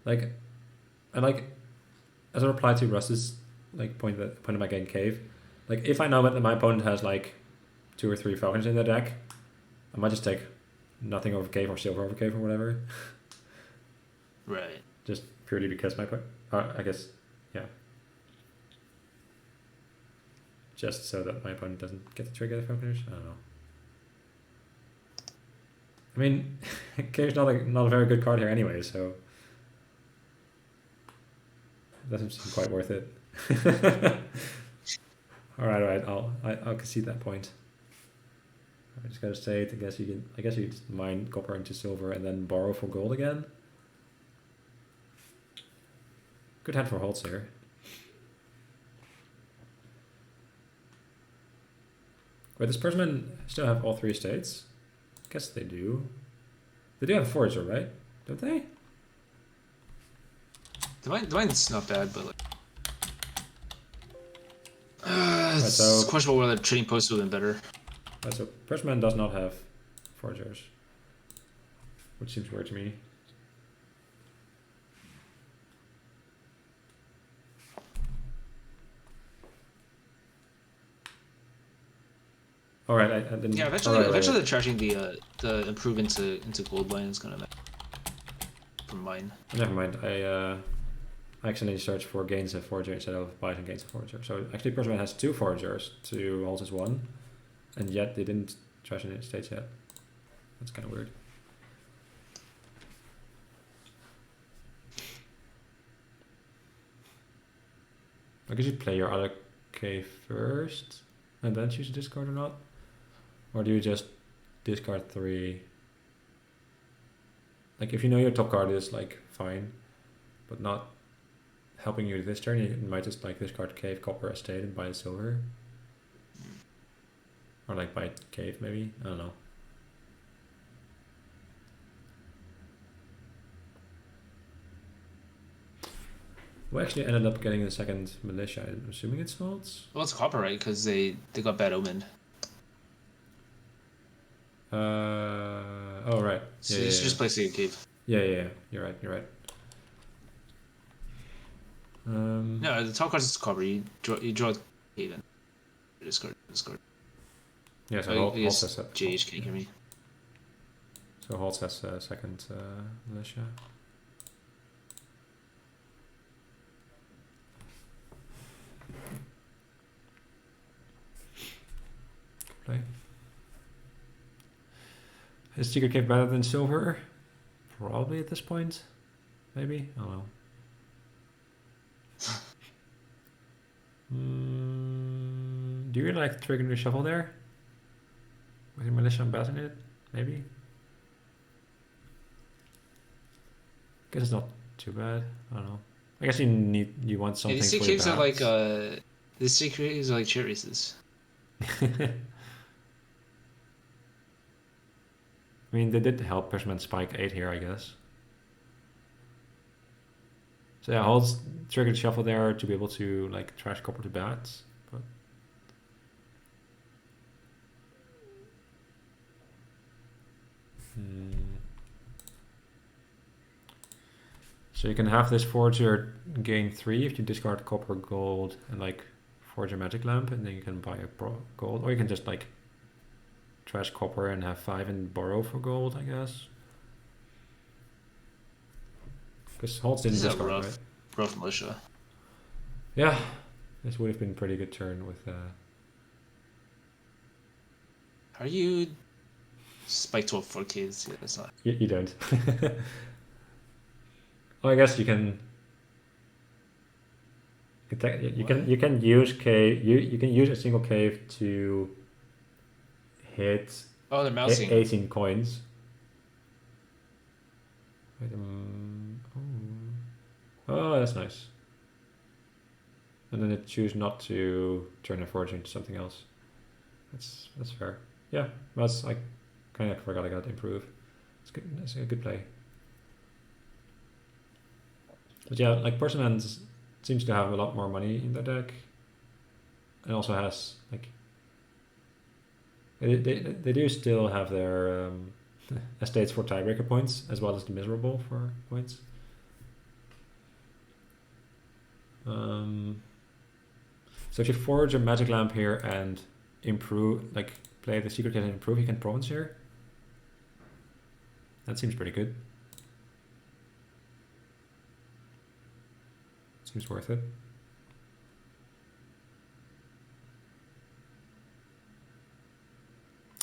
Like, and like, as a reply to Russ's like point about getting cave, like if I know that my opponent has like 2 or 3 falcons in their deck, I might just take nothing over cave or silver over cave or whatever. Right. Just purely because my I guess, yeah. Just so that my opponent doesn't get to trigger the falconers. I don't know. I mean, cave's not a very good card here anyway, so it doesn't seem quite worth it. all right. I'll concede that point. I just gotta say it. I guess you just mine copper into silver and then borrow for gold again. Good hand for HolZ here. Wait, does personman still have all 3 states? I guess they do. They do have a forager, right? Don't they? The mine's not bad, but like. It's so questionable whether trading posts would have been better. Right, so personman does not have foragers, which seems weird to me. All right, I didn't. Yeah, eventually the trashing the improve into gold line is gonna matter. From mine. Never mind. I accidentally searched for gains of forager instead of Bison gains of forager. So actually, personman has 2 foragers to HolZ's 1, and yet they didn't trashing the states yet. That's kind of weird. I guess you play your other cave first and then choose a discard or not? Or do you just discard 3? Like if you know your top card is like fine, but not helping you this turn, you might just like discard cave, copper, estate and buy a silver. Or like buy cave maybe, I don't know. We actually ended up getting the second militia. I'm assuming it's HolZ. Well, it's copper, right? Because they got bad omen. Oh right. So you should just play Secret Cave. Yeah. You're right. No, the top card is copper. You draw cave and discard. Yeah, so I HolZ guess has that. JH can't hear me. So HolZ has a second militia. Play. Is Secret Cave better than silver? Probably at this point. Maybe? I don't know. Do you really like triggering the shuffle there? With your militia and bat in it? Maybe? Guess it's not too bad. I don't know. I guess you want something. Yeah, the secret caves are like the secret caves are like chariot races. I mean, they did help Personman spike 8 here, I guess. So yeah, HolZ triggered shuffle there to be able to like trash copper to bats, but so you can have this forger gain 3 if you discard copper, gold, and like forge a magic lamp, and then you can buy a gold, or you can just like trash copper and have 5 and borrow for gold, I guess. Because HolZ didn't discard, right? Rough militia. Yeah, this would have been a pretty good turn with. Are you spike 12 for kids? Yeah, that's not. You don't. Well, I guess you can. You can use cave. You can use a single cave to hit. Oh, they're mousing. 18 coins. Wait, oh, that's nice. And then it choose not to turn a forge into something else. That's fair. Yeah, that's I kind of forgot I got to improve. It's good. That's a good play. But yeah, like Personman seems to have a lot more money in the deck, and also has like they do still have their estates for tiebreaker points as well as the miserable for points. So if you forge a magic lamp here and improve, like play the secret cave and improve, you can province here. That seems pretty good. Seems worth it.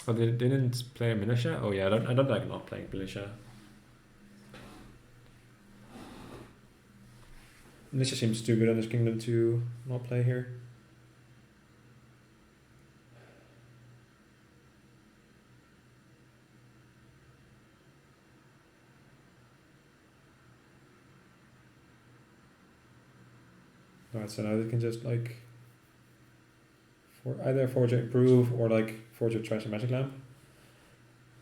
Oh, they didn't play a militia? Oh yeah, I don't like not playing militia. Militia seems too good on this kingdom to not play here. Alright, so now they can just like either forge or improve or like forge or trash a magic lamp.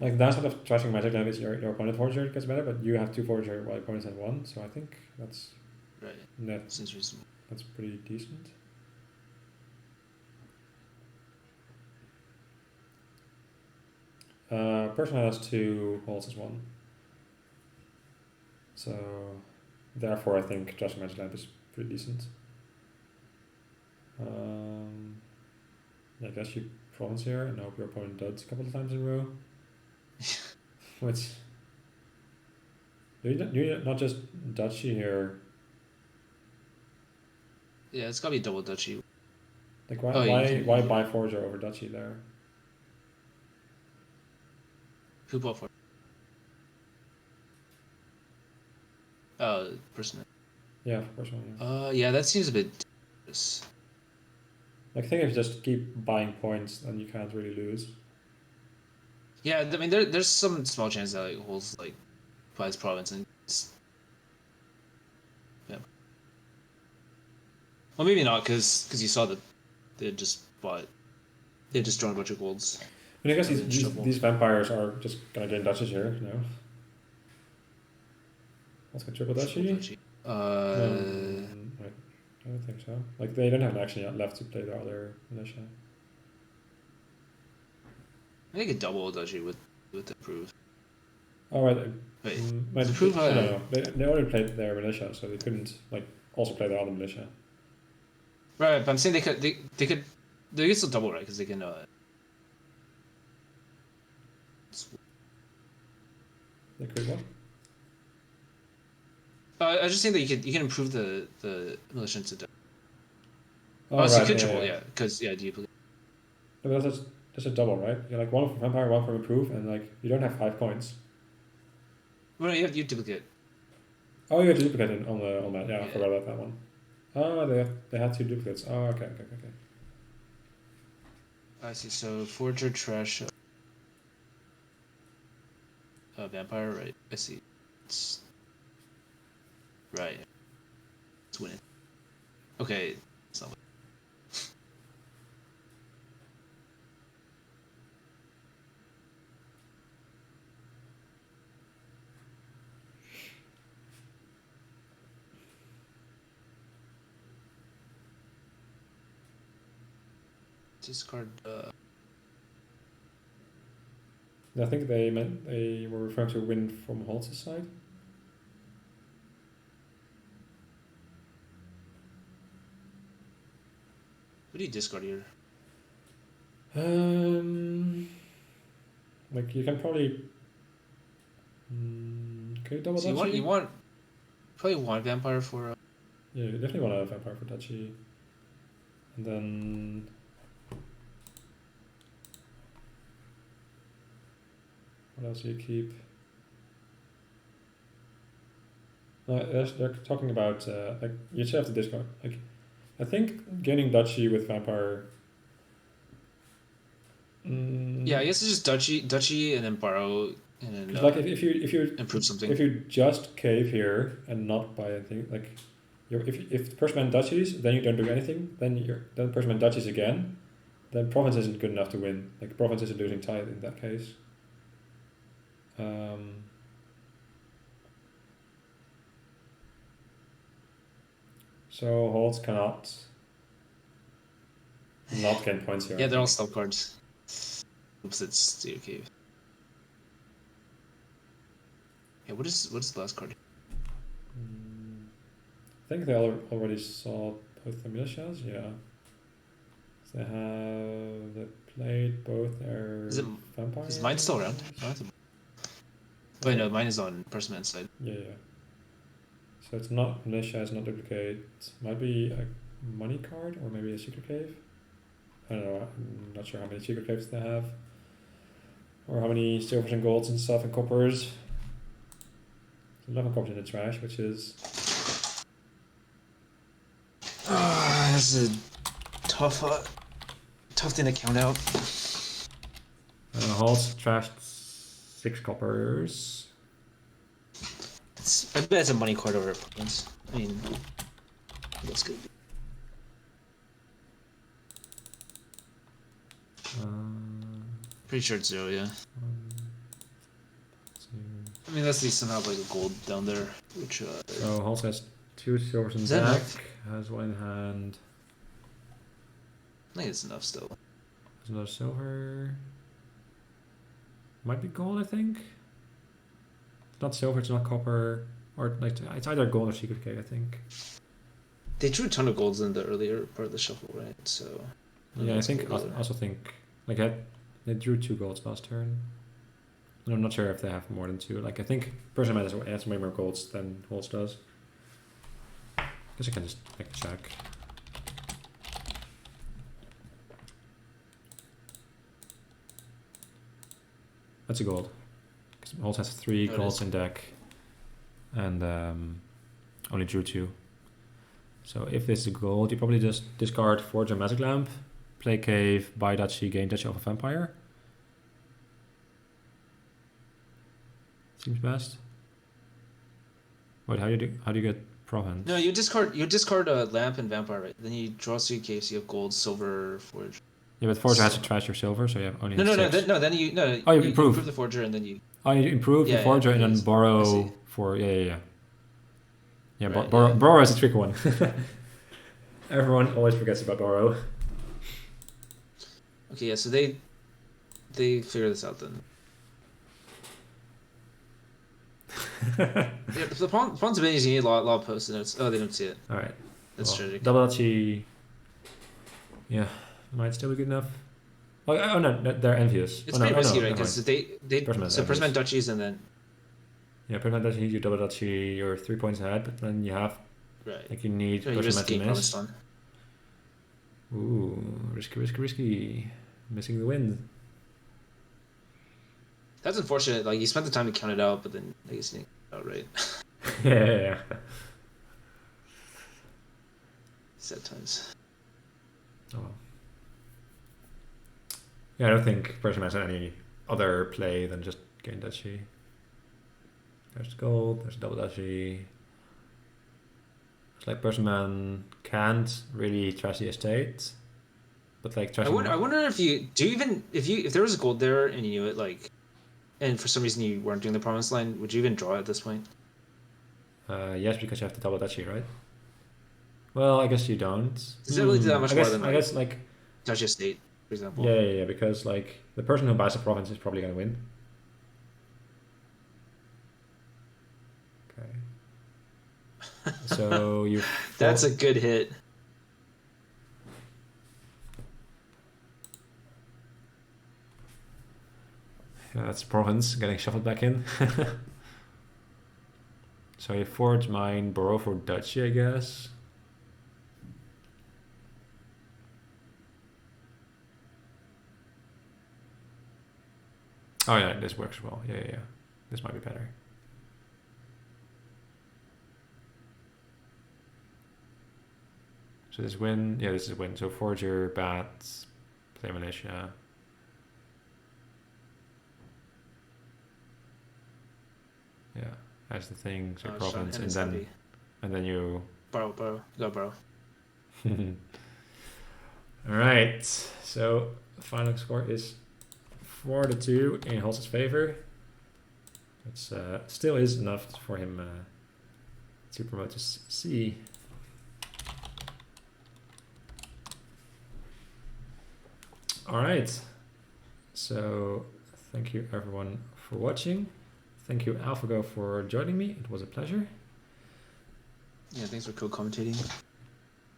Like the downside of trashing magic lamp is your opponent forger gets better, but you have 2 forger while opponents have 1, so I think that's right. Net. Seems reasonable. That's pretty decent. Personal has 2, HolZ has 1. So therefore I think trashing magic lamp is pretty decent. I guess you province here and hope your opponent duds a couple of times in a row. Which you're not just duchy here. Yeah, it's gotta be double duchy. Like why buy forger over duchy there? Who bought for? Person. Yeah, for personman. Yeah. Yeah, that seems a bit dangerous. Like I think if you just keep buying points, then you can't really lose. Yeah, I mean, there's some small chance that like HolZ like buys province and yeah. Well, maybe not, because you saw that they had just bought, they had just drawn a bunch of golds. I mean, I guess And then shuffle. these vampires are just gonna gain duchies here, you know. Let's go triple duchy. I don't think so. Like they don't have an action yet left to play the other militia. I think a double duchy with improve. Oh right. Wait, improve? No. They already played their militia, so they couldn't like also play the other militia. Right, but I'm saying they could still double, right? Because they can. They could what? I was just saying that you can improve the militia into. Oh, so right, you could triple, because do you believe? No, but that's a double, right? You're like one from vampire, one from improve, and like you don't have 5 points. Well, you duplicate. Oh, you have to duplicate it on that. Yeah, I forgot about that one. Oh, they had 2 duplicates. Oh, okay. I see. So forger trash. Vampire, right? I see. It's right. It's winning. Okay, it's not. Discard. I think they were referring to win from HolZ's side. What do you discard here? Like you can probably. Okay, double so duchy. You want probably want vampire for. Yeah, you definitely want a vampire for duchy. And then. What else do you keep? They're talking about like you should have to discard. Like, I think gaining duchy with vampire. Yeah, I guess it's just duchy, and then borrow, and then like if you improve something. If you just cave here and not buy anything, like if personman duchies, then you don't do anything. Then personman duchies again. Then province isn't good enough to win. Like province is a losing tide in that case. So HolZ cannot not gain points here. Yeah, they're all stop cards. Oops, it's Steel Cave. Yeah, what is the last card? I think they already saw both the militias. Yeah. So they played both their vampires. Is mine still around? Wait, no, mine is on personman's side. Yeah. So it's not militia, it's not duplicate. Might be a money card or maybe a secret cave. I don't know. I'm not sure how many secret caves they have, or how many silvers and golds and stuff and coppers. 11 coppers in the trash, which is. This is a tough thing to count out. HolZ trashed 6 coppers. I bet it's a money card over opponents. I mean, that's good. Pretty sure it's 0, yeah. I mean, that's at least somehow like a gold down there, which. So HolZ has 2 silvers in deck, has 1 in hand. I think it's enough still. There's another silver. Might be gold, I think. It's not silver, it's not copper, or like it's either gold or secret cave, I think. They drew a ton of golds in the earlier part of the shuffle, right? So. Yeah, I think also think like they drew 2 golds last turn. And I'm not sure if they have more than 2. Like I think personman has way more golds than HolZ does. Guess I can just like check. That's a gold. HolZ has 3 Oh, it golds is. in deck, and only drew 2. So if this is a gold, you probably just discard Forge and Magic Lamp, play Cave, buy Duchy, gain Duchy of a Vampire. Seems best. Wait, how do you get Province? No, you discard a lamp and vampire, right? Then you draw 3 caves. You have gold, silver, forge. Yeah, but Forger has to trash your silver, so you have only No, no, no, 6. then you no. Oh, you You improve. improve the forger and then you. Oh, you improve the Yeah, Forger and okay, then I see. borrow for yeah. Yeah, Right, borrow, yeah. borrow is a tricky one. Everyone always forgets about borrow. Okay, yeah. So they figure this out then. Yeah, the pawn's abilities, you need a lot of post-it notes. Oh, they don't see it. All right. That's Well, tragic. Double Duchy. Yeah, might still be good enough. Oh no, they're envious. It's oh, no, pretty risky, no, right? never Because mind. they Personman so envious. personman duchies and then Yeah, Personman Duchy, you Double Duchy, you're 3 points ahead, but then you have right. like you need So you risk Personman to getting miss. promised on. Ooh, risky. Missing the wind. That's unfortunate. Like you spent the time to count it out, but then I guess you didn't count it out right. Yeah. Sad times. Oh well. Yeah, I don't think Persian has any other play than just gain Duchy. There's gold, there's double Duchy. It's like Persian Man can't really trash the estate, but like I trashing. wonder if you do even if there was a gold there and you knew it like, and for some reason you weren't doing the promised line, would you even draw at this point? Yes, because you have the double Duchy, right? Well, I guess you don't. Does it really do that much I more guess, than I like guess like Duchy Estate, for example? yeah, because like the person who buys a province is probably gonna win. Okay. So you. That's a good hit. Yeah, that's province getting shuffled back in. So you forge mine, borrow for Duchy, I guess. Oh yeah, this works well. Yeah. This might be better. So this win, yeah, this is a win. So forger, bat, play militia. Yeah, that's the thing. So Oh, province, it's heavy. and then you. Borrow. You gotta borrow. All right. So final score is 4-2 in HolZ's favor. It's still is enough for him to promote to C. All right. So thank you everyone for watching. Thank you AlphaGo for joining me. It was a pleasure. Yeah, thanks for co-commentating.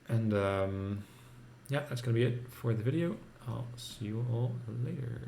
And yeah, that's gonna be it for the video. I'll see you all later.